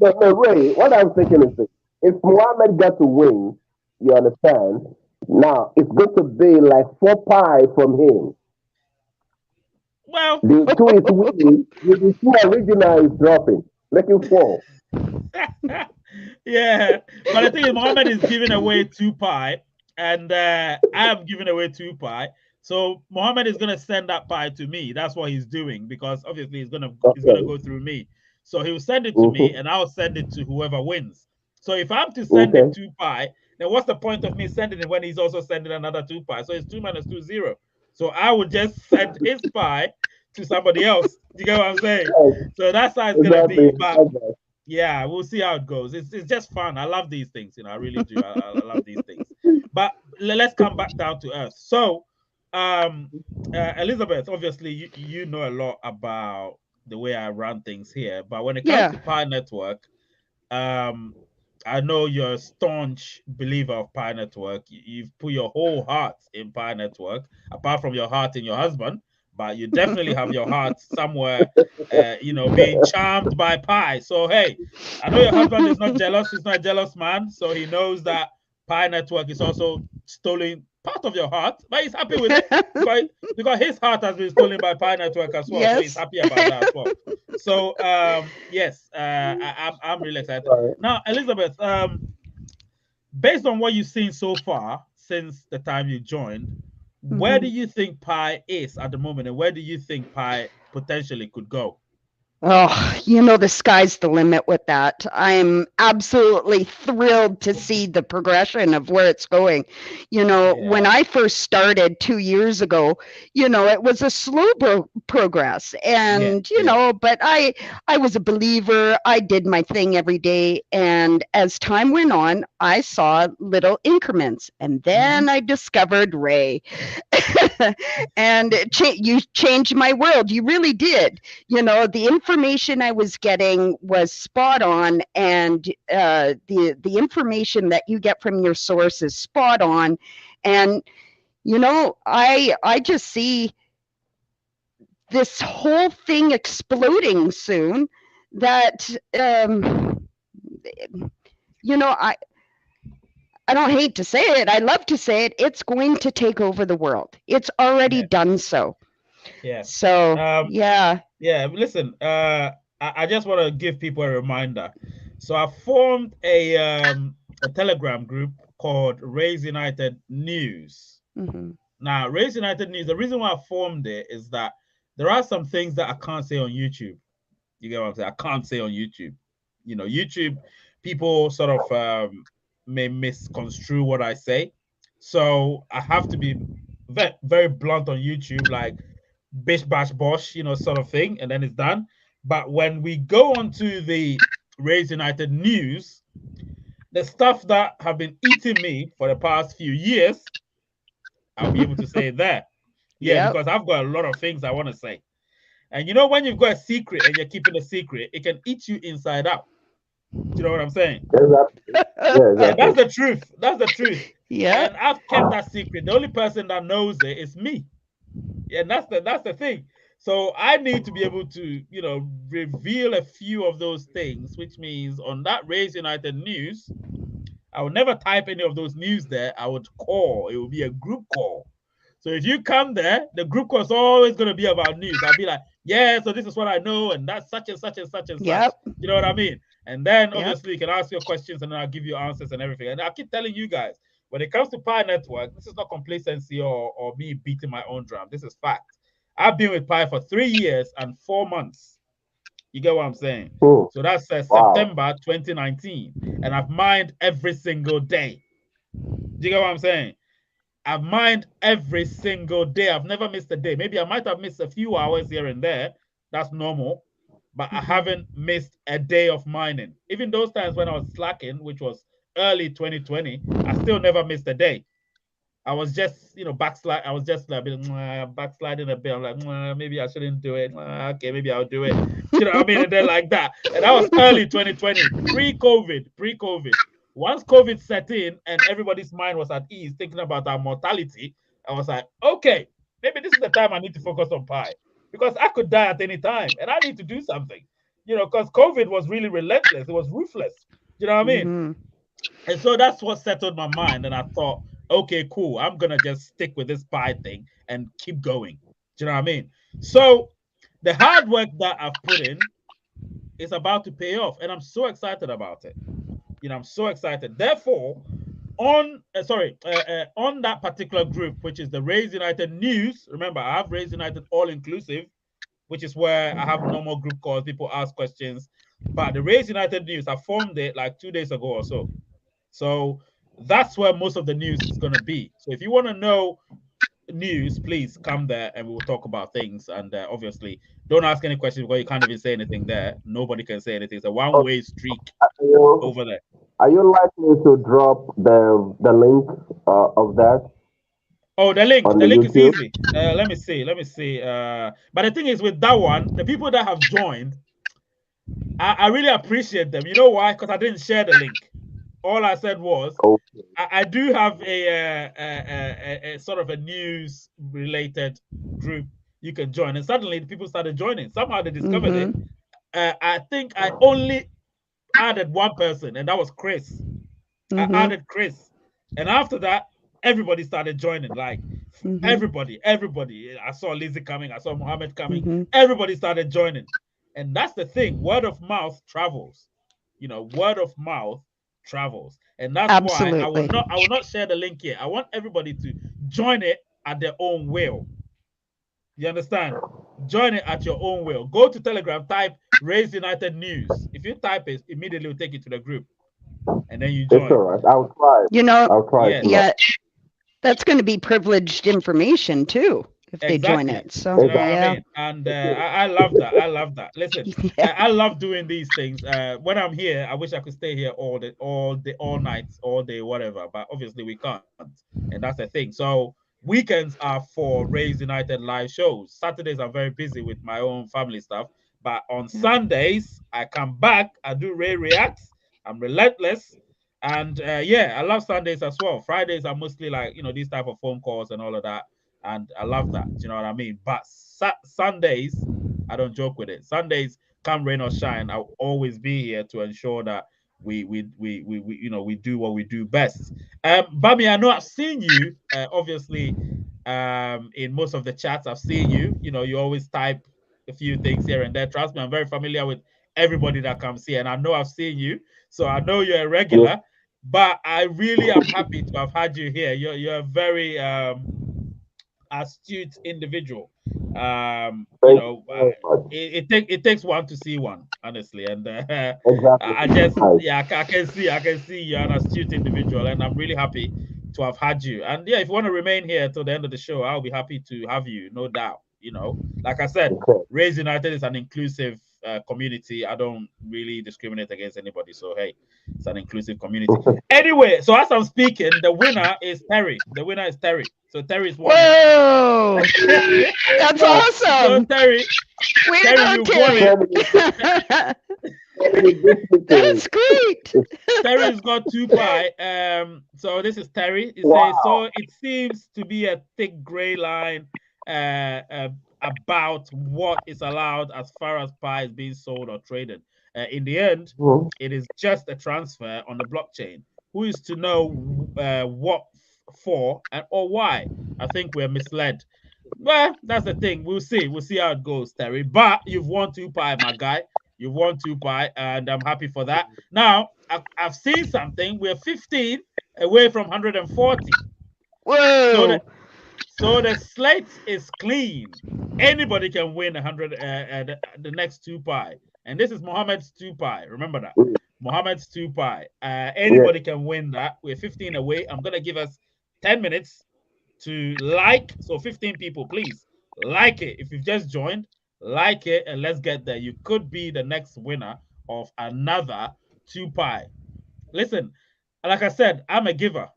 No, Ray, what I'm thinking is this. If Mohammed got to win, you understand, now it's going to be like 4 pie from him. Well, the 2 is winning, the 2 original is dropping, making 4. Yeah, but I think Mohammed is giving away 2 pie, and I'm giving away 2 pie. So Mohammed is gonna send that pie to me. That's what he's doing, because obviously he's gonna go through me. So he'll send it to me, and I'll send it to whoever wins. So if I'm to send him 2 pie, then what's the point of me sending it when he's also sending another 2 pie? So it's 2 minus 2 0. So I would just send his pie to somebody else. You get what I'm saying? So that's how it's gonna be. But yeah, we'll see how it goes. It's just fun. I love these things, I really do. I love these things. But let's come back down to earth. So, Elizabeth, obviously you know a lot about the way I run things here. But when it comes to Pi Network, I know you're a staunch believer of Pi Network. You've put your whole heart in Pi Network, apart from your heart in your husband. But you definitely have your heart somewhere, being charmed by Pi. So, hey, I know your husband is not jealous. He's not a jealous man. So he knows that Pi Network is also stolen part of your heart, but he's happy with it because his heart has been stolen by Pi Network as well. Yes. So he's happy about that as well. So, yes, I'm really excited. Now, Elizabeth, based on what you've seen so far since the time you joined, where do you think Pi is at the moment, and where do you think Pi potentially could go? Oh, you know, the sky's the limit with that. I'm absolutely thrilled to see the progression of where it's going. You know, when I first started 2 years ago, you know, it was a slow progress. And, you know, but I was a believer. I did my thing every day. And as time went on, I saw little increments. And then I discovered Ray. And you changed my world. You really did. You know, the information I was getting was spot on, and the information that you get from your source is spot on. And you know, I just see this whole thing exploding soon. That you know, I don't hate to say it. I love to say it. It's going to take over the world. It's already done so. Yeah. So yeah. Yeah. Listen, I just want to give people a reminder. So I formed a Telegram group called Raise United News. Now, Raise United News, the reason why I formed it is that there are some things that I can't say on YouTube. You get what I'm saying? I can't say on YouTube. You know, YouTube, people sort of may misconstrue what I say. So I have to be very, very blunt on YouTube, like bish bash bosh, you know, sort of thing, and then it's done. But when we go onto the Raise United News, the stuff that have been eating me for the past few years, I'll be able to say there. Yeah, because I've got a lot of things I want to say. And you know, when you've got a secret and you're keeping a secret, it can eat you inside out. Do you know what I'm saying? Yeah, that's the truth. That's the truth. Yeah. And I've kept that secret. The only person that knows it is me. Yeah, and that's the thing. So I need to be able to, you know, reveal a few of those things, which means on that Raise United News, I would never type any of those news there. I would call. It would be a group call. So if you come there, the group call is always going to be about news. I'll be like, yeah, so this is what I know, and that's such and such and such and such. You know what I mean? And then obviously you can ask your questions, and then I'll give you answers and everything. And I keep telling you guys, when it comes to Pi Network, this is not complacency or me beating my own drum. This is fact. I've been with Pi for 3 years and 4 months. You get what I'm saying? So that's September 2019, and I've mined every single day. Do you get what I'm saying? I've mined every single day. I've never missed a day. Maybe I might have missed a few hours here and there. That's normal. But I haven't missed a day of mining. Even those times when I was slacking, which was early 2020, I still never missed a day. I was just, you know, backslide. I was just like backsliding a bit. I'm like, maybe I shouldn't do it. Okay, maybe I'll do it. You know what I mean? And then like that. And that was early 2020, pre-COVID. Once COVID set in and everybody's mind was at ease, thinking about our mortality, I was like, okay, maybe this is the time I need to focus on Pi, because I could die at any time and I need to do something, you know, because COVID was really relentless. It was ruthless. You know what I mean? And so that's what settled my mind. And I thought, okay, cool. I'm going to just stick with this Pi thing and keep going. Do you know what I mean? So the hard work that I've put in is about to pay off. And I'm so excited about it. You know, I'm so excited. Therefore, on that particular group, which is the Raise United News, remember, I have Raise United All Inclusive, which is where I have normal group calls, people ask questions. But the Raise United News, I formed it like 2 days ago or so. So that's where most of the news is going to be. So if you want to know news, please come there and we will talk about things. And obviously, don't ask any questions because you can't even say anything there. Nobody can say anything. It's a one-way street over there. Are you likely to drop the link of that? Oh, the link is easy. Let me see. But the thing is, with that one, the people that have joined, I really appreciate them. You know why? Because I didn't share the link. All I said was, I do have a sort of a news related group you can join, and suddenly the people started joining. Somehow they discovered it. I think I only added one person, and that was Chris. I added Chris, and after that, everybody started joining. Like everybody. I saw Lizzie coming. I saw Mohammed coming. Everybody started joining, and that's the thing. Word of mouth travels. You know, word of mouth travels, and that's why I will not share the link here. I want everybody to join it at their own will. You understand? join it at your own will. Go to Telegram, type Raise United News. If you type it, immediately will take you to the group. And then you join. It's all right. I'll try. You know, I'll try. Yes. yeah, that's going to be privileged information too if they join it. So you know what yeah. I mean? And I love that. I love that. Listen, I love doing these things. When I'm here, I wish I could stay here all night, all day, whatever. But obviously we can't, and that's the thing. So weekends are for Raise United live shows. Saturdays I'm very busy with my own family stuff. But on Sundays I come back. I do Ray Reacts. I'm relentless. And yeah, I love Sundays as well. Fridays are mostly like, these type of phone calls and all of that. And I love that. Do you know what I mean? But Sundays, I don't joke with it. Sundays, come rain or shine, I'll always be here to ensure that we do what we do best. Bami, I know I've seen you, obviously, in most of the chats. I've seen you. You always type a few things here and there. Trust me, I'm very familiar with everybody that comes here, and I know I've seen you, so I know you're a regular. Yeah. But I really am happy to have had you here. You're a very astute individual. It takes one to see one, honestly, and exactly. I can see you're an astute individual, and I'm really happy to have had you. And yeah, if you want to remain here till the end of the show, I'll be happy to have you, no doubt. Like I said, Raise United is an inclusive community. I don't really discriminate against anybody, so hey, it's an inclusive community. Anyway, so as I'm speaking, the winner is Terry. So Terry's won. Whoa! That's awesome. So Terry, you won it. That's great. Terry's got 2 pi. So this is Terry. It says, so it seems to be a thick gray line about what is allowed as far as pi is being sold or traded. In the end, it is just a transfer on the blockchain. Who is to know what for and or why? I think we're misled. Well, that's the thing. We'll see how it goes, Terry. But you've won 2 pi, my guy. You've won 2 pi, and I'm happy for that. Now, I've seen something. We're 15 away from 140. Whoa! So the slate is clean. Anybody can win 100 the next 2 pi. And this is Mohammed's 2 pi. Remember that. Mohammed's 2 pi. Anybody can win that. We're 15 away. I'm going to give us 10 minutes to like. So 15 people, please like it. If you've just joined, like it, and let's get there. You could be the next winner of another 2 pi. Listen, like I said, I'm a giver.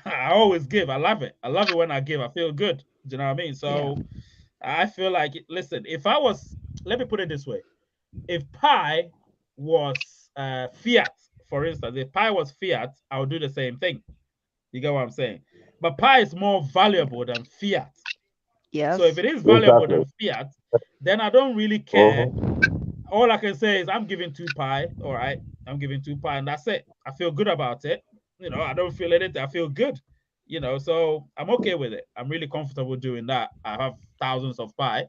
I always give. I love it. I love it when I give. I feel good. Do you know what I mean? So I feel like, listen, if I was, let me put it this way. If pi was fiat, for instance, if pi was fiat, I would do the same thing. You get what I'm saying? But pi is more valuable than fiat. Yes. So if it is valuable than fiat, then I don't really care. All I can say is I'm giving 2 pi. All right. I'm giving 2 pi, and that's it. I feel good about it. I don't feel anything. I feel good. So I'm okay with it. I'm really comfortable doing that. I have thousands of pi,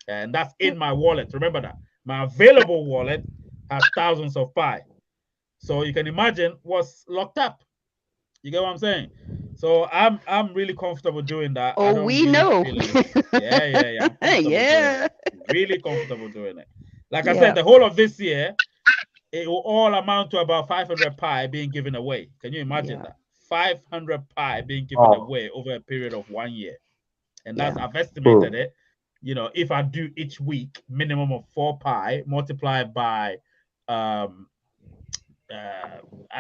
and that's in my wallet. Remember that. My available wallet has thousands of pi. So you can imagine what's locked up. You get what I'm saying? So I'm really comfortable doing that. Oh, we know. Yeah. Yeah. Really comfortable doing it. Like I said, the whole of this year, it will all amount to about 500 pi being given away. Can you imagine that? 500 pi being given away over a period of 1 year. And that's, I've estimated it, if I do each week, minimum of 4 pi multiplied by, I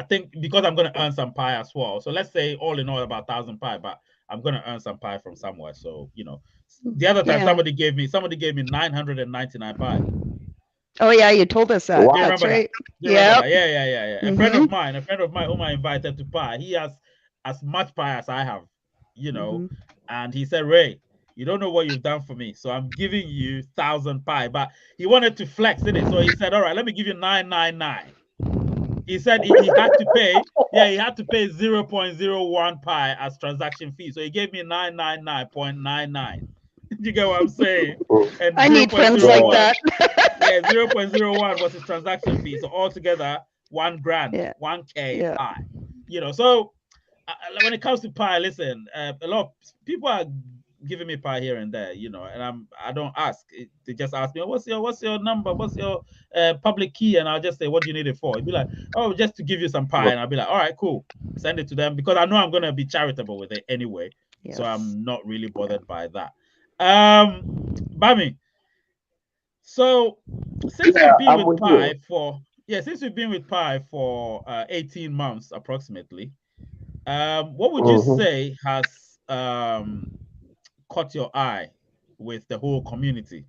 think because I'm going to earn some pi as well. So let's say all in all about 1,000 pi, but I'm going to earn some pi from somewhere. So, the other time somebody gave me 999 pi. Oh yeah, you told us that. Wow. That's right. Yeah. A friend of mine whom I invited to pi, he has as much pi as I have, and he said, Ray, you don't know what you've done for me, so I'm giving you 1,000 pi. But he wanted to flex, didn't it? So he said, all right, let me give you 999. He said he had to pay 0.01 pi as transaction fee. So he gave me 999.99. You get what I'm saying? And I need friends like that. 0.01 was his transaction fee. So altogether, $1,000, 1K pi. So when it comes to pi, listen, a lot of people are giving me pie here and there, you know, and I don't ask. They just ask me, what's your number? What's your public key? And I'll just say, what do you need it for? It'd be like, oh, just to give you some pie. And I'll be like, all right, cool. Send it to them because I know I'm gonna be charitable with it anyway. Yes. So I'm not really bothered by that. Bami. So since we've been with Pi for 18 months approximately, what would you say has caught your eye with the whole community?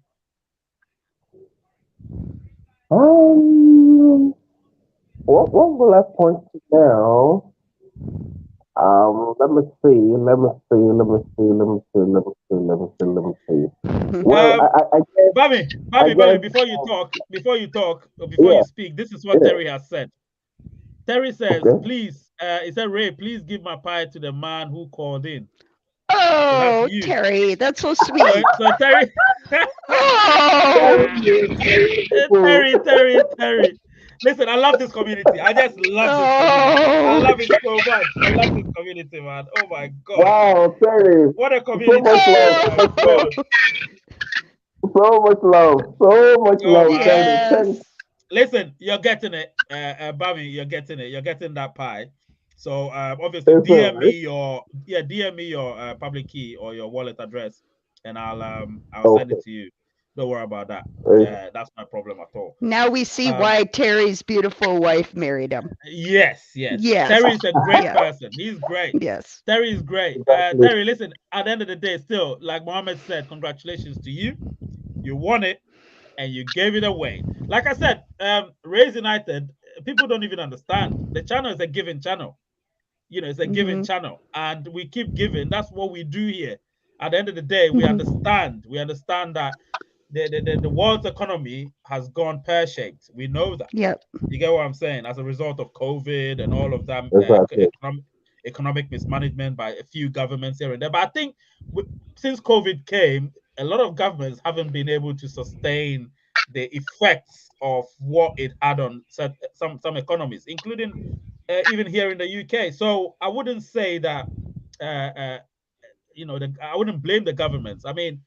What will I point to now? Let me see. Well, I guess, Bobby, before you speak, this is what Terry has said. Terry says, please, he said, Ray, please give my pie to the man who called in. Oh, so Terry, that's so sweet. So Terry, Terry. Listen, I love this community. I just love this community. I love it so much. I love this community, man. Oh my God. Wow, Terry. What a community. So much love. Yes. Listen, you're getting it. Bami, you're getting it. You're getting that pie. So obviously DM me your public key or your wallet address, and I'll send it to you. Don't worry about that. That's not a problem at all. Now we see why Terry's beautiful wife married him. Yes. Terry's a great person. He's great. Yes. Terry is great. Terry, listen, at the end of the day, still, like Mohammed said, congratulations to you. You won it and you gave it away. Like I said, Raise United, people don't even understand. The channel is a giving channel. You know, it's a giving channel. And we keep giving. That's what we do here. At the end of the day, we understand. We understand that the world's economy has gone pear-shaped. We know that. Yep. You get what I'm saying? As a result of COVID and all of that economic mismanagement by a few governments here and there. But I think since COVID came, a lot of governments haven't been able to sustain the effects of what it had on some economies, including even here in the UK. So I wouldn't say that, I wouldn't blame the governments. I mean,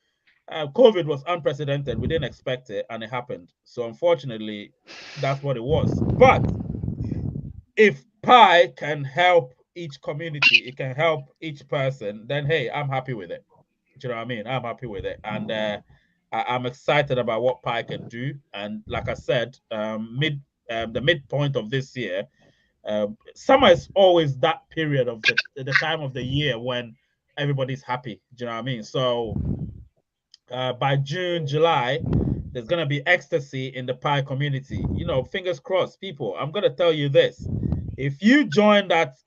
COVID was unprecedented. We didn't expect it, and it happened. So unfortunately, that's what it was. But if Pi can help each community, it can help each person, then hey, I'm happy with it. Do you know what I mean? I'm happy with it. And I'm excited about what Pi can do. And like I said, the midpoint of this year, summer is always that period of the time of the year when everybody's happy. Do you know what I mean? So by June, July, there's going to be ecstasy in the Pi community. You know, fingers crossed, people. I'm going to tell you this. If you join that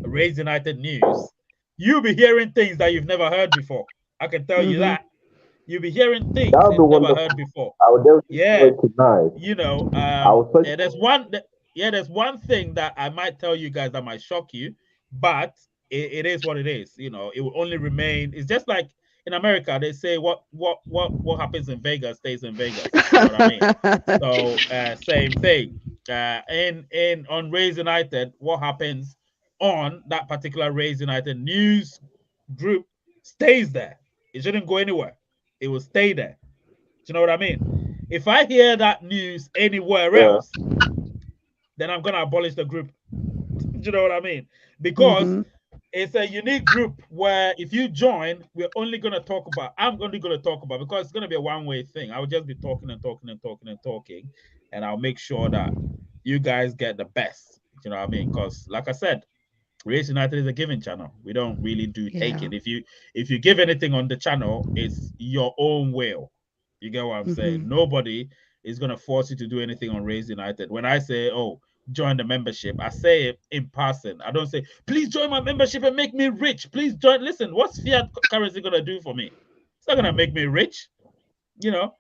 Raise United news, you'll be hearing things that you've never heard before. I can tell you that. You'll be hearing things you've never heard before. You know, there's one thing that I might tell you guys that might shock you, but it is what it is. You know, it will only remain. It's just like in America, they say what happens in Vegas stays in Vegas. You know what I mean? So same thing. On Raise United, what happens on that particular Raise United news group stays there. It shouldn't go anywhere. It will stay there. Do you know what I mean? If I hear that news anywhere else, then I'm gonna abolish the group. Do you know what I mean? Because it's a unique group where if you join, I'm only gonna talk about, because it's gonna be a one-way thing. I will just be talking, and I'll make sure that you guys get the best. You know what I mean? Because like I said, Race United is a giving channel. We don't really do taking. If you give anything on the channel, it's your own will. You get what I'm saying? Nobody is gonna force you to do anything on Race United. When I say, oh, join the membership, I say it in person. I don't say, please join my membership and make me rich. Please join. Listen, what's fiat currency gonna do for me? It's not gonna make me rich. You know,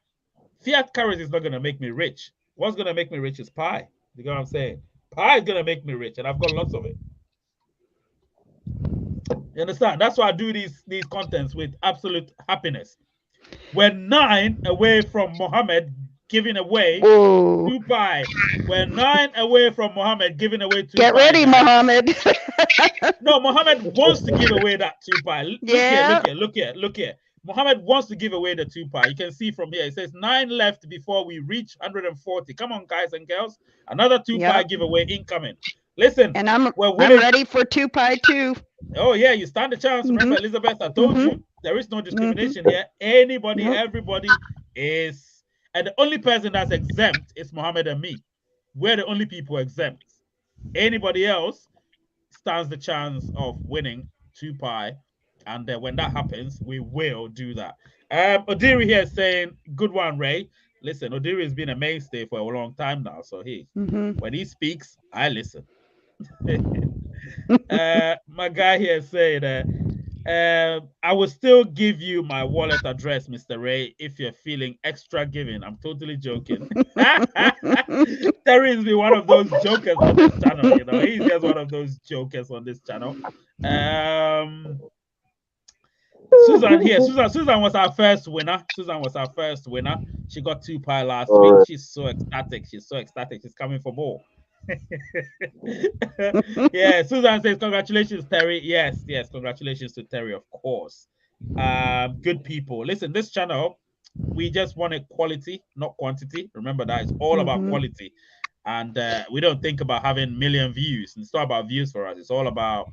fiat currency is not gonna make me rich. What's gonna make me rich is Pi. You get what I'm saying? Pi is gonna make me rich, and I've got lots of it. You understand? That's why I do these contents with absolute happiness. We're 9 away from Mohammed giving away Whoa. 2 pi. We're 9 away from Mohammed giving away 2 Get pi. ready, guys. Mohammed. No, Mohammed wants to give away that 2 pi. Look here. Mohammed wants to give away the 2 pi. You can see from here. It says 9 left before we reach 140. Come on, guys and girls. Another 2 pi giveaway incoming. Listen, and I'm winning. ready for 2 pi too. Oh yeah, you stand a chance. Remember, Elizabeth, I told you there is no discrimination here. Anybody, everybody is, and the only person that's exempt is Mohammed and me. We're the only people exempt. Anybody else stands the chance of winning 2 pi, and when that happens, we will do that. Odiri here is saying, "Good one, Ray." Listen, Odiri has been a mainstay for a long time now, so when he speaks, I listen. My guy here said, I will still give you my wallet address, Mr. Ray, if you're feeling extra giving. I'm totally joking. Terry's been one of those jokers on this channel, you know. He's just one of those jokers on this channel. Susan here. Susan was our first winner. She got 2 pi last week. She's so ecstatic. She's coming for more. Yeah, Susan says, congratulations, Terry. Yes, congratulations to Terry, of course. Good people. Listen, this channel, we just wanted quality, not quantity. Remember that. It's all about quality. And we don't think about having million views. It's not about views for us. It's all about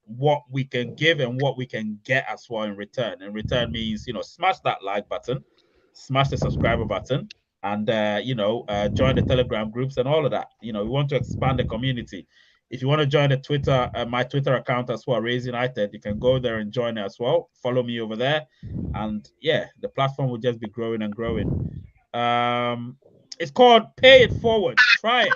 what we can give and what we can get as well in return. In return means, smash that like button, smash the subscriber button, and join the Telegram groups and all of that. We want to expand the community. If you want to join the Twitter, my Twitter account as well, Raise United, you can go there and join it as well. Follow me over there, and yeah, the platform will just be growing and growing. It's called Pay It Forward. Try it.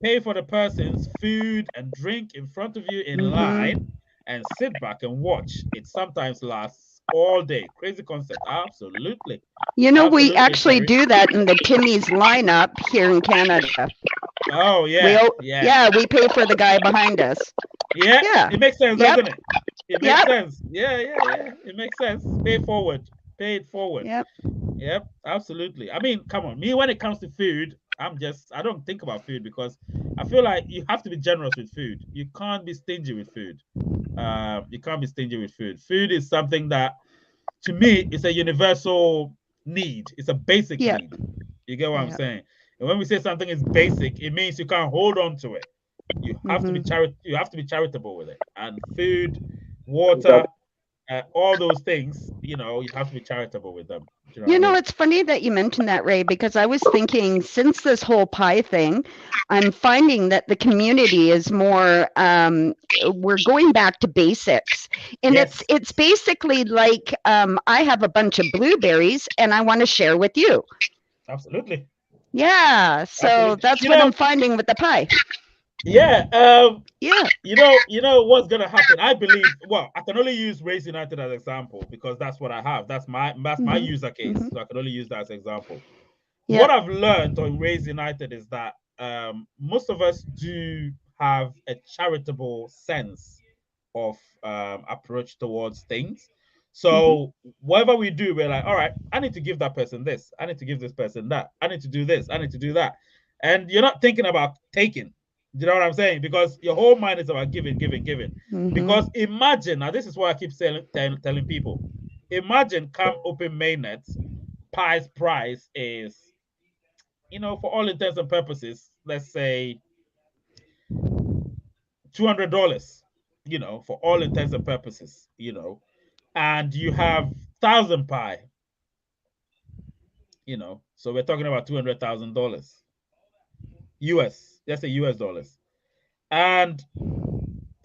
Pay for the person's food and drink in front of you in line, and sit back and watch. It sometimes lasts all day. Crazy concept. Absolutely. We actually do that in the Timmy's lineup here in Canada. Oh, yeah. We pay for the guy behind us. Yeah. It makes sense, doesn't it? It makes sense. Yeah. It makes sense. Pay forward. Pay it forward. Yep. Absolutely. I mean, come on. Me, when it comes to food, I don't think about food because I feel like you have to be generous with food. You can't be stingy with food. Food is something that, to me, it's a universal need. It's a basic need. You get what I'm saying? And when we say something is basic, it means you can't hold on to it. You have to be charitable with it. And food, water, all those things, you have to be charitable with them. It's funny that you mentioned that, Ray, because I was thinking since this whole pie thing, I'm finding that the community is more, we're going back to basics. And it's basically like I have a bunch of blueberries and I want to share with you. Absolutely. Yeah. So that's what I'm finding with the pie. Yeah. You know what's gonna happen? I believe. Well, I can only use Raise United as an example because that's what I have. That's my user case. So I can only use that as an example. What I've learned on Raise United is that most of us do have a charitable sense of approach towards things. So whatever we do, we're like, all right, I need to give that person this. I need to give this person that. I need to do this. I need to do that. And you're not thinking about taking. Do you know what I'm saying? Because your whole mind is about giving. Because imagine, now this is what I keep telling people. Imagine come open mainnet, Pi's price is, for all intents and purposes, let's say $200, for all intents and purposes, and you have 1,000 Pi, so we're talking about $200,000 US, let's say US dollars. And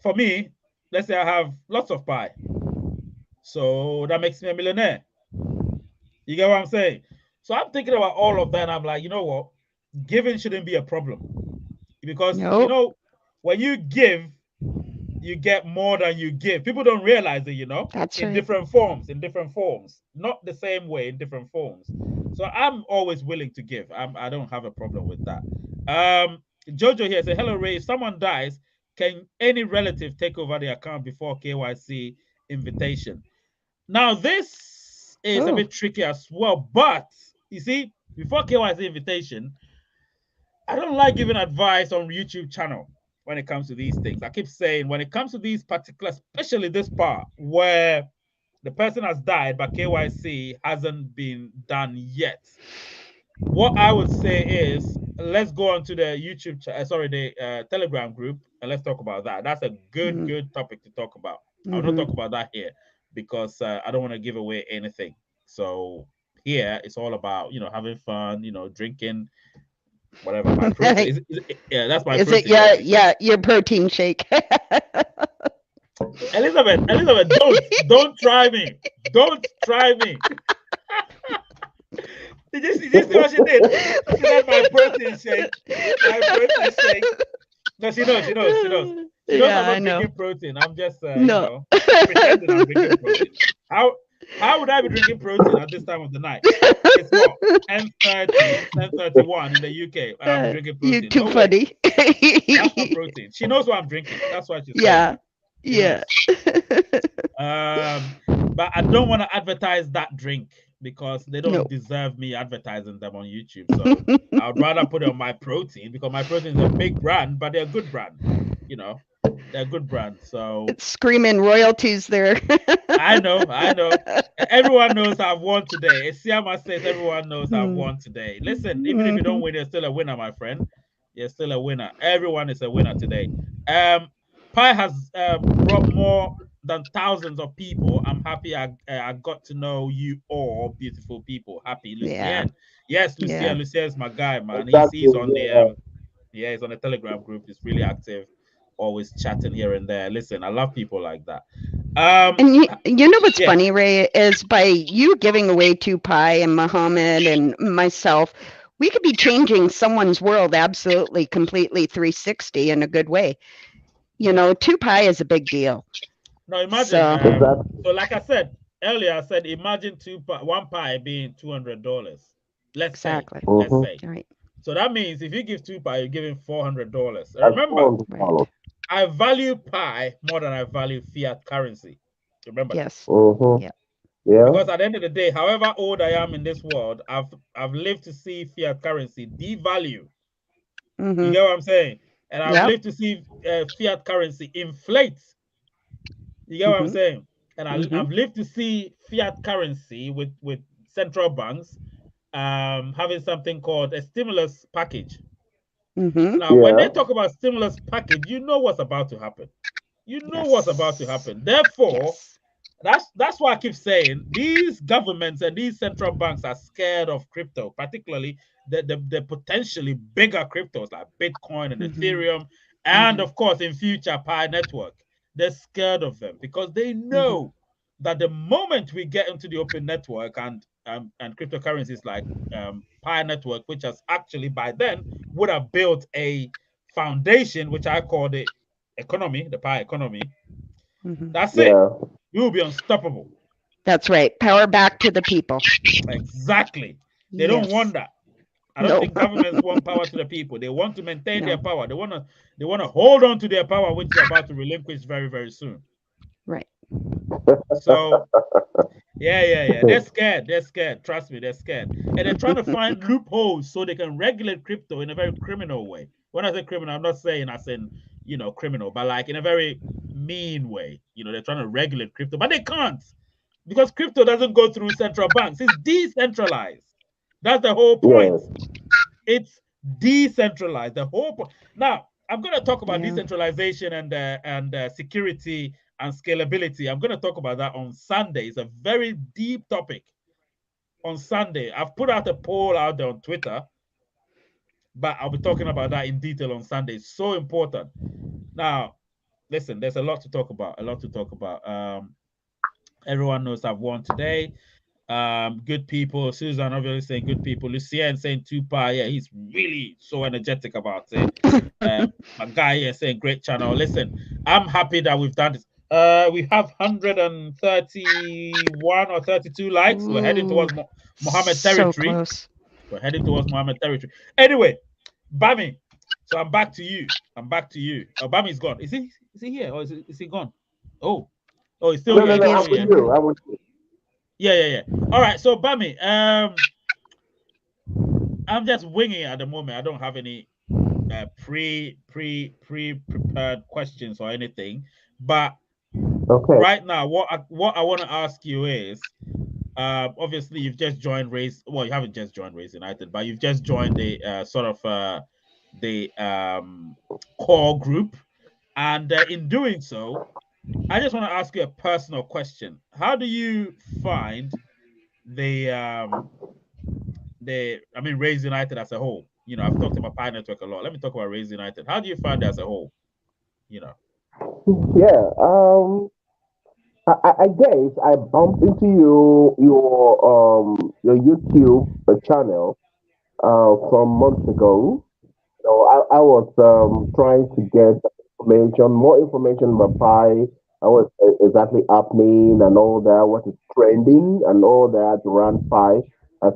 for me, let's say I have lots of Pi, so that makes me a millionaire. You get what I'm saying? So I'm thinking about all of that, and I'm like, you know what? Giving shouldn't be a problem. Because, when you give, you get more than you give. People don't realize it, That's in right. different forms, not the same way, in different forms. So I'm always willing to give. I don't have a problem with that. Jojo here says, hello, Ray. If someone dies, can any relative take over the account before KYC invitation? Now, this is a bit tricky as well, but you see, before KYC invitation, I don't like giving advice on YouTube channel when it comes to these things. I keep saying when it comes to these particular, especially this part where the person has died, but KYC hasn't been done yet. What I would say is let's go on to the YouTube, the Telegram group, and let's talk about that. That's a good topic to talk about. I'll not talk about that here because I don't want to give away anything. So here it's all about having fun, drinking whatever my protein. Yeah, that's my protein. Your protein shake. Elizabeth, don't try me. Don't try me. Did you see what she did? She said my protein shake. My protein shake. No, she knows. She knows I'm not drinking protein. I'm just pretending I'm drinking protein. How would I be drinking protein at this time of the night? It's what 10:31 in the UK. I'm drinking protein. You're too funny. That's not protein. She knows what I'm drinking. That's why she's saying. Yeah. But I don't want to advertise that drink because they don't deserve me advertising them on YouTube. So I'd rather put it on my protein because my protein is a big brand, but they're a good brand. They're a good brand. So it's screaming royalties there. I know. Everyone knows I've won today. Siama says everyone knows I've won today. Listen, even if you don't win, you're still a winner, my friend. You're still a winner. Everyone is a winner today. Pi has brought more than thousands of people. I'm happy I got to know you all, beautiful people. Happy Lucien. Yeah. Yes, Lucien. Yeah. Lucien is my guy, man. He's on the he's on the Telegram group. He's really active, always chatting here and there. Listen, I love people like that. And you know what's funny, Ray, is by you giving away to Pi and Muhammad and myself, we could be changing someone's world absolutely, completely 360 in a good way. 2 Pi is a big deal. No, imagine. So like I said earlier, I said imagine 1 Pi being $200. Let's say. Right. So that means if you give 2 Pi, you're giving $400. Remember, I value Pi more than I value fiat currency. Remember? Yes. Yeah. Because at the end of the day, however old I am in this world, I've lived to see fiat currency devalue. You get what I'm saying? And I've lived to see fiat currency inflate. You get what I'm saying? And I've lived to see fiat currency with central banks having something called a stimulus package. Now, when they talk about stimulus package, you know what's about to happen. What's about to happen. Therefore, that's why I keep saying these governments and these central banks are scared of crypto, particularly the potentially bigger cryptos like Bitcoin and Ethereum, and of course in future Pi network. They're scared of them because they know that the moment we get into the open network and cryptocurrencies like Pi network, which has actually by then would have built a foundation, which I call the economy, the Pi economy. That's it. We will be unstoppable. That's right. Power back to the people. Exactly. They don't want that. I don't think governments want power to the people. They want to maintain their power. They want to hold on to their power, which they're about to relinquish very, very soon. Right. So yeah. They're scared. Trust me, they're scared. And they're trying to find loopholes so they can regulate crypto in a very criminal way. When I say criminal, I'm not saying as in, criminal, but like in a very mean way. They're trying to regulate crypto, but they can't because crypto doesn't go through central banks. It's decentralized. That's the whole point. It's decentralized. The whole point. Now, I'm going to talk about decentralization and security and scalability. I'm going to talk about that on Sunday. It's a very deep topic. On Sunday, I've put out a poll out there on Twitter, but I'll be talking about that in detail on Sunday. It's so important. Now, listen, there's a lot to talk about. Everyone knows I've won today. Good people. Susan obviously saying good people. Lucien saying 2 Pi. Yeah, he's really so energetic about it. My guy here saying great channel. Listen, I'm happy that we've done this. We have 131 or 32 likes. We're heading towards Mohammed territory. We're heading towards Mohammed territory. Anyway, Bami. So I'm back to you. Oh, Bami's gone. Is he here or is he gone? Oh, he's still here. No, I'm with you. Yeah. All right. So Bami, I'm just winging it at the moment. I don't have any pre-prepared questions or anything. But right now, what I want to ask you is, obviously you've just joined Race. Well, you haven't just joined Race United, but you've just joined the sort of the core group, and in doing so, I just want to ask you a personal question. How do you find I mean, Race United as a whole? You know, I've talked about Pi Network a lot. Let me talk about Race United. How do you find it as a whole? You know. Yeah. I guess I bumped into your YouTube channel from months ago. So I was trying to get more information about Pi, what exactly happening and all that, what is trending and all that around Pi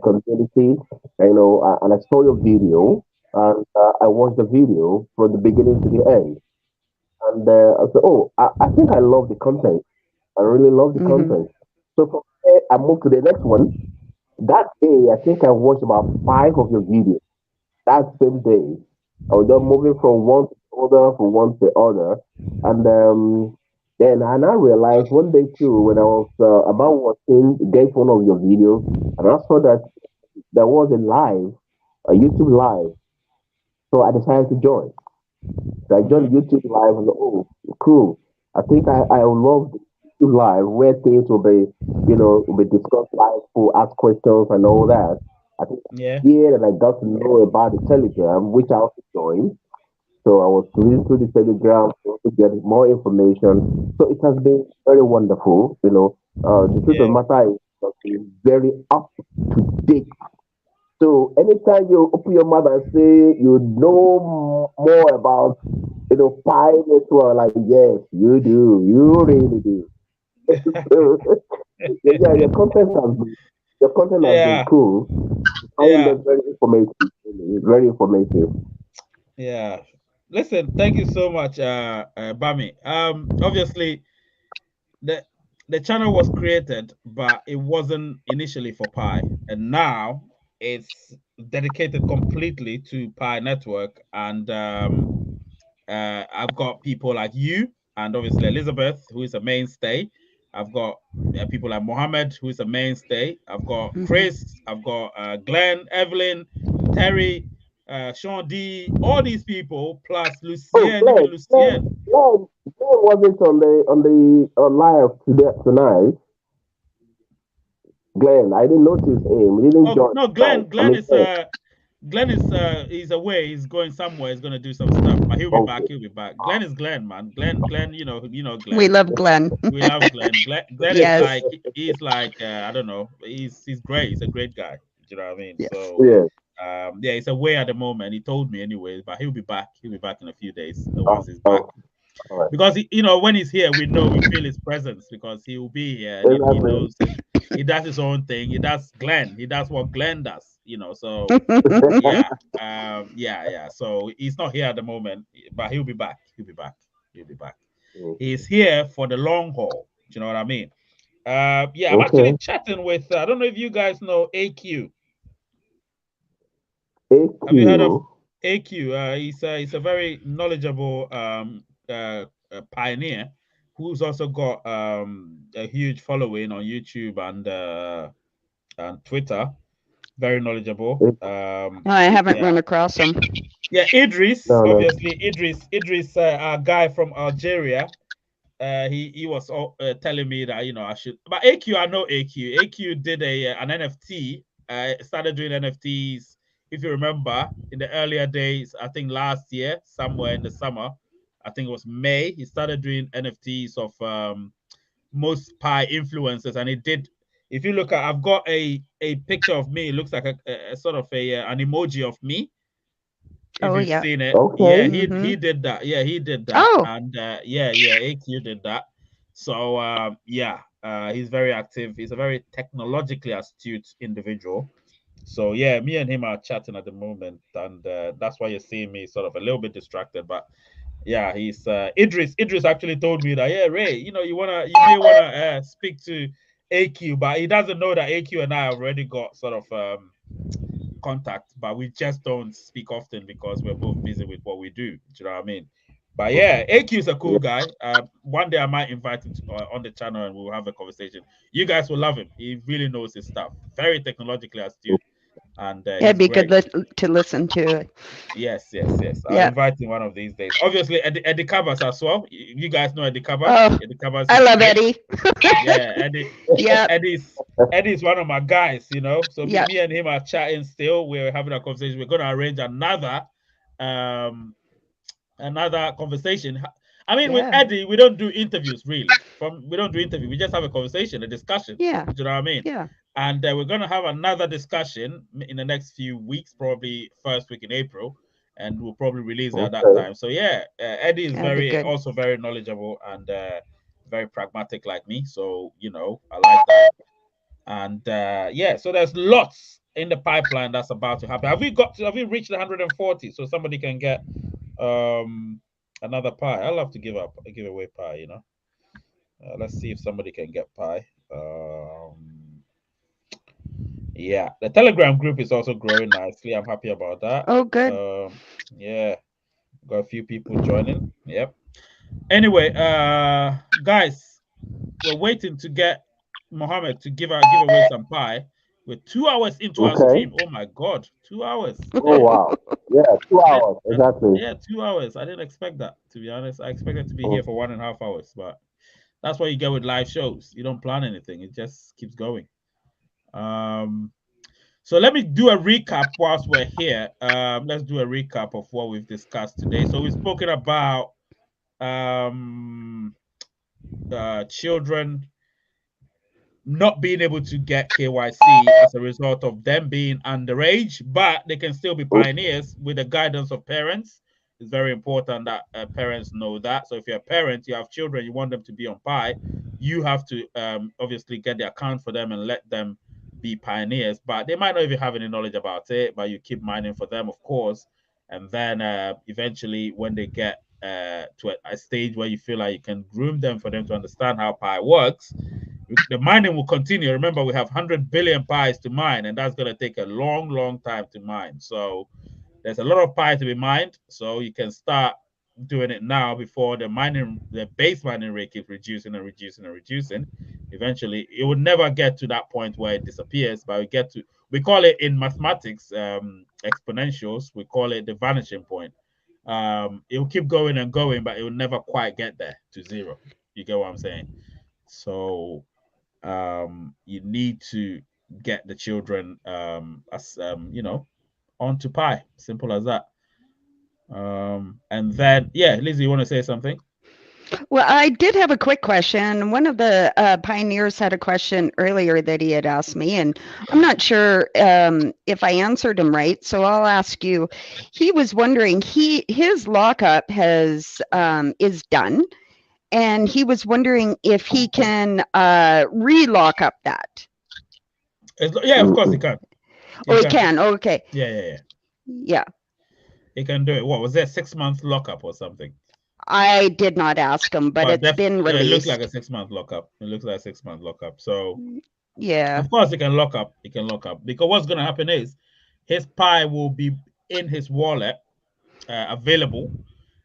community. And I saw your video and I watched the video from the beginning to the end. And I said, oh, I think I love the content. I really love the content. So from there, I moved to the next one. That day, I think I watched about 5 of your videos. That same day, I was just moving from one to the other, from one to the other. And then I now realized one day too, when I was about watching against one of your videos, and I saw that there was a YouTube live. So I decided to join. So I joined YouTube live and oh, cool. I think I love YouTube live where things will be discussed live, people ask questions and all that. I think here that I got to know about the Telegram, which I also joined. So I was reading through the Telegram to get more information. So it has been very wonderful. The truth of the matter is that it's very up to date. So anytime you open your mouth and say you know more about Pi Network, like yes, you do, you really do. Yeah, your content has been cool. Very informative. Very informative. Yeah. Listen, thank you so much, Bami. Obviously, the channel was created, but it wasn't initially for Pi, and now it's dedicated completely to Pi Network. And I've got people like you, and obviously Elizabeth, who is a mainstay. I've got people like Mohammed, who is a mainstay. I've got Chris. I've got Glenn, Evelyn, Terry, Sean D. All these people plus Lucien, even Lucien. Glenn wasn't on the live tonight. Glenn, I didn't notice him. He didn't join. No, Glenn is he's away. He's going somewhere. He's going to do some stuff, but he'll be back. He'll be back. Glenn is Glenn, man. Glenn, you know Glenn. We love Glenn. We love Glenn. Glenn yes. He's like I don't know. He's great. He's a great guy. Do you know what I mean? Yes. So he's away at the moment. He told me anyways, but he'll be back. He'll be back in a few days once he's back. Right. Because when he's here, we feel his presence because he will be here. And he knows he does his own thing. He does Glenn. He does what Glenn does. So yeah. So he's not here at the moment, but he'll be back. He'll be back. He's here for the long haul. Do you know what I mean? I'm actually chatting with. I don't know if you guys know AQ. Have you heard of AQ? He's a very knowledgeable pioneer who's also got a huge following on YouTube and Twitter. Very knowledgeable. I haven't run across him. Yeah, Idris, obviously. Idris, a guy from Algeria. He was telling me that I should. But AQ, I know AQ. AQ did an NFT. Started doing NFTs. If you remember, in the earlier days, I think last year, somewhere in the summer, I think it was May, he started doing NFTs of most Pi influencers, and he did. If you look at, I've got a picture of me. It looks like a sort of an emoji of me. If you've seen it, yeah, he did that. Yeah, he did that. Oh. And AQ did that. So he's very active. He's a very technologically astute individual. So yeah, me and him are chatting at the moment, and that's why you're seeing me sort of a little bit distracted. But yeah, he's Idris. Idris actually told me that Ray, you may wanna speak to AQ, but he doesn't know that AQ and I have already got sort of contact, but we just don't speak often because we're both busy with what we do. Do you know what I mean? But yeah, AQ is a cool guy. One day I might invite him on the channel and we'll have a conversation. You guys will love him. He really knows his stuff. Very technologically astute. And it'd be good to listen to it. Yes. I'll invite him one of these days. Obviously, Eddie Cabas as well. You guys know Eddie Cabas. Oh, Eddie Cabas I love Eddie. Yeah, Eddie. Yeah, Eddie's one of my guys. You know, so yeah. me and him are chatting still. We're having a conversation. We're going to arrange another conversation. I mean, with Eddie, we don't do interviews really. We don't do interviews. We just have a conversation, a discussion. Yeah. Do you know what I mean? Yeah. And we're going to have another discussion in the next few weeks, probably first week in April, and we'll probably release it at that time. So yeah, Eddie is also very knowledgeable and very pragmatic like me. So you know, I like that. And yeah, so there's lots in the pipeline that's about to happen. Have we reached 140 so somebody can get another pie? I love to give away pie, you know. Let's see if somebody can get pie. Yeah, the Telegram group is also growing nicely. I'm happy about that. Oh, good. Yeah, got a few people joining. Yep. Anyway, guys, we're waiting to get Mohammed to give away some pie. We're 2 hours into our stream. Oh my God, 2 hours. Oh wow. Yeah, 2 hours. Exactly. Yeah, 2 hours. I didn't expect that, to be honest. I expected to be here for 1.5 hours, but that's what you get with live shows. You don't plan anything. It just keeps going. So let me do a recap whilst we're here. Let's do a recap of what we've discussed today. So we've spoken about children not being able to get KYC as a result of them being underage, but they can still be pioneers with the guidance of parents. It's very important that parents know that. So if you're a parent, you have children, you want them to be on Pi, you have to obviously get the account for them and let them be pioneers, but they might not even have any knowledge about it, but you keep mining for them, of course. And then eventually when they get to a stage where you feel like you can groom them for them to understand how Pi works, the mining will continue. Remember, we have 100 billion pies to mine, and that's going to take a long time to mine. So there's a lot of pie to be mined. So you can start doing it now before the base mining rate keeps reducing. Eventually, it will never get to that point where it disappears, but we call it in mathematics, exponentials, we call it the vanishing point. It will keep going and going, but it will never quite get there to zero. You get what I'm saying? So you need to get the children onto Pi. Simple as that. And then Lizzie, you want to say something? Well, I did have a quick question. One of the pioneers had a question earlier that he had asked me, and I'm not sure if I answered him right, so I'll ask you. He was wondering, his lockup is done, and he was wondering if he can re-lock up that. Yeah, of course he can. He can. Oh, okay. Yeah. He can do it. What was that? 6-month lockup or something? I did not ask him, but it's been released. It looks like a 6-month lockup. So yeah, of course he can lock up. Because what's going to happen is his Pi will be in his wallet, available,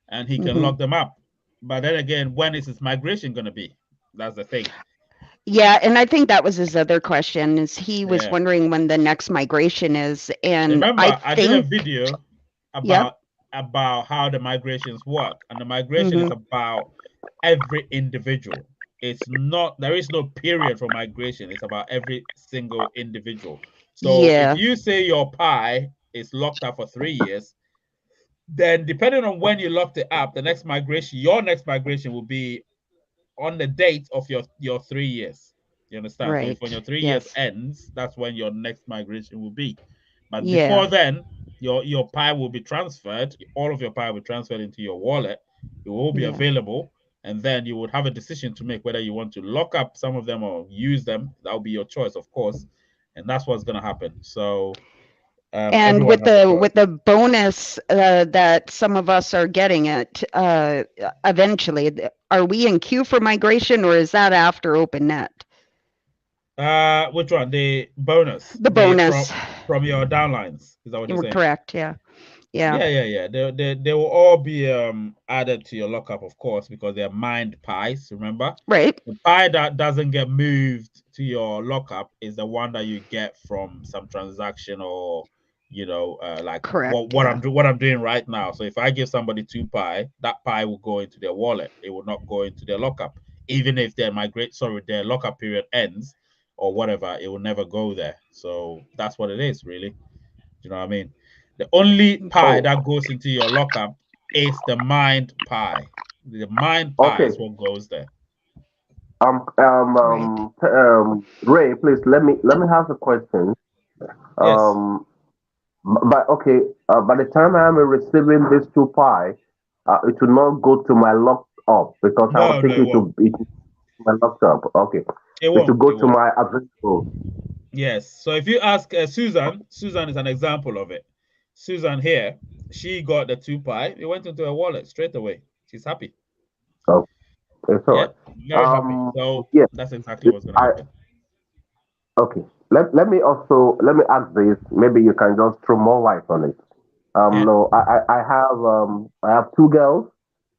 and he can lock them up. But then again, when is his migration going to be? That's the thing. Yeah, and I think that was his other question. Is he was wondering when the next migration is? And remember, I did a video about how the migrations work, and the migration is about every individual. It's not, there is no period for migration. It's about every single individual. So if you say your Pi is locked up for 3 years, then depending on when you locked it up, your next migration will be on the date of your 3 years. You understand? Right. So if when your 3 years ends, that's when your next migration will be. But before then, your Pi will be transferred. All of your Pi will be transferred into your wallet. It will be available, and then you would have a decision to make whether you want to lock up some of them or use them. That will be your choice, of course, and that's what's going to happen. So, and with the bonus that some of us are getting it eventually, are we in queue for migration, or is that after OpenNet? Which one? The bonus. The bonus from your downlines. Is that what you're saying? Correct. Yeah. Yeah. They will all be added to your lockup, of course, because they're mined pies. Remember, right? The pie that doesn't get moved to your lockup is the one that you get from some transaction, or like Correct, what I'm doing right now. So if I give somebody 2 pi, that pi will go into their wallet. It will not go into their lockup, even if their their lockup period ends or whatever. It will never go there. So that's what it is, really. You know what I mean? The only pi that goes into your lockup is the mined pi. The mined pi is what goes there. Ray, please let me have a question. Yes. But okay, by the time I'm receiving this 2 pi, it will not go to my locked up because I was thinking to my locked up. Okay, it will go to my available. Yes. So if you ask Susan is an example of it. Susan here, she got the 2 pi. It went into her wallet straight away. She's happy. Oh, it's all right. Very happy. So that's exactly what's going to happen. Okay. Let me ask this. Maybe you can just throw more light on it. No, I have 2 girls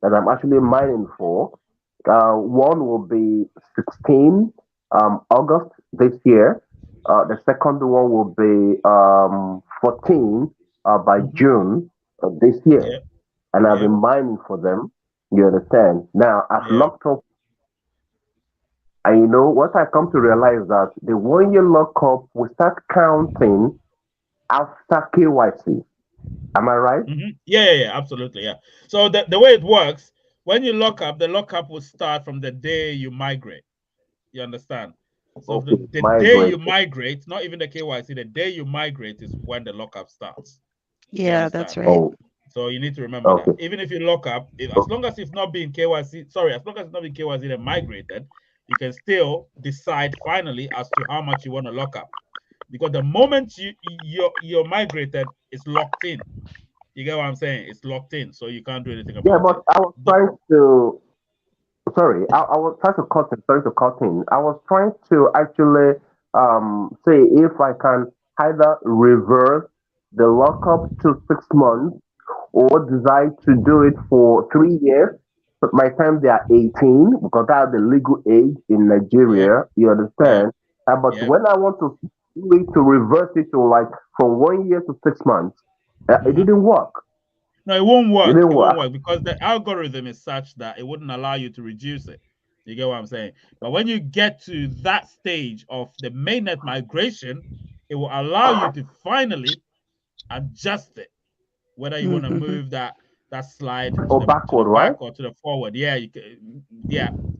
that I'm actually mining for. One will be 16 August this year. The second one will be 14 by June of this year. And I've been mining for them. You understand? Now I've locked up. And what I come to realize that the 1-year lockup will start counting after KYC. Am I right? Yeah, absolutely. Yeah. So the way it works, when you lock up, the lockup will start from the day you migrate. You understand? So the day you migrate, not even the KYC, the day you migrate is when the lockup starts. Yeah, that's right. So you need to remember that. Even if you lock up, as long as it's not being KYC, as long as it's not being KYC and migrated, you can still decide finally as to how much you want to lock up. Because the moment you're migrated, it's locked in. You get what I'm saying? It's locked in, so you can't do anything about it. Yeah, but I was trying to. Sorry, I was trying to cut in. Sorry to cut in. I was trying to actually say if I can either reverse the lockup to 6 months or decide to do it for 3 years. But by the time they are 18, because that's the legal age in Nigeria, you understand? But when I want to do it, to reverse it to like from 1 year to 6 months, it didn't work. No, it won't work. It won't work because the algorithm is such that it wouldn't allow you to reduce it. You get what I'm saying? But when you get to that stage of the mainnet migration, it will allow you to finally adjust it, whether you want to move that slide to the back or to the forward. Yeah.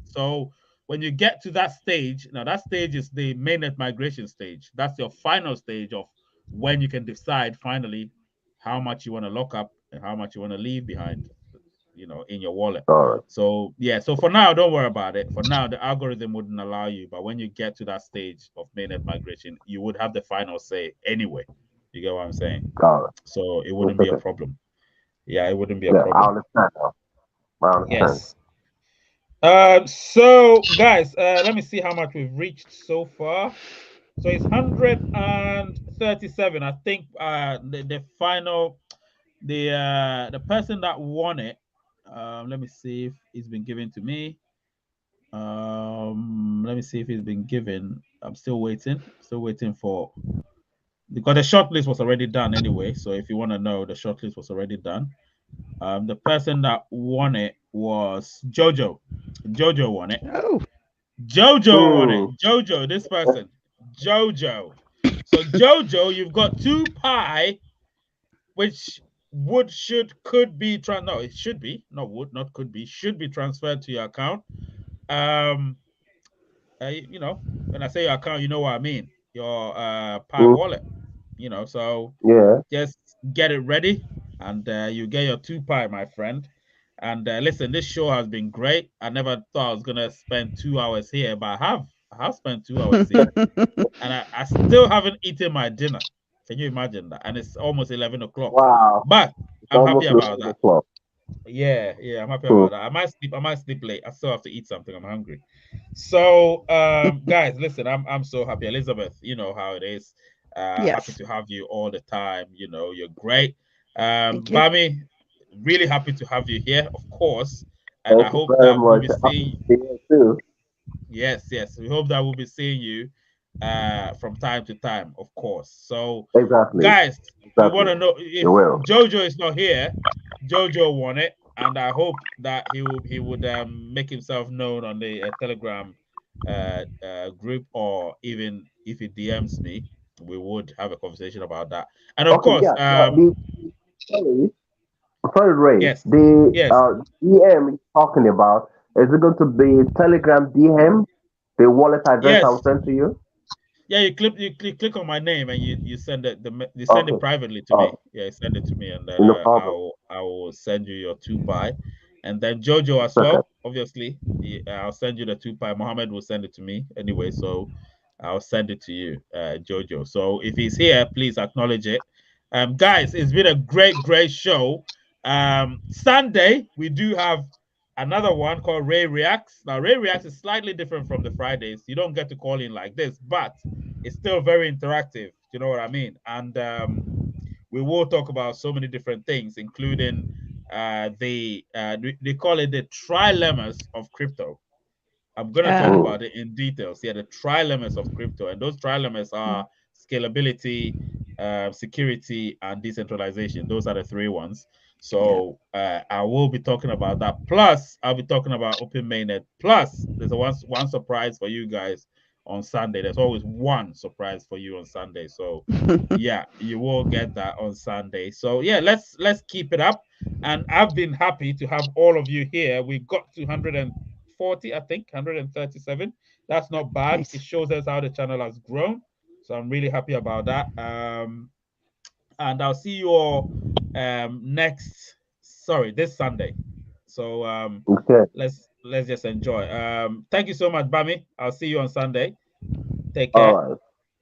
So when you get to that stage, now that stage is the mainnet migration stage. That's your final stage of when you can decide finally how much you want to lock up and how much you want to leave behind, in your wallet. So so for now, don't worry about it. For now, the algorithm wouldn't allow you, but when you get to that stage of mainnet migration, you would have the final say anyway. You get what I'm saying? So it wouldn't be a problem. Yeah, it wouldn't be a problem. I understand now. I understand. Yes. So guys, let me see how much we've reached so far. So it's 137. I think the final, the person that won it. Let me see if it's been given to me. Let me see if it's been given. I'm still waiting. For, because the shortlist was already done anyway. So if you want to know, the shortlist was already done. The person that won it was Jojo. Jojo won it. Jojo won it. Jojo, this person. Jojo. So Jojo, you've got 2 pi, which could be should be transferred to your account. When I say your account, you know what I mean. Your pi wallet. So just get it ready, and you get your 2 pi, my friend. And listen, this show has been great. I never thought I was gonna spend 2 hours here, but I have spent 2 hours here, and I still haven't eaten my dinner. Can you imagine that? And it's almost 11 o'clock. Wow! But I'm happy about that. Yeah, I'm happy about that. I might sleep late. I still have to eat something. I'm hungry. So, guys, listen, I'm so happy. Elizabeth, you know how it is. Happy to have you all the time. You know, you're great. Thank you. Bami, really happy to have you here, of course. And Thank I you hope very that we'll much. be seeing Here too. Yes. We hope that we'll be seeing you from time to time, of course. So, Exactly. guys, we want to know You if will. Jojo is not here. Jojo won it, and I hope that he would make himself known on the Telegram group, or even if he DMs me, we would have a conversation about that. And of Okay, course, yeah. Sorry, Ray. yes, The yes. DM you're talking about, is it going to be Telegram DM? The wallet address Yes. I'll send to you? Yeah, you click on my name and you send it you send it privately to me. Yeah, you send it to me, and then No problem. I will send you your 2 pi, and then Jojo as Okay. well. Obviously, I'll send you the 2 pi. Mohammed will send it to me anyway, so I'll send it to you, Jojo. So if he's here, please acknowledge it. Guys, it's been a great show. Sunday we do have another one called Ray Reacts. Now, Ray Reacts is slightly different from the Fridays. You don't get to call in like this, but it's still very interactive. You know what I mean? And we will talk about so many different things, including they call it the trilemmas of crypto. I'm going to talk about it in details. Yeah, the trilemmas of crypto, and those trilemmas are scalability, security, and decentralization. Those are the three ones. So I will be talking about that. Plus, I'll be talking about open mainnet. Plus, there's a one surprise for you guys on Sunday. There's always one surprise for you on Sunday. So yeah, you will get that on Sunday. So yeah, let's keep it up. And I've been happy to have all of you here. We got to 140, I think, 137. That's not bad. Nice. It shows us how the channel has grown. So I'm really happy about that. And I'll see you all this Sunday. So Okay. let's just enjoy. Thank you so much, Bami. I'll see you on Sunday. Take care. All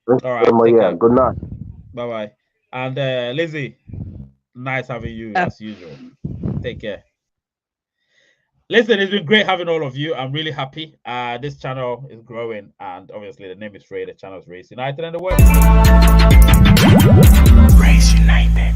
right. All right. Take care. Good night. Bye. And Lizzie, nice having you as usual. Take care. Listen, it's been great having all of you. I'm really happy. This channel is growing, and obviously the name is Ray. The channel is Race United, and the word Race United.